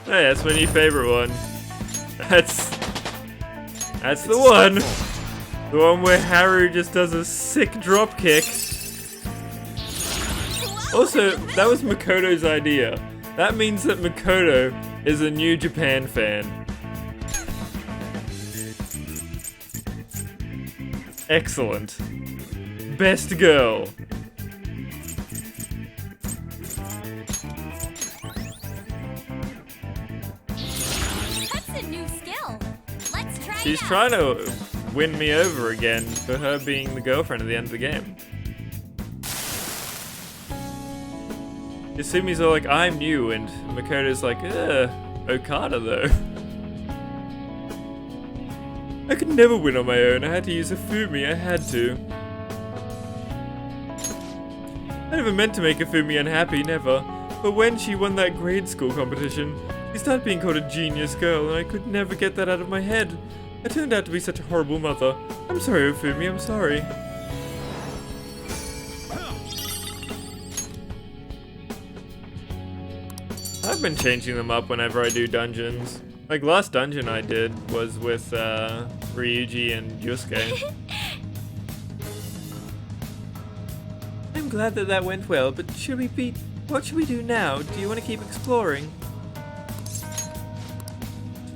Hey, that's my new favorite one. That's the one. The one where Haru just does a sick drop kick. Also, that was Makoto's idea. That means that Makoto is a New Japan fan. Excellent. Best girl. That's a new skill. Let's try She's it out. trying to win me over again for her being the girlfriend at the end of the game. Yasumi's all like, I'm new, and Makoto's like, Okada though. I could never win on my own, I had to use a Fumi, I had to. I never meant to make a Fumi unhappy, never. But when she won that grade school competition, she started being called a genius girl, and I could never get that out of my head. I turned out to be such a horrible mother. I'm sorry, Fumi, I'm sorry. I've been changing them up whenever I do dungeons. Like last dungeon I did was with Ryuji and Yusuke. I'm glad that went well, but what should we do now? Do you want to keep exploring?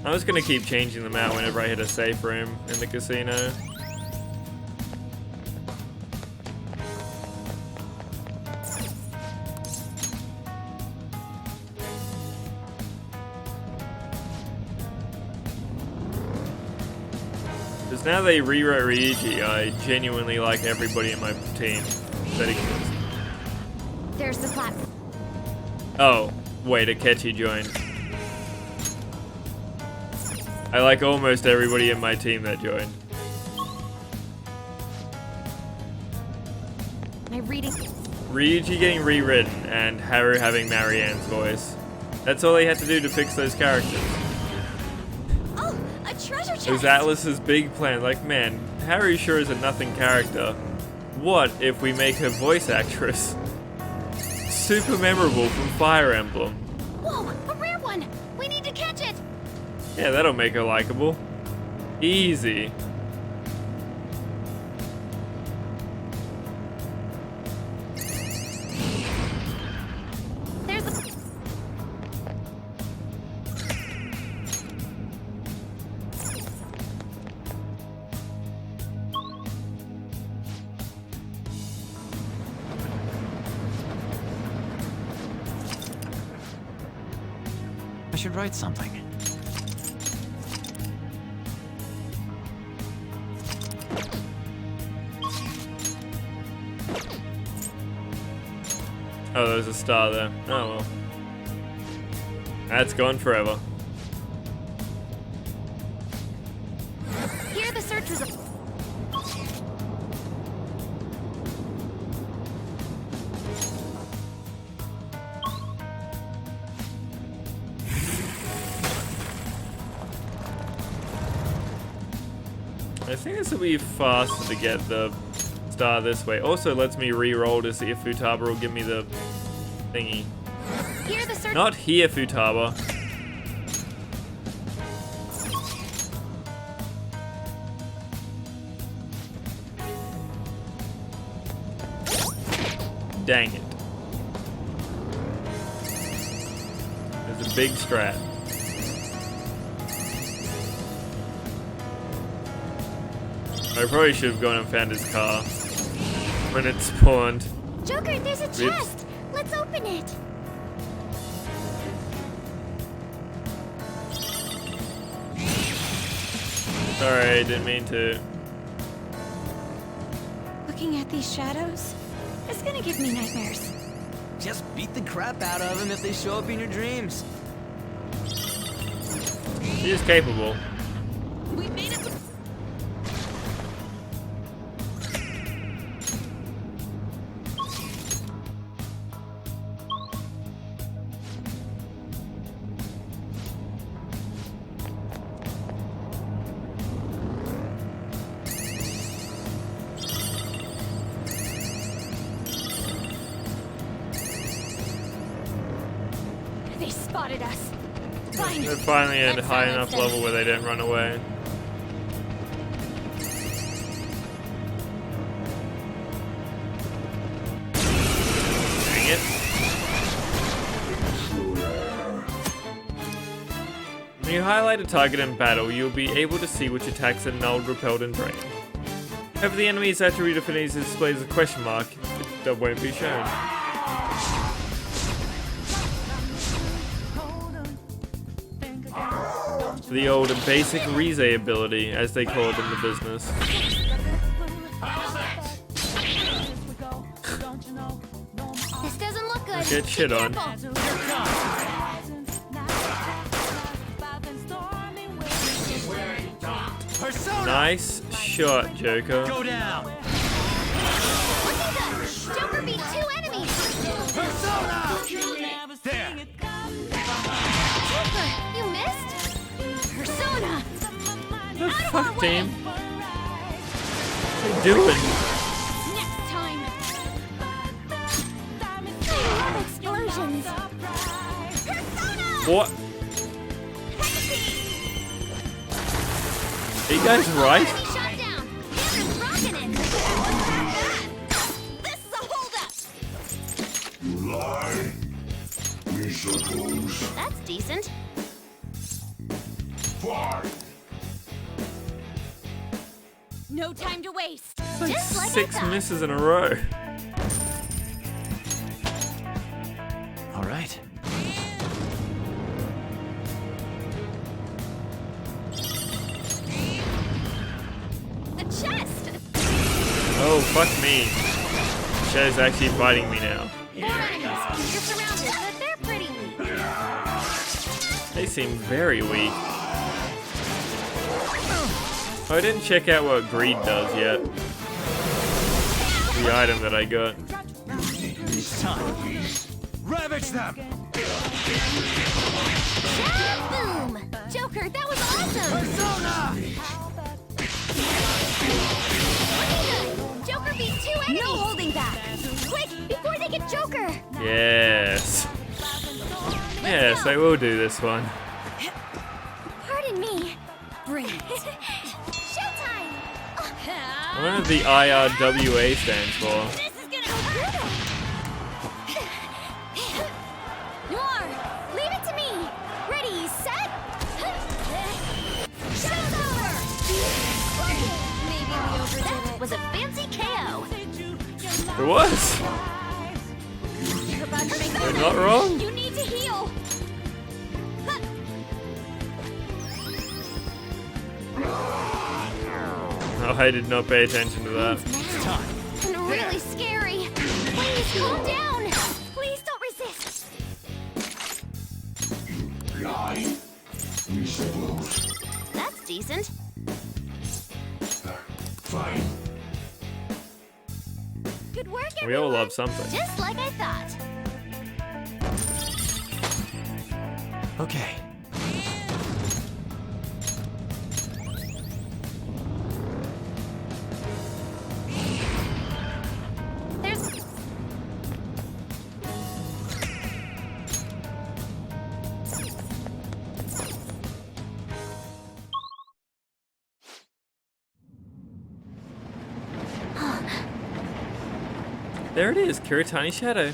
I was gonna keep changing them out whenever I hit a safe room in the casino. Because now they rewrote Ryuji, I genuinely like everybody in my team that exists. There's the platform. Oh, wait, Akechi joined. I like almost everybody in my team that joined. My reading. Ryuji getting rewritten and Haru having Marianne's voice. That's all they had to do to fix those characters. Oh, a treasure chest! It was Atlas's big plan. Like, man, Haru sure is a nothing character. What if we make her voice actress super memorable from Fire Emblem? Whoa, a rare one! We need to catch it! Yeah, that'll make her likable. Easy. There's a... I should write something. Oh, there's a star there. Oh well. That's gone forever. Here the search results. I think this will be faster to get the star this way. Also lets me re-roll to see if Futaba will give me the thingy. Here the search. Not here, Futaba. Dang it. There's a big strat. I probably should have gone and found his car when it spawned. Joker, there's a Oops. chest! Let's open it! Sorry, I didn't mean to. Looking at these shadows, it's gonna give me nightmares. Just beat the crap out of them if they show up in your dreams. She is capable. We made it. They spotted us. Fine. They're finally at a Let's high silence enough them. level where they don't run away. Dang it. When you highlight a target in battle, you'll be able to see which attacks are nulled, repelled, and drained. However, the enemy's attribute of enemies displays a question mark that won't be shown. The old basic Rize ability, as they call it in the business. This doesn't look good. Get shit Be on. careful. Nice shot, Joker. Go down. Look at that! Joker beat 2 enemies! Persona! There. Joker, you missed? Persona! The Out of our fuck, way! team? What are you doing? Next time! I love explosions! Persona! What? Are you guys right? Enemy shot down! Hammer's rocking it! This is a holdup! You lie, we suppose. That's decent. Fine. No time to waste. It's like Just like I 6 thought. misses in a row. All right. A chest! Oh, fuck me. Shadow's actually fighting me now. 4 enemies. You're surrounded, but they're pretty weak. They seem very weak. I didn't check out what greed does yet. The item that I got. It's time. Ravage them! Boom! Joker, that was awesome! Persona! Joker beat 2 enemies! No holding back! Quick, before they get Joker! Yes. Yes, I will do this one. Pardon me. Bring it. Showtime! I wonder what the IRWA stands for. This is gonna go good! Noir, leave it to me! Ready, set? Show's over! Maybe we overdid it. That was a fancy KO! It was. You're not wrong. You need to heal! Oh, I did not pay attention to that. It's time. And really scary. Please calm down. Please don't resist. That's decent. Fine. Good work, We all love something. just like I thought. Okay. There's There it is, Kiritani Shadow.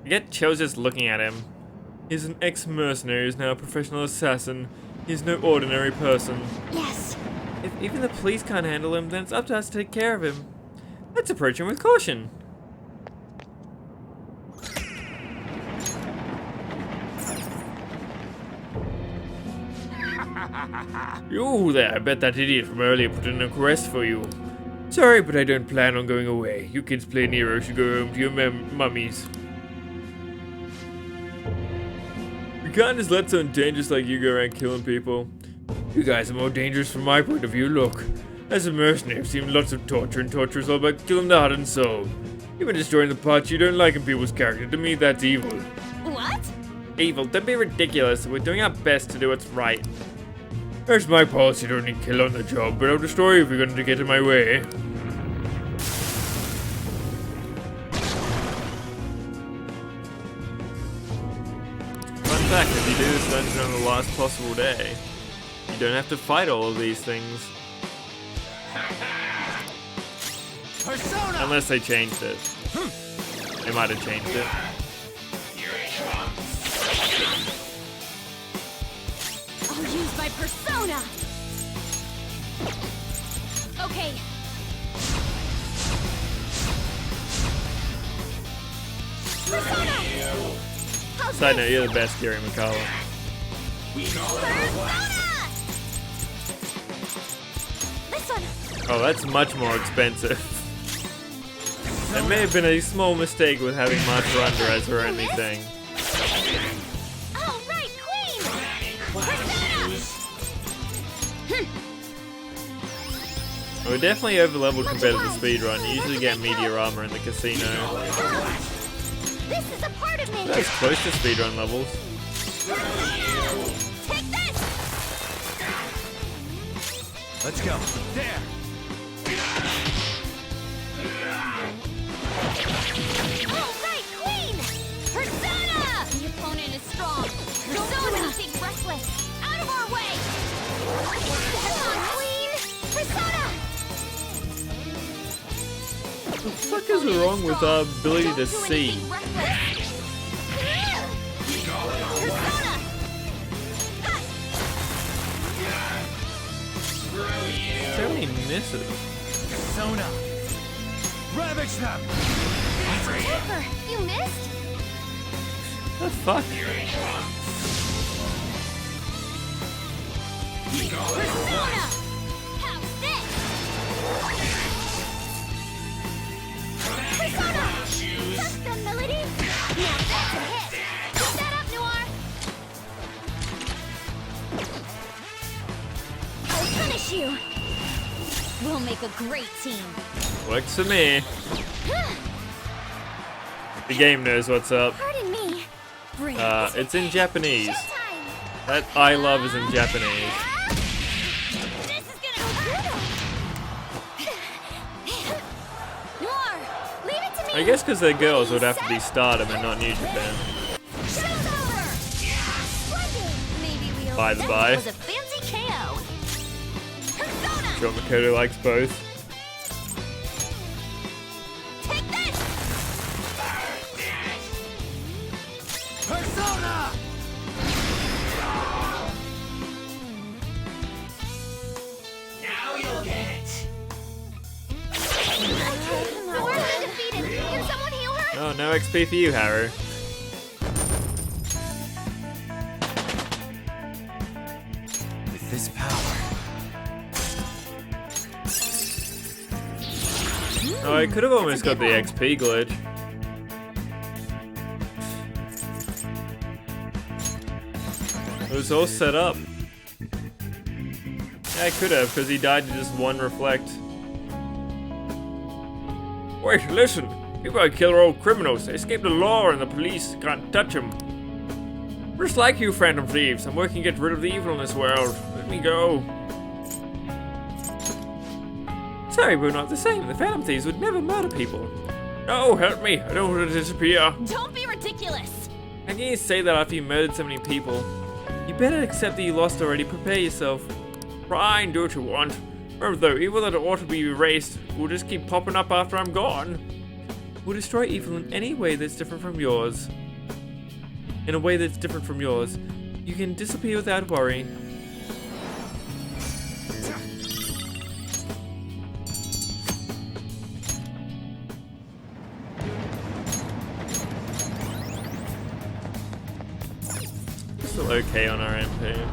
I get chills just looking at him. He's an ex-mercenary who's now a professional assassin. He's no ordinary person. yes. If even the police can't handle him, then it's up to us to take care of him. Let's approach him with caution. You there, I bet that idiot from earlier put in a request for you. Sorry, but I don't plan on going away. You kids play Nero should go home to your mummies. We can't just let someone dangerous like you go around killing people. You guys are more dangerous from my point of view. Look, as a mercenary, I've seen lots of torture, and torture is all about killing the heart and soul. Even destroying the parts you don't like in people's character, to me that's evil. What? Evil, don't be ridiculous. We're doing our best to do what's right. There's my policy, don't need kill on the job, but I'll destroy you if you're going to get in my way. Fun fact, if you do this dungeon on the last possible day, you don't have to fight all of these things. Persona! Unless they changed it. They might have changed it. I'll use my persona. Okay. Persona. How's Side note, this? you're the best, Gary McCullough. Persona. This one. Oh, that's much more expensive. There may have been a small mistake with having Matra under as her only thing. All right, Queen. Persona. We're definitely over-leveled compared to the speedrun. You usually get meteor armor in the casino. This is a part of me. That's close to speedrun levels. Take this. Let's go. There. All right, Queen. Persona. The opponent is strong. Don't do anything reckless. Out of our way. Come on, Queen. Persona. What the fuck is wrong with our ability to see? Persona. So many misses. Persona. Ravage them. Joker, you missed? The fuck? Persona. How's this? Persona. Custom melody. Now that's a hit. Keep that up, Noir. I'll punish you. We'll make a great team. Works for me. The game knows what's up. Pardon me. It's in Japanese. That I love is in Japanese. This is gonna hurt. Noir, leave it to me. I guess because they're girls, it would have to be Stardom and not New Japan. Show's over. Maybe we'll. By the by. Was a fancy KO. Persona. Sure, Makoto likes both. Take this. Persona! Now you'll get it. Noir's been defeated. Can someone heal her? Oh, no XP for you, Haru. With this power. Oh, I could have almost got the XP glitch. It was all set up. Yeah, I could have, because he died to just one reflect. Wait, listen. People are killer old criminals. They escape the law and the police can't touch them. Just like you, Phantom Thieves. I'm working to get rid of the evil in this world. Let me go. Sorry, we're not the same. The Phantom Thieves would never murder people. No, help me. I don't want to disappear. Don't be ridiculous. How can you say that after you murdered so many people? You better accept that you lost already. Prepare yourself. Try and do what you want. Remember though, evil that ought to be erased will just keep popping up after I'm gone. We'll destroy evil in any way that's different from yours. In a way that's different from yours. You can disappear without worry. Still okay on our MP.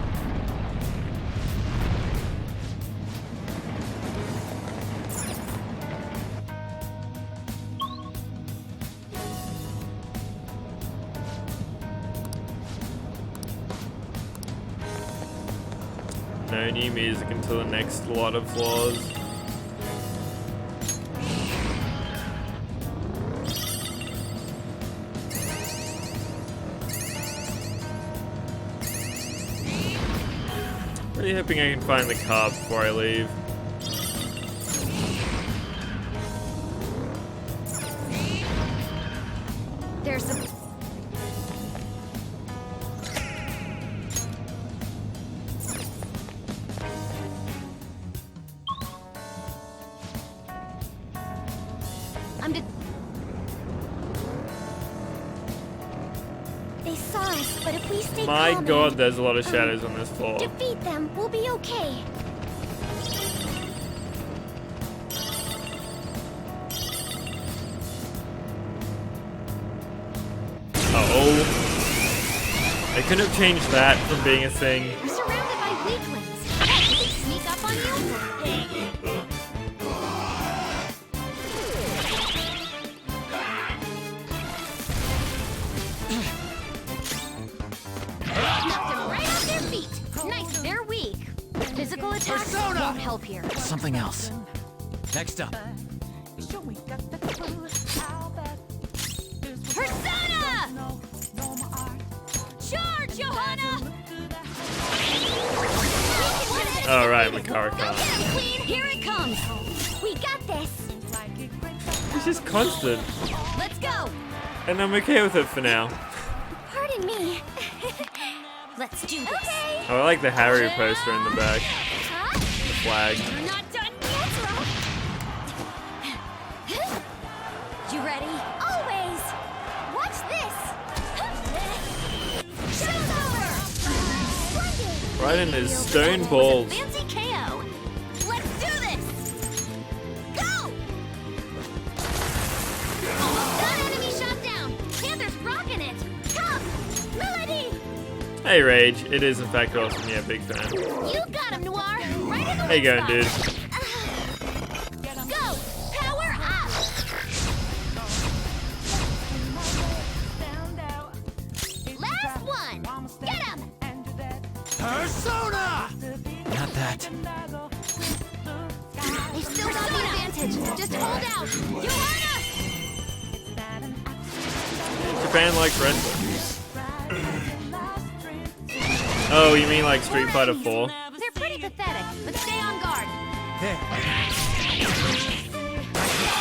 No new music until the next lot of floors. Really hoping I can find the car before I leave. There's some. They saw us, but if we stay My calm god, and, there's a lot of shadows on this floor. defeat them, we'll be okay. Uh-oh. I couldn't have changed that from being a thing. We're surrounded by weaklings. Hey, did they sneak up on you? Knocked them right off their feet. Nice, they're weak. Physical attacks won't help here. Something else. Next up. Persona! Charge, Johanna! Alright, Makara-kan. Queen, here it comes. We got this. It's just constant. Let's go. And I'm okay with it for now. Pardon me. Let's do this. Okay. Oh, I like the Harry poster in the back. Huh? The flag. You're not done yet. You ready? Always. Watch this. Show's over. Splendid. Right in his stone balls. Fancy KO. Let's do this. Go! Almost done. Enemy shot down. Panther's rocking it. Come, Melody. Hey, Rage. It is, in fact, awesome. Yeah, big fan. You got him, Noir. Right in the How you going, dude? Go! Power up! Last one! Get him! Persona! Not that. They've still got the advantage. Just hold out. You heard us! Japan likes wrestling. Oh, you mean like Street Fighter 4? They're pretty pathetic, but stay on guard.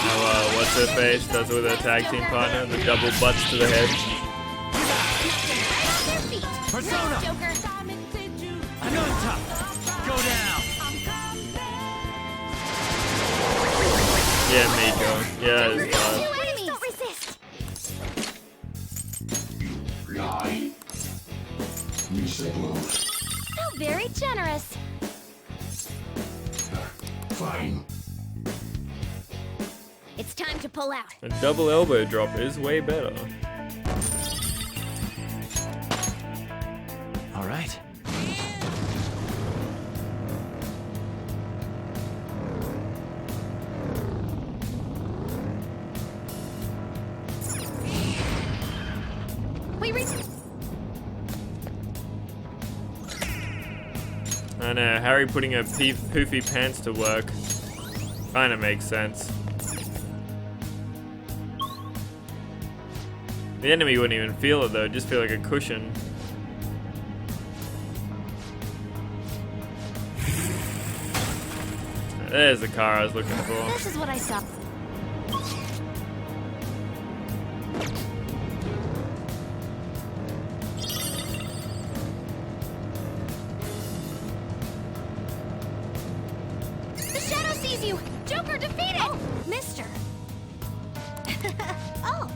Oh, what's her face? Does it with her tag team partner, the double butts to the head. Persona! Joker. I know it's tough. Go down. Yeah, Miko. Yeah, it's tough. Don't resist. How very generous. Fine. It's time to pull out. A double elbow drop is way better. All right. We reach. I know, Harry putting her poofy pants to work kinda makes sense. The enemy wouldn't even feel it though, it'd just feel like a cushion. There's the car I was looking for. This is what I saw. The shadow sees you. Joker defeated. Oh, Mister. Oh.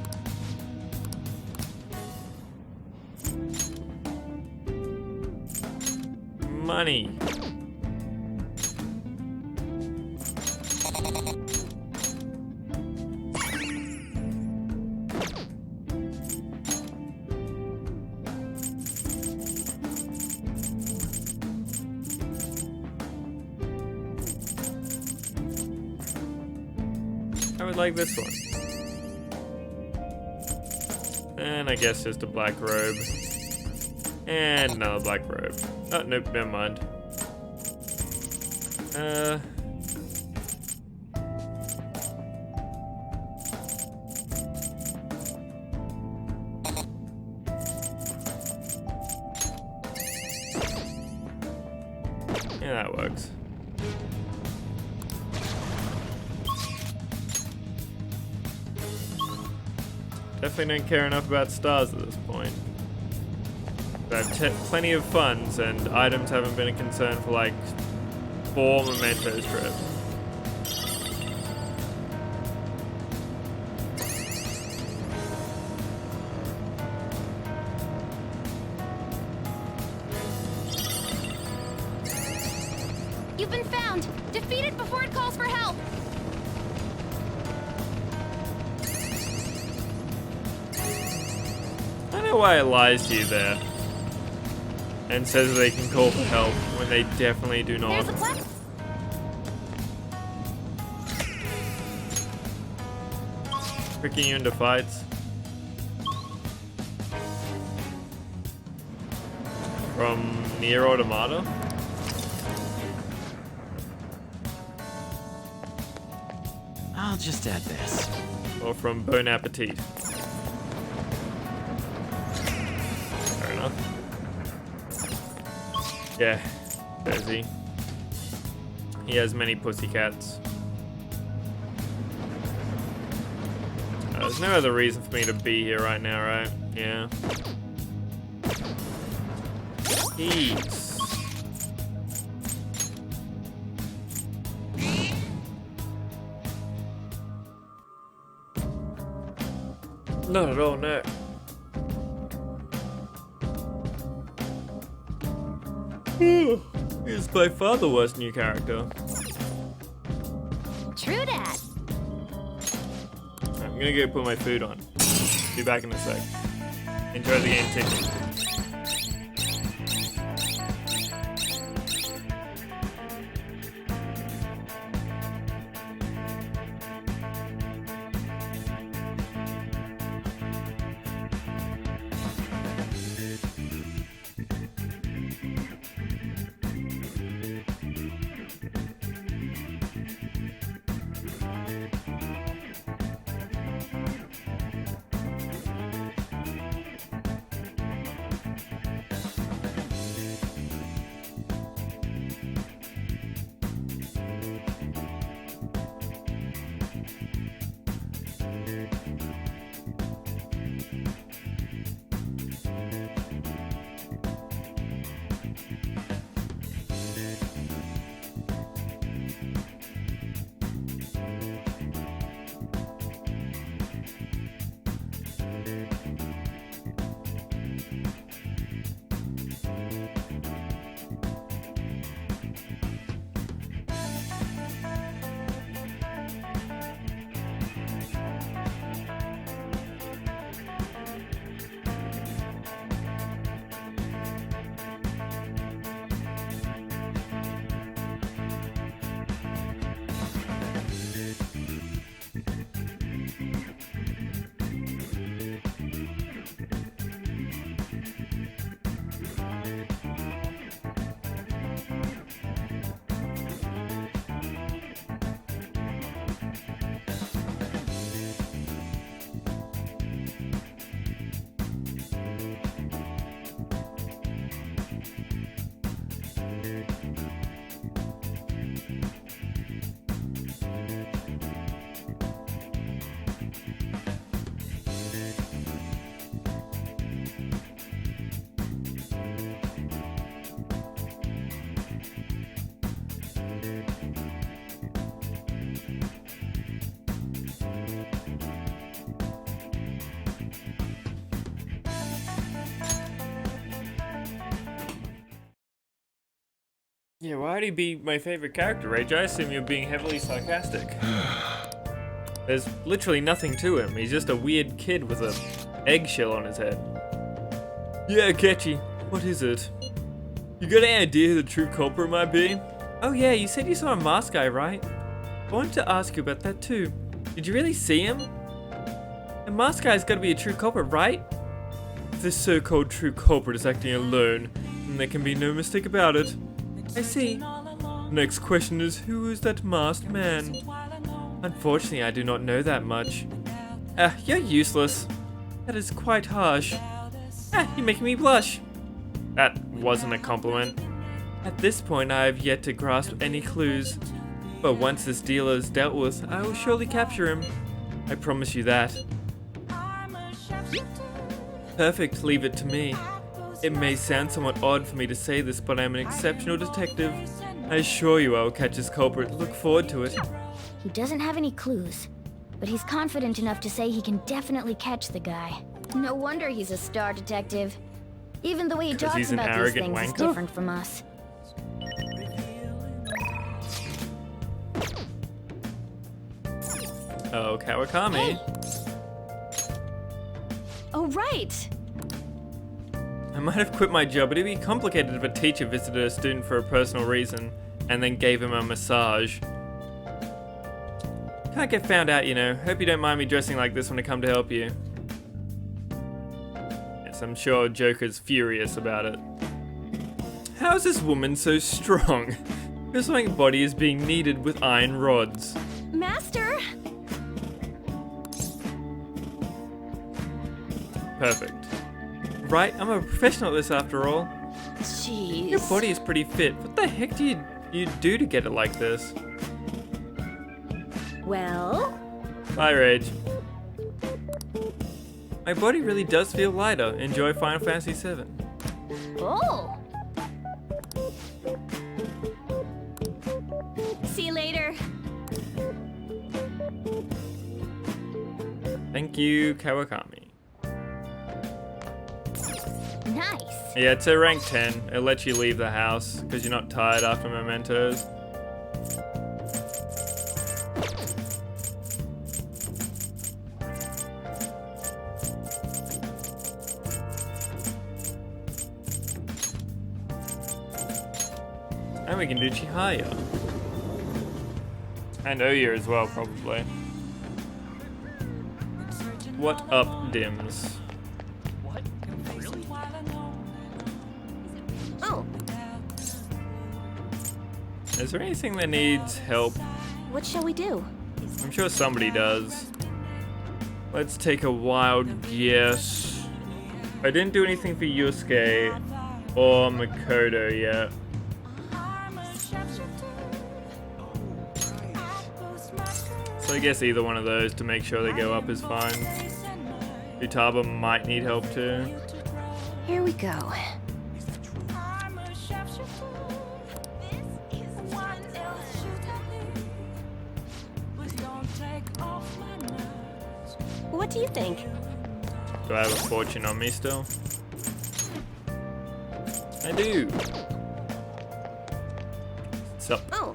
Money. I would like this one. And I guess just a black robe. And another black robe. Oh, nope, never mind. Yeah, that works. Definitely don't care enough about stars at this point. But I've plenty of funds, and items haven't been a concern for like 4 mementos trips. You've been found. Defeat it before it calls for help. I don't know why it lies to you there. And says they can call for help when they definitely do not. There's a plan. Picking you into fights. From Nier Automata? I'll just add this. Or from Bon Appetit? Fair enough. Yeah, there's he. He has many pussycats. There's no other reason for me to be here right now, right? Yeah. Jeez. Not at all, no. He's by far the worst new character. True dat. I'm gonna go put my food on. Be back in a sec. Enjoy the game, ticket. Yeah, why'd he be my favorite character, Rage? I assume you're being heavily sarcastic. There's literally nothing to him. He's just a weird kid with a eggshell on his head. Yeah, Ketchy. What is it? You got any idea who the true culprit might be? Oh yeah, you said you saw a masked guy, right? I wanted to ask you about that too. Did you really see him? The masked guy's gotta be a true culprit, right? If this so-called true culprit is acting alone, then there can be no mistake about it. I see. Next question is, who is that masked man? Unfortunately, I do not know that much. You're useless. That is quite harsh. You're making me blush. That wasn't a compliment. At this point, I have yet to grasp any clues. But once this dealer is dealt with, I will surely capture him. I promise you that. Perfect, leave it to me. It may sound somewhat odd for me to say this, but I am an exceptional detective. I assure you I will catch this culprit. Look forward to it. He doesn't have any clues, but he's confident enough to say he can definitely catch the guy. No wonder he's a star detective. Even the way he talks about these things is different from us. Oh, Kawakami. Hey. Oh, right. I might have quit my job, but it'd be complicated if a teacher visited a student for a personal reason and then gave him a massage. Can't get found out, you know. Hope you don't mind me dressing like this when I come to help you. Yes, I'm sure Joker's furious about it. How is this woman so strong? Her swimming body is being kneaded with iron rods. Master! Perfect. Right, I'm a professional at this after all. Jeez. Your body is pretty fit. What the heck do you do to get it like this? Well? Bye, Rage. My body really does feel lighter. Enjoy Final Fantasy VII. Oh! See you later. Thank you, Kawakami. Nice. Yeah, it's a rank 10. It lets you leave the house because you're not tired after mementos. And we can do Chihaya. And Oya as well, probably. What up, Dims? Oh. Is there anything that needs help? What shall we do? I'm sure somebody does. Let's take a wild guess. I didn't do anything for Yusuke or Makoto yet. So I guess either one of those to make sure they go up is fine. Futaba might need help too. Here we go. What do you think? Do I have a fortune on me still? I do. What's up? Oh.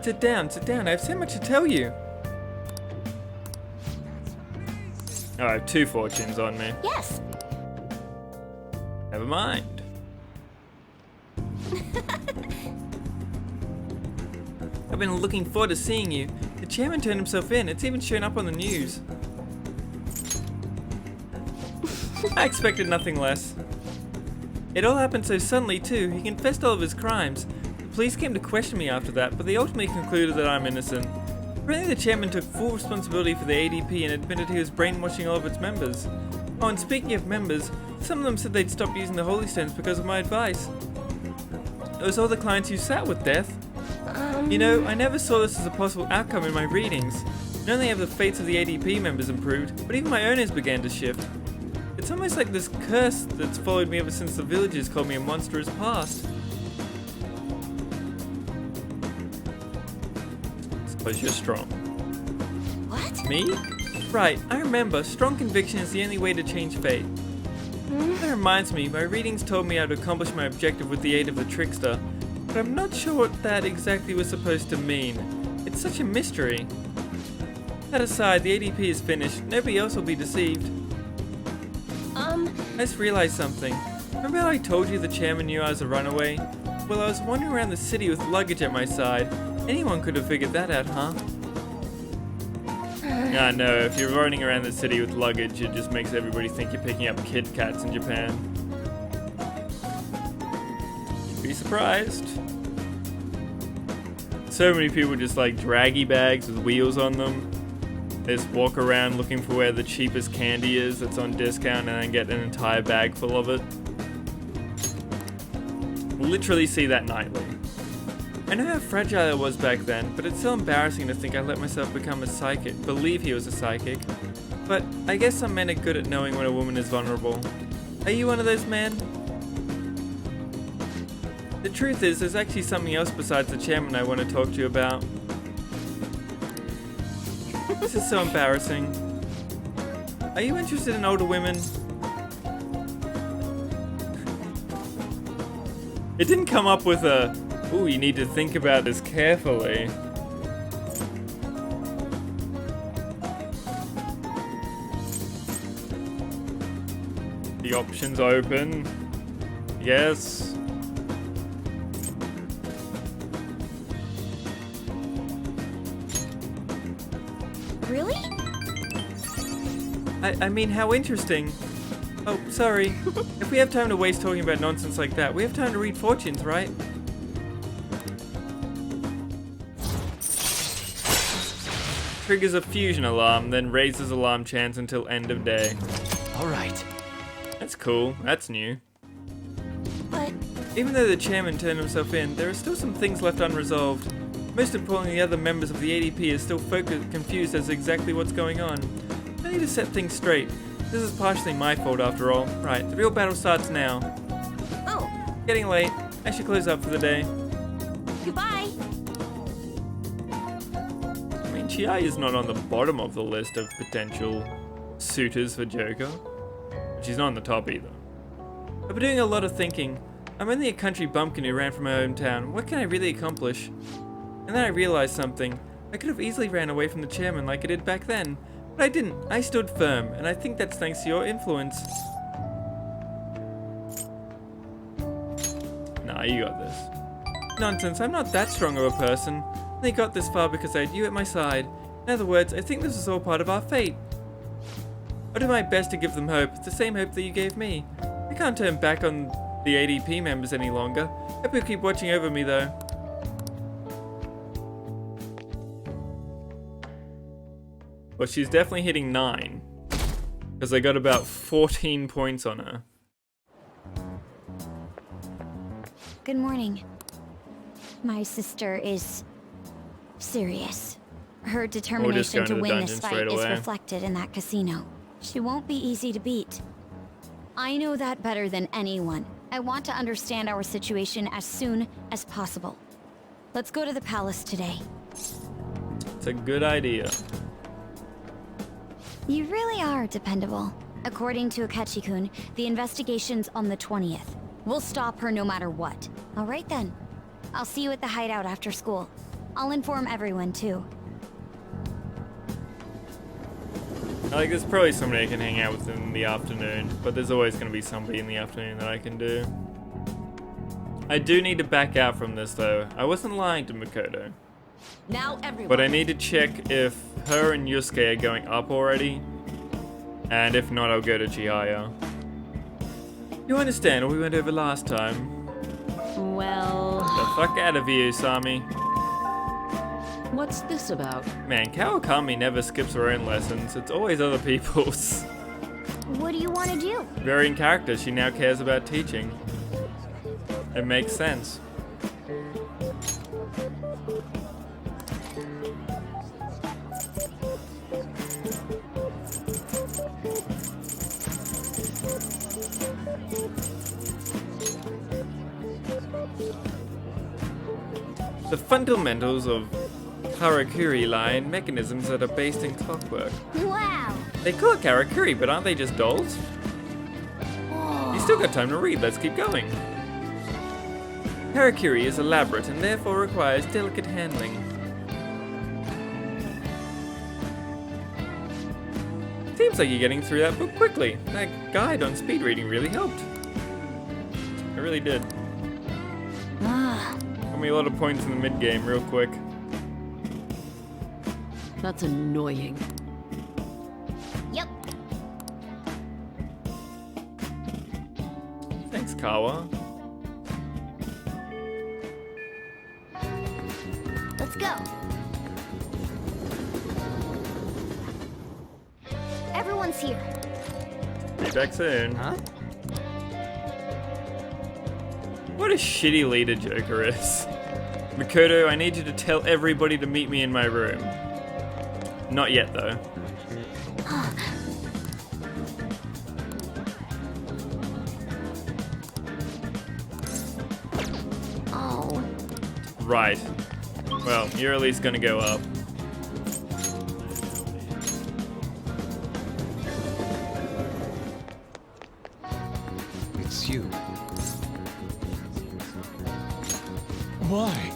Sit down, I have so much to tell you. Oh, I have 2 fortunes on me. Yes. Never mind. I've been looking forward to seeing you. The chairman turned himself in. It's even shown up on the news. I expected nothing less. It all happened so suddenly too. He confessed all of his crimes. The police came to question me after that, but they ultimately concluded that I'm innocent. Apparently the chairman took full responsibility for the ADP and admitted he was brainwashing all of its members. Oh, and speaking of members, some of them said they'd stop using the Holy Stones because of my advice. It was all the clients you sat with, Death. You know, I never saw this as a possible outcome in my readings. Not only have the fates of the ADP members improved, but even my owners began to shift. It's almost like this curse that's followed me ever since the villagers called me a monstrous past. Suppose you're strong. What? Me? Right, I remember. Strong conviction is the only way to change fate. I don't reminds me, my readings told me I'd accomplish my objective with the aid of the trickster, but I'm not sure what that exactly was supposed to mean. It's such a mystery. That aside, the ADP is finished. Nobody else will be deceived. I just realized something. Remember how I told you the chairman knew I was a runaway? Well, I was wandering around the city with luggage at my side. Anyone could have figured that out, huh? Nah, no, if you're running around the city with luggage, it just makes everybody think you're picking up Kit Kats in Japan. You'd be surprised. So many people just like draggy bags with wheels on them. They just walk around looking for where the cheapest candy is that's on discount and then get an entire bag full of it. Literally see that nightly. I know how fragile I was back then, but it's so embarrassing to think I let myself become a psychic, believe he was a psychic. But I guess some men are good at knowing when a woman is vulnerable. Are you one of those men? The truth is, there's actually something else besides the chairman I want to talk to you about. This is so embarrassing. Are you interested in older women? It didn't come up with a, ooh, you need to think about this carefully. The options open. Yes. Really? I mean, how interesting. Oh, sorry. If we have time to waste talking about nonsense like that, we have time to read fortunes, right? Triggers a fusion alarm, then raises alarm chance until end of day. Alright. That's cool. That's new. But even though the chairman turned himself in, there are still some things left unresolved. Most importantly, the other members of the ADP are still confused as to exactly what's going on. I need to set things straight. This is partially my fault after all. Right, the real battle starts now. Oh. Getting late. I should close up for the day. Goodbye. I mean, Chiai is not on the bottom of the list of potential suitors for Joker. She's not on the top either. I've been doing a lot of thinking. I'm only a country bumpkin who ran from my hometown. What can I really accomplish? And then I realized something. I could have easily ran away from the chairman like I did back then. But I didn't. I stood firm, and I think that's thanks to your influence. Nah, you got this. Nonsense, I'm not that strong of a person. I only got this far because I had you at my side. In other words, I think this is all part of our fate. I'll do my best to give them hope, the same hope that you gave me. I can't turn back on the ADP members any longer. Hope you'll keep watching over me, though. Well, she's definitely hitting 9. Because I got about 14 points on her. Good morning. My sister is serious. Her determination to win this fight is reflected in that casino. She won't be easy to beat. I know that better than anyone. I want to understand our situation as soon as possible. Let's go to the palace today. It's a good idea. You really are dependable. According to Akechi-kun, the investigation's on the 20th. We'll stop her no matter what. All right then. I'll see you at the hideout after school. I'll inform everyone too. Like, there's probably somebody I can hang out with in the afternoon, but there's always going to be somebody in the afternoon that I can do. I do need to back out from this though. I wasn't lying to Makoto. Now everyone. But I need to check if her and Yusuke are going up already. And if not, I'll go to Chihaya. You understand what we went over last time? Well... The fuck out of here, Usami. What's this about? Man, Kawakami never skips her own lessons. It's always other people's. What do you want to do? Very in character, she now cares about teaching. It makes sense. The fundamentals of Karakuri lie in mechanisms that are based in clockwork. Wow! They call it Karakuri, but aren't they just dolls? Whoa. You still got time to read, let's keep going. Harakiri is elaborate and therefore requires delicate handling. Seems like you're getting through that book quickly. That guide on speed reading really helped. It really did. Got me a lot of points in the mid-game real quick. That's annoying. Yep. Thanks, Kawa. Let's go. Everyone's here. Be back soon. Huh? What a shitty leader Joker is. Makoto, I need you to tell everybody to meet me in my room. Not yet, though. Oh. Right. Well, you're at least gonna go up. It's you. Why?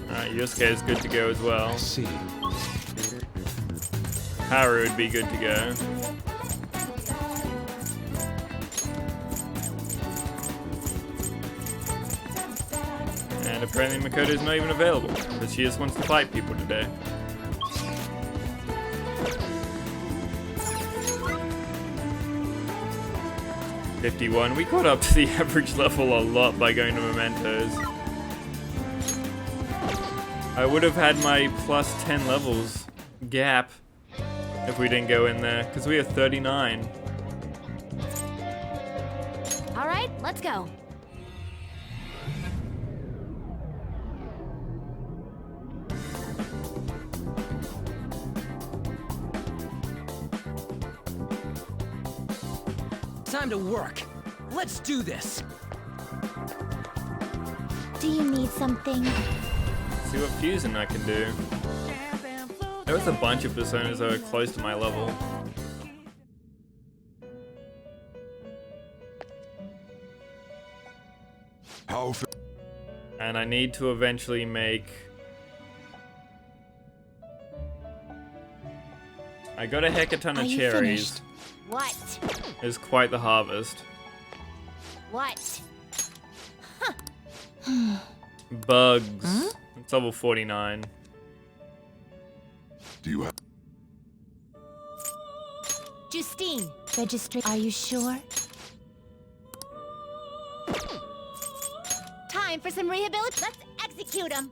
Alright, Yosuke is good to go as well. I see. Haru would be good to go. And apparently Makoto's not even available, because she just wants to fight people today. '51. We caught up to the average level a lot by going to Mementos. I would have had my plus 10 levels gap if we didn't go in there, because we are 39. All right, let's go. Time to work. Let's do this. Do you need something? See what fusing I can do. There was a bunch of personas that were close to my level. And I need to eventually make... I got a heck of a ton of cherries. What? It's quite the harvest. What? Bugs. It's level 49. Do you have... Justine, registry. Are you sure? Time for some rehabilitation. Let's execute him.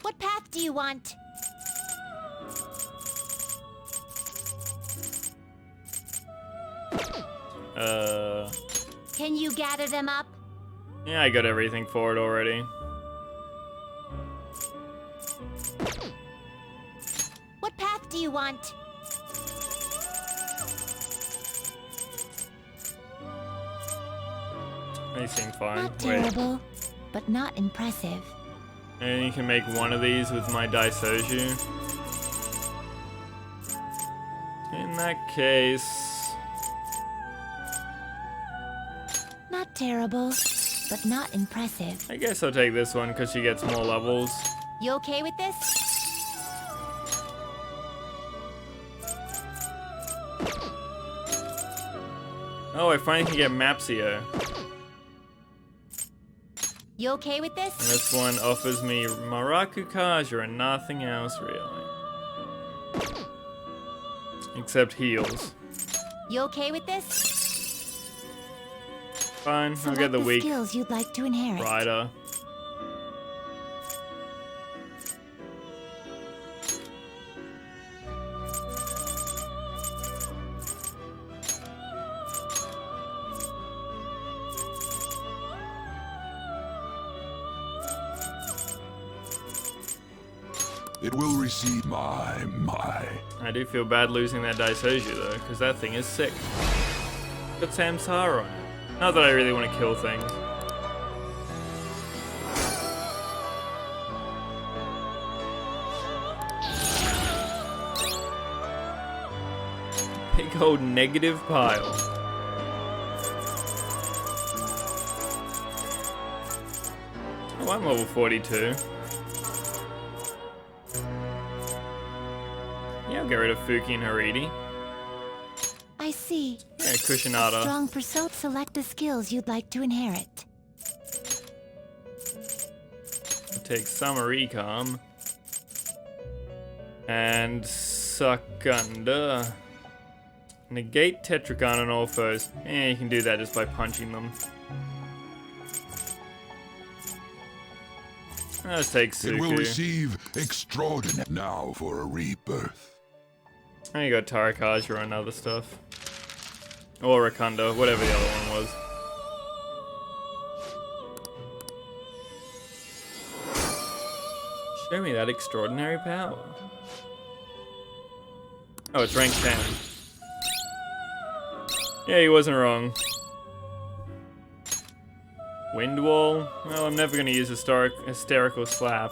What path do you want? Can you gather them up? Yeah, I got everything for it already. What path do you want? They seem fine. Not terrible, but not impressive. And you can make one of these with my Daisoju. In that case... Not terrible, but not impressive. I guess I'll take this one because she gets more levels. You okay with this? Oh, I finally can get Mapsio. You okay with this? And this one offers me Maraku Kaja and nothing else really. Except heals. You okay with this? Fine, I'll get the weak skills you'd like to inherit. rider. It will receive my. I do feel bad losing that Daisoju though, because that thing is sick. Got Samsara on it. Not that I really want to kill things. big old negative pile. Oh, I'm level 42. Yeah, I'll get rid of Fuki and Haridi. I see. Yeah, Kushinada. Strong pursuit, select the skills you'd like to inherit. I'll take Summer Ecom. And Suckunda. Negate Tetragon on all foes. You can do that just by punching them. Let's take Suku. It will receive extraordinary now for a rebirth. And you got Tarakaja and other stuff. Or Rakunda, whatever the other one was. Show me that extraordinary power. Oh, it's rank 10. Yeah, he wasn't wrong. Wind Wall? Well, I'm never gonna use Hysterical Slap.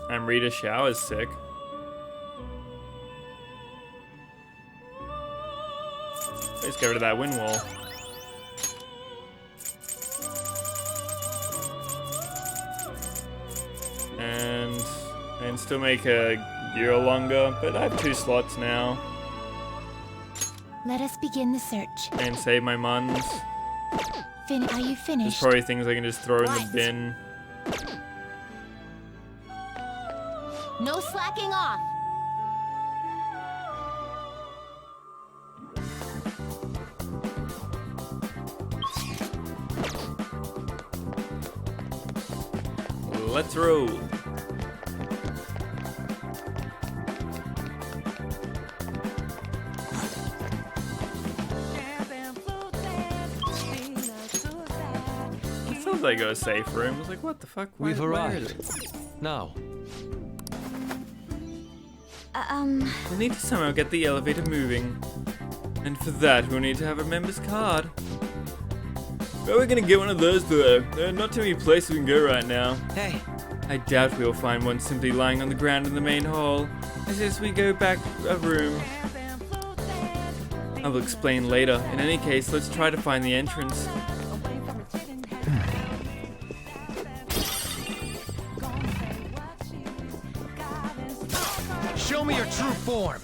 And Rita Shower's sick. Let's get rid of that Wind Wall. And still make a year longer, but I have 2 slots now. Let us begin the search. And save my muns. Are you finished? There's probably things I can just throw in the bin. No slacking off. Let's roll. It sounds like a safe room. I was like, what the fuck? We've Where arrived. is it? Now. We'll need to somehow get the elevator moving. And for that, we'll need to have a member's card. Where are we gonna get one of those though? There are not too many places we can go right now. Hey. I doubt we'll find one simply lying on the ground in the main hall. I suggest we go back a room. I will explain later. In any case, let's try to find the entrance. Show me your true form.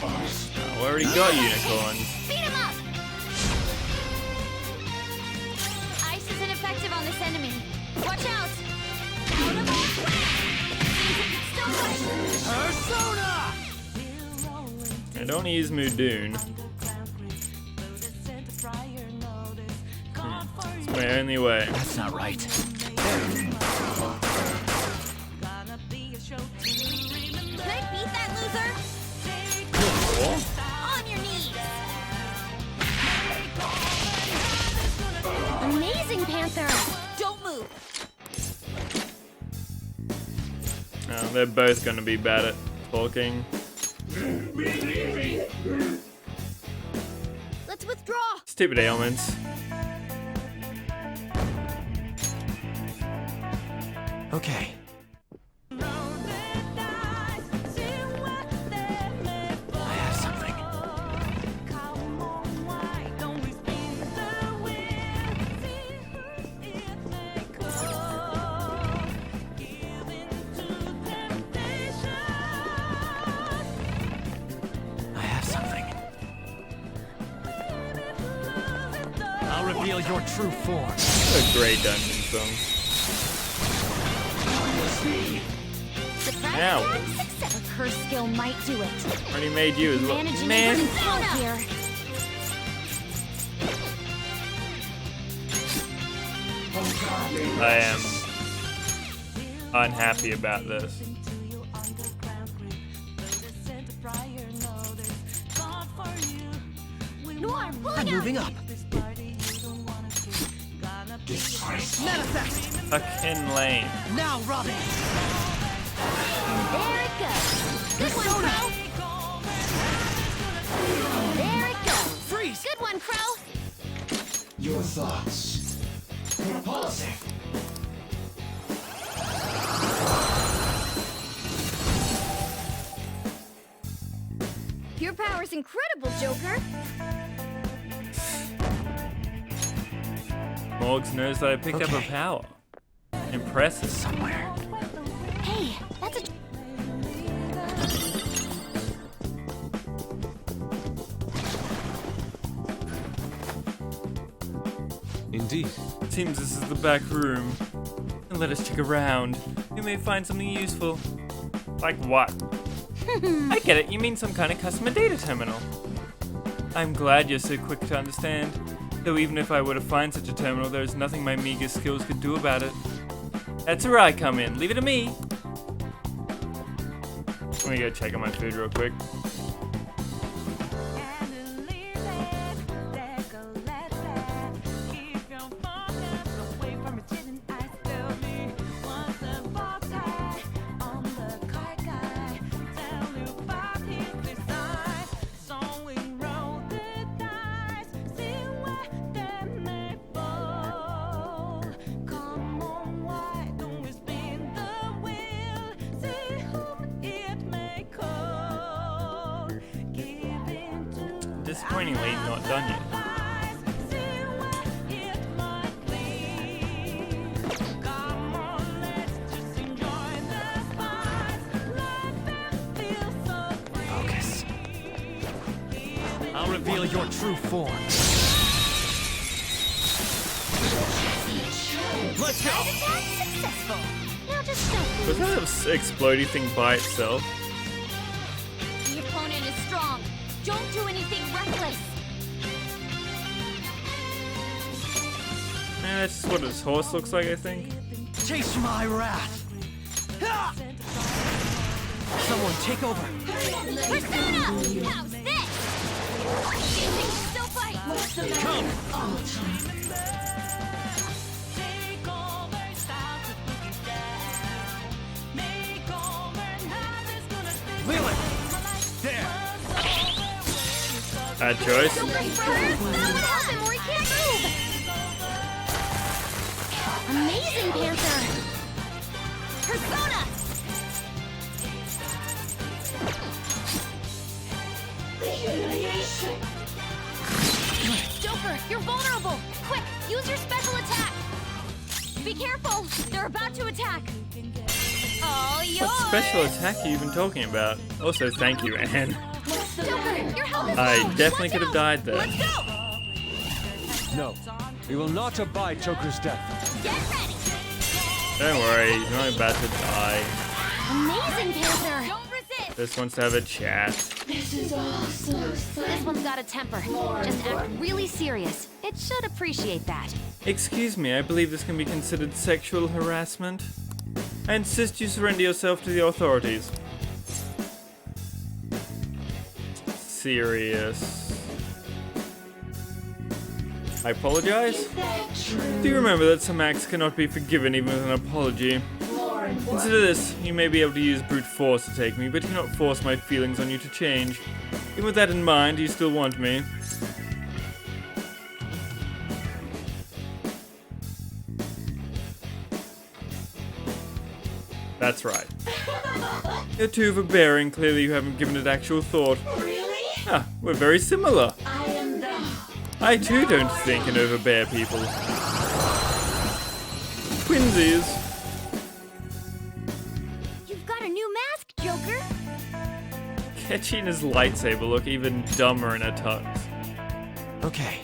Oh, we already got unicorns. Beat him up! Ice is ineffective on this enemy. Watch out! Out of our way! Still fight! Persona! I don't want to use Mudoon. It's my only way. That's not right. Can I beat that loser? On your knees! Amazing, Panther! Don't move! Oh, they're both gonna be bad at talking. Let's withdraw! Stupid ailments. Okay. I have something. I have something. I'll reveal your true form. What a great dungeon song. Ow. Her skill might do it. Already made you as well. Managing Man. every flow here. I am unhappy about this. Noir, I'm moving up. Manifest! Fucking lame. Now, Robin! There it goes. Good one, Crow. There it goes. Freeze! Good one, Crow. Your thoughts. Repulsive. Your power's incredible, Joker. Morgs knows that I picked up a power. Impressive. Somewhere. Hey, that's a... Indeed. Seems this is the back room. And let us check around. We may find something useful. Like what? I get it, you mean some kind of customer data terminal. I'm glad you're so quick to understand. Though even if I were to find such a terminal, there's nothing my meager skills could do about it. That's where I come in. Leave it to me. Let me go check on my food real quick. Disappointingly not done yet. Focus. I'll reveal your true form. Let's go! Successful. Now just don't Was that an exploding thing by itself? The opponent is strong. Don't do anything reckless. That's just what his horse looks like, I think. Taste my wrath! Ha! Someone take over! Persona! How's this? You think you still fight? Come! Wheel it! There! Bad choice. Someone help him or he can't move! Amazing, Panther! Persona! Joker, you're vulnerable! Quick, use your special attack! Be careful! They're about to attack! All yours! What special attack are you even talking about? Also, thank you, Anne. Joker, your health is I low. definitely Watch could have out. died there. Let's go! No, we will not abide Joker's death. Get ready! Don't worry, he's not about to die. Amazing, Panther! Don't resist! Just wants to have a chat. This is awesome. This one's got a temper. Just act really serious. It should appreciate that. Excuse me, I believe this can be considered sexual harassment. I insist you surrender yourself to the authorities. Serious. I apologize? Do you remember that some acts cannot be forgiven even with an apology? Consider this, you may be able to use brute force to take me, but do not force my feelings on you to change. Even with that in mind, do you still want me? That's right. You're too overbearing, clearly you haven't given it actual thought. Really? Ah, we're very similar. I am the... I too don't think and overbear people. Twinsies. You've got a new mask, Joker! Catchy and his lightsaber look even dumber in a tux. Okay.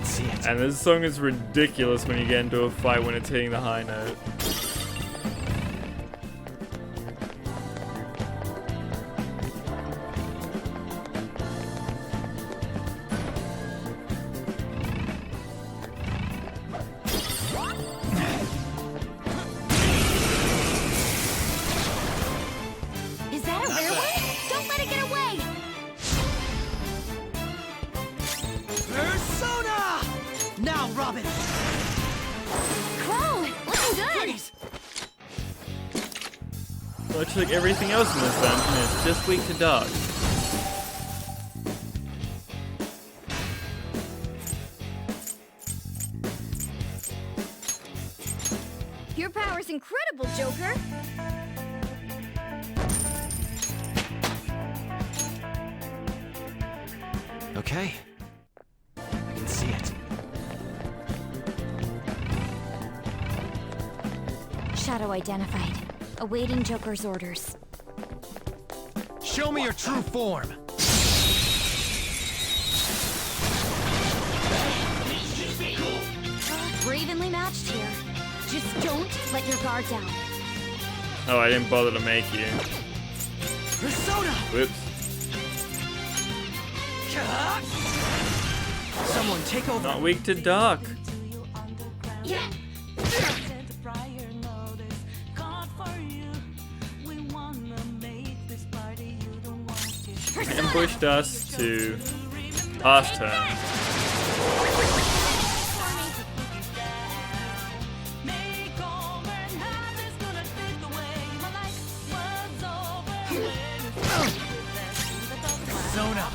See it. And this song is ridiculous when you get into a fight when it's hitting the high note. Is that a rare one? Don't let it get away! Persona! Now, Robin! Clone! Looking good! Freeze! Looks like everything else in this dungeon is just weak to dark. Your power's incredible, Joker! Okay. I can see it. Shadow identified. Awaiting Joker's orders. Show me your true form! We're evenly matched here. Just don't let your guard down. Oh, I didn't bother to make you. Persona! Whoops. Someone take over. Not weak to dark. Yeah. Ambushed us to pass turn. Persona!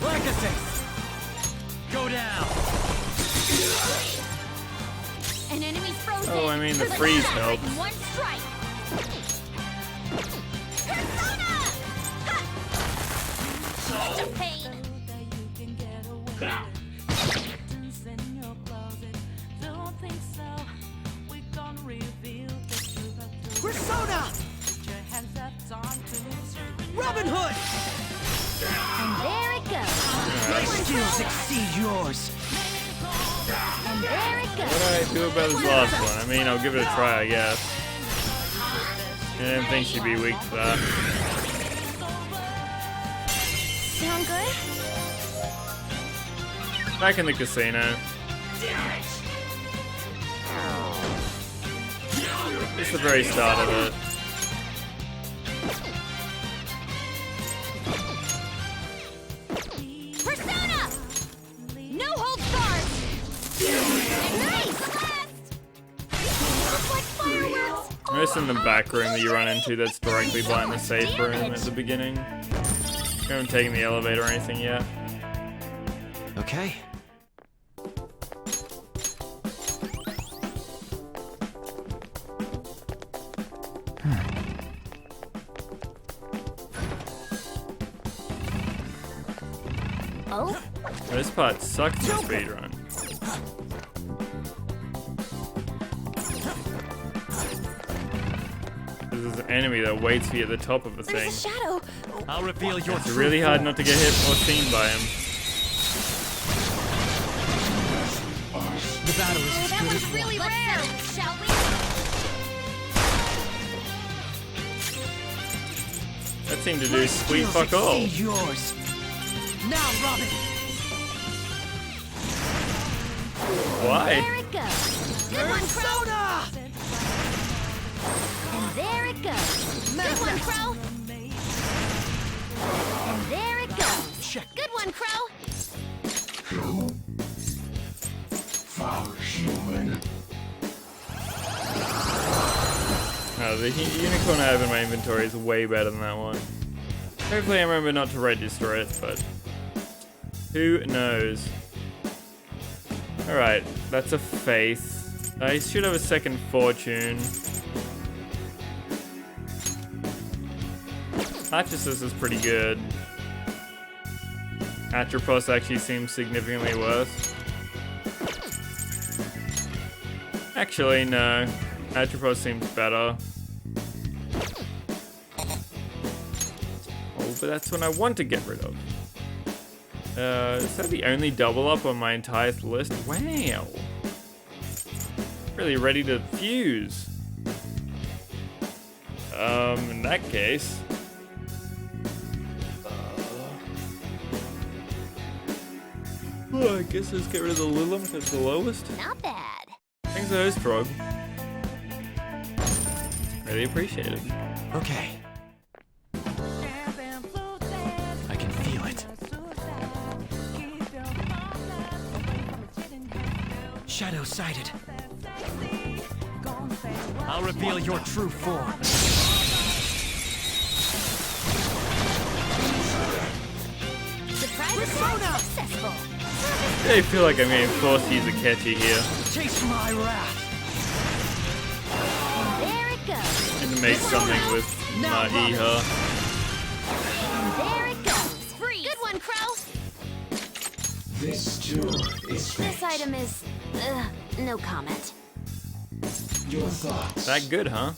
Legacy! Go down! An enemy's frozen. Oh, I mean the freeze helps. One strike. Persona! Such a pain. Persona! Robin Hood! And there it goes. My skills exceed yours. And there it goes. What do I do about this last one? I mean, I'll give it a try, I guess. I didn't think she'd be weak to that. Sound good? Back in the casino. It's the very start of it. Persona! No holds barred! Nice! Looks like fireworks! Most in the back room that you run into that's directly behind the safe room at the beginning. We haven't taken the elevator or anything yet. Okay. Oh? This part sucks in speedrun. There's an enemy that waits for you at the top of the thing. There's a shadow. I'll reveal your It's really hard not to get hit or seen by him. The battle is as That good was as really won. rare, shall we? That seemed to do My sweet skills fuck all. exceed yours. Now, Robin. Why? There it goes. Good one, Crow. Persona! And there it goes. Good one, Crow. And there it goes. Check. Good one, Crow. Foul human. The unicorn I have in my inventory is way better than that one. Hopefully I remember not to register it, but who knows. Alright, that's a faith. I should have a second fortune. Atchis is pretty good. Atropos actually seems significantly worse. Actually, no. Atropos seems better. Oh, but that's what I want to get rid of. Is that the only double up on my entire list? Wow. Really ready to fuse. In that case. I guess let's get rid of the Lilim because it's the lowest. Not bad. Thanks for those, Trog. Really appreciate it. Okay. I can feel it. Shadow sighted. I'll reveal your true form. Surprise attack successful. I feel like I'm getting forced to use a catchy here. Taste my wrath. And there it goes. And to make something with Ma'iha. There it goes. Freeze. Good one, Crow. This too is This item is, no comment. your thoughts. That good, huh?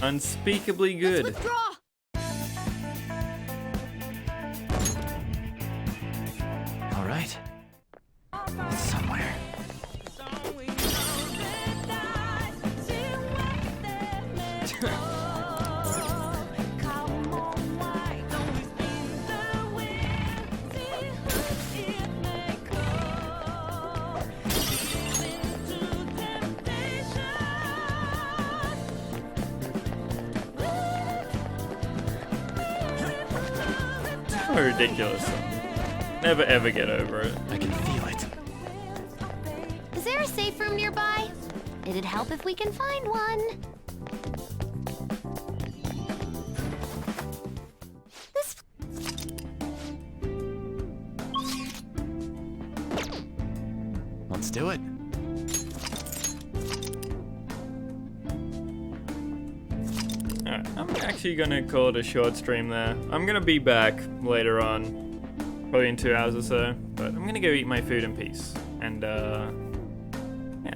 Unspeakably good. Withdraw. All right. It's somewhere. So ridiculous. Never ever get over it. I can feel it. Is there a safe room nearby? It'd help if we can find one. This. Let's do it. Alright, I'm actually gonna call it a short stream there. I'm gonna be back later on, probably in 2 hours or so, but I'm gonna go eat my food in peace. And, yeah.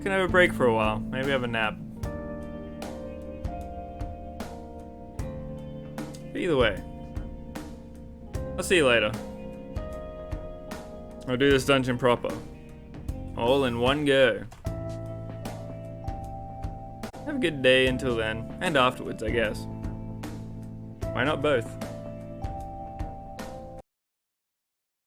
Can have a break for a while, maybe have a nap. But either way, I'll see you later. I'll do this dungeon proper. All in one go. Have a good day until then, and afterwards, I guess. Why not both?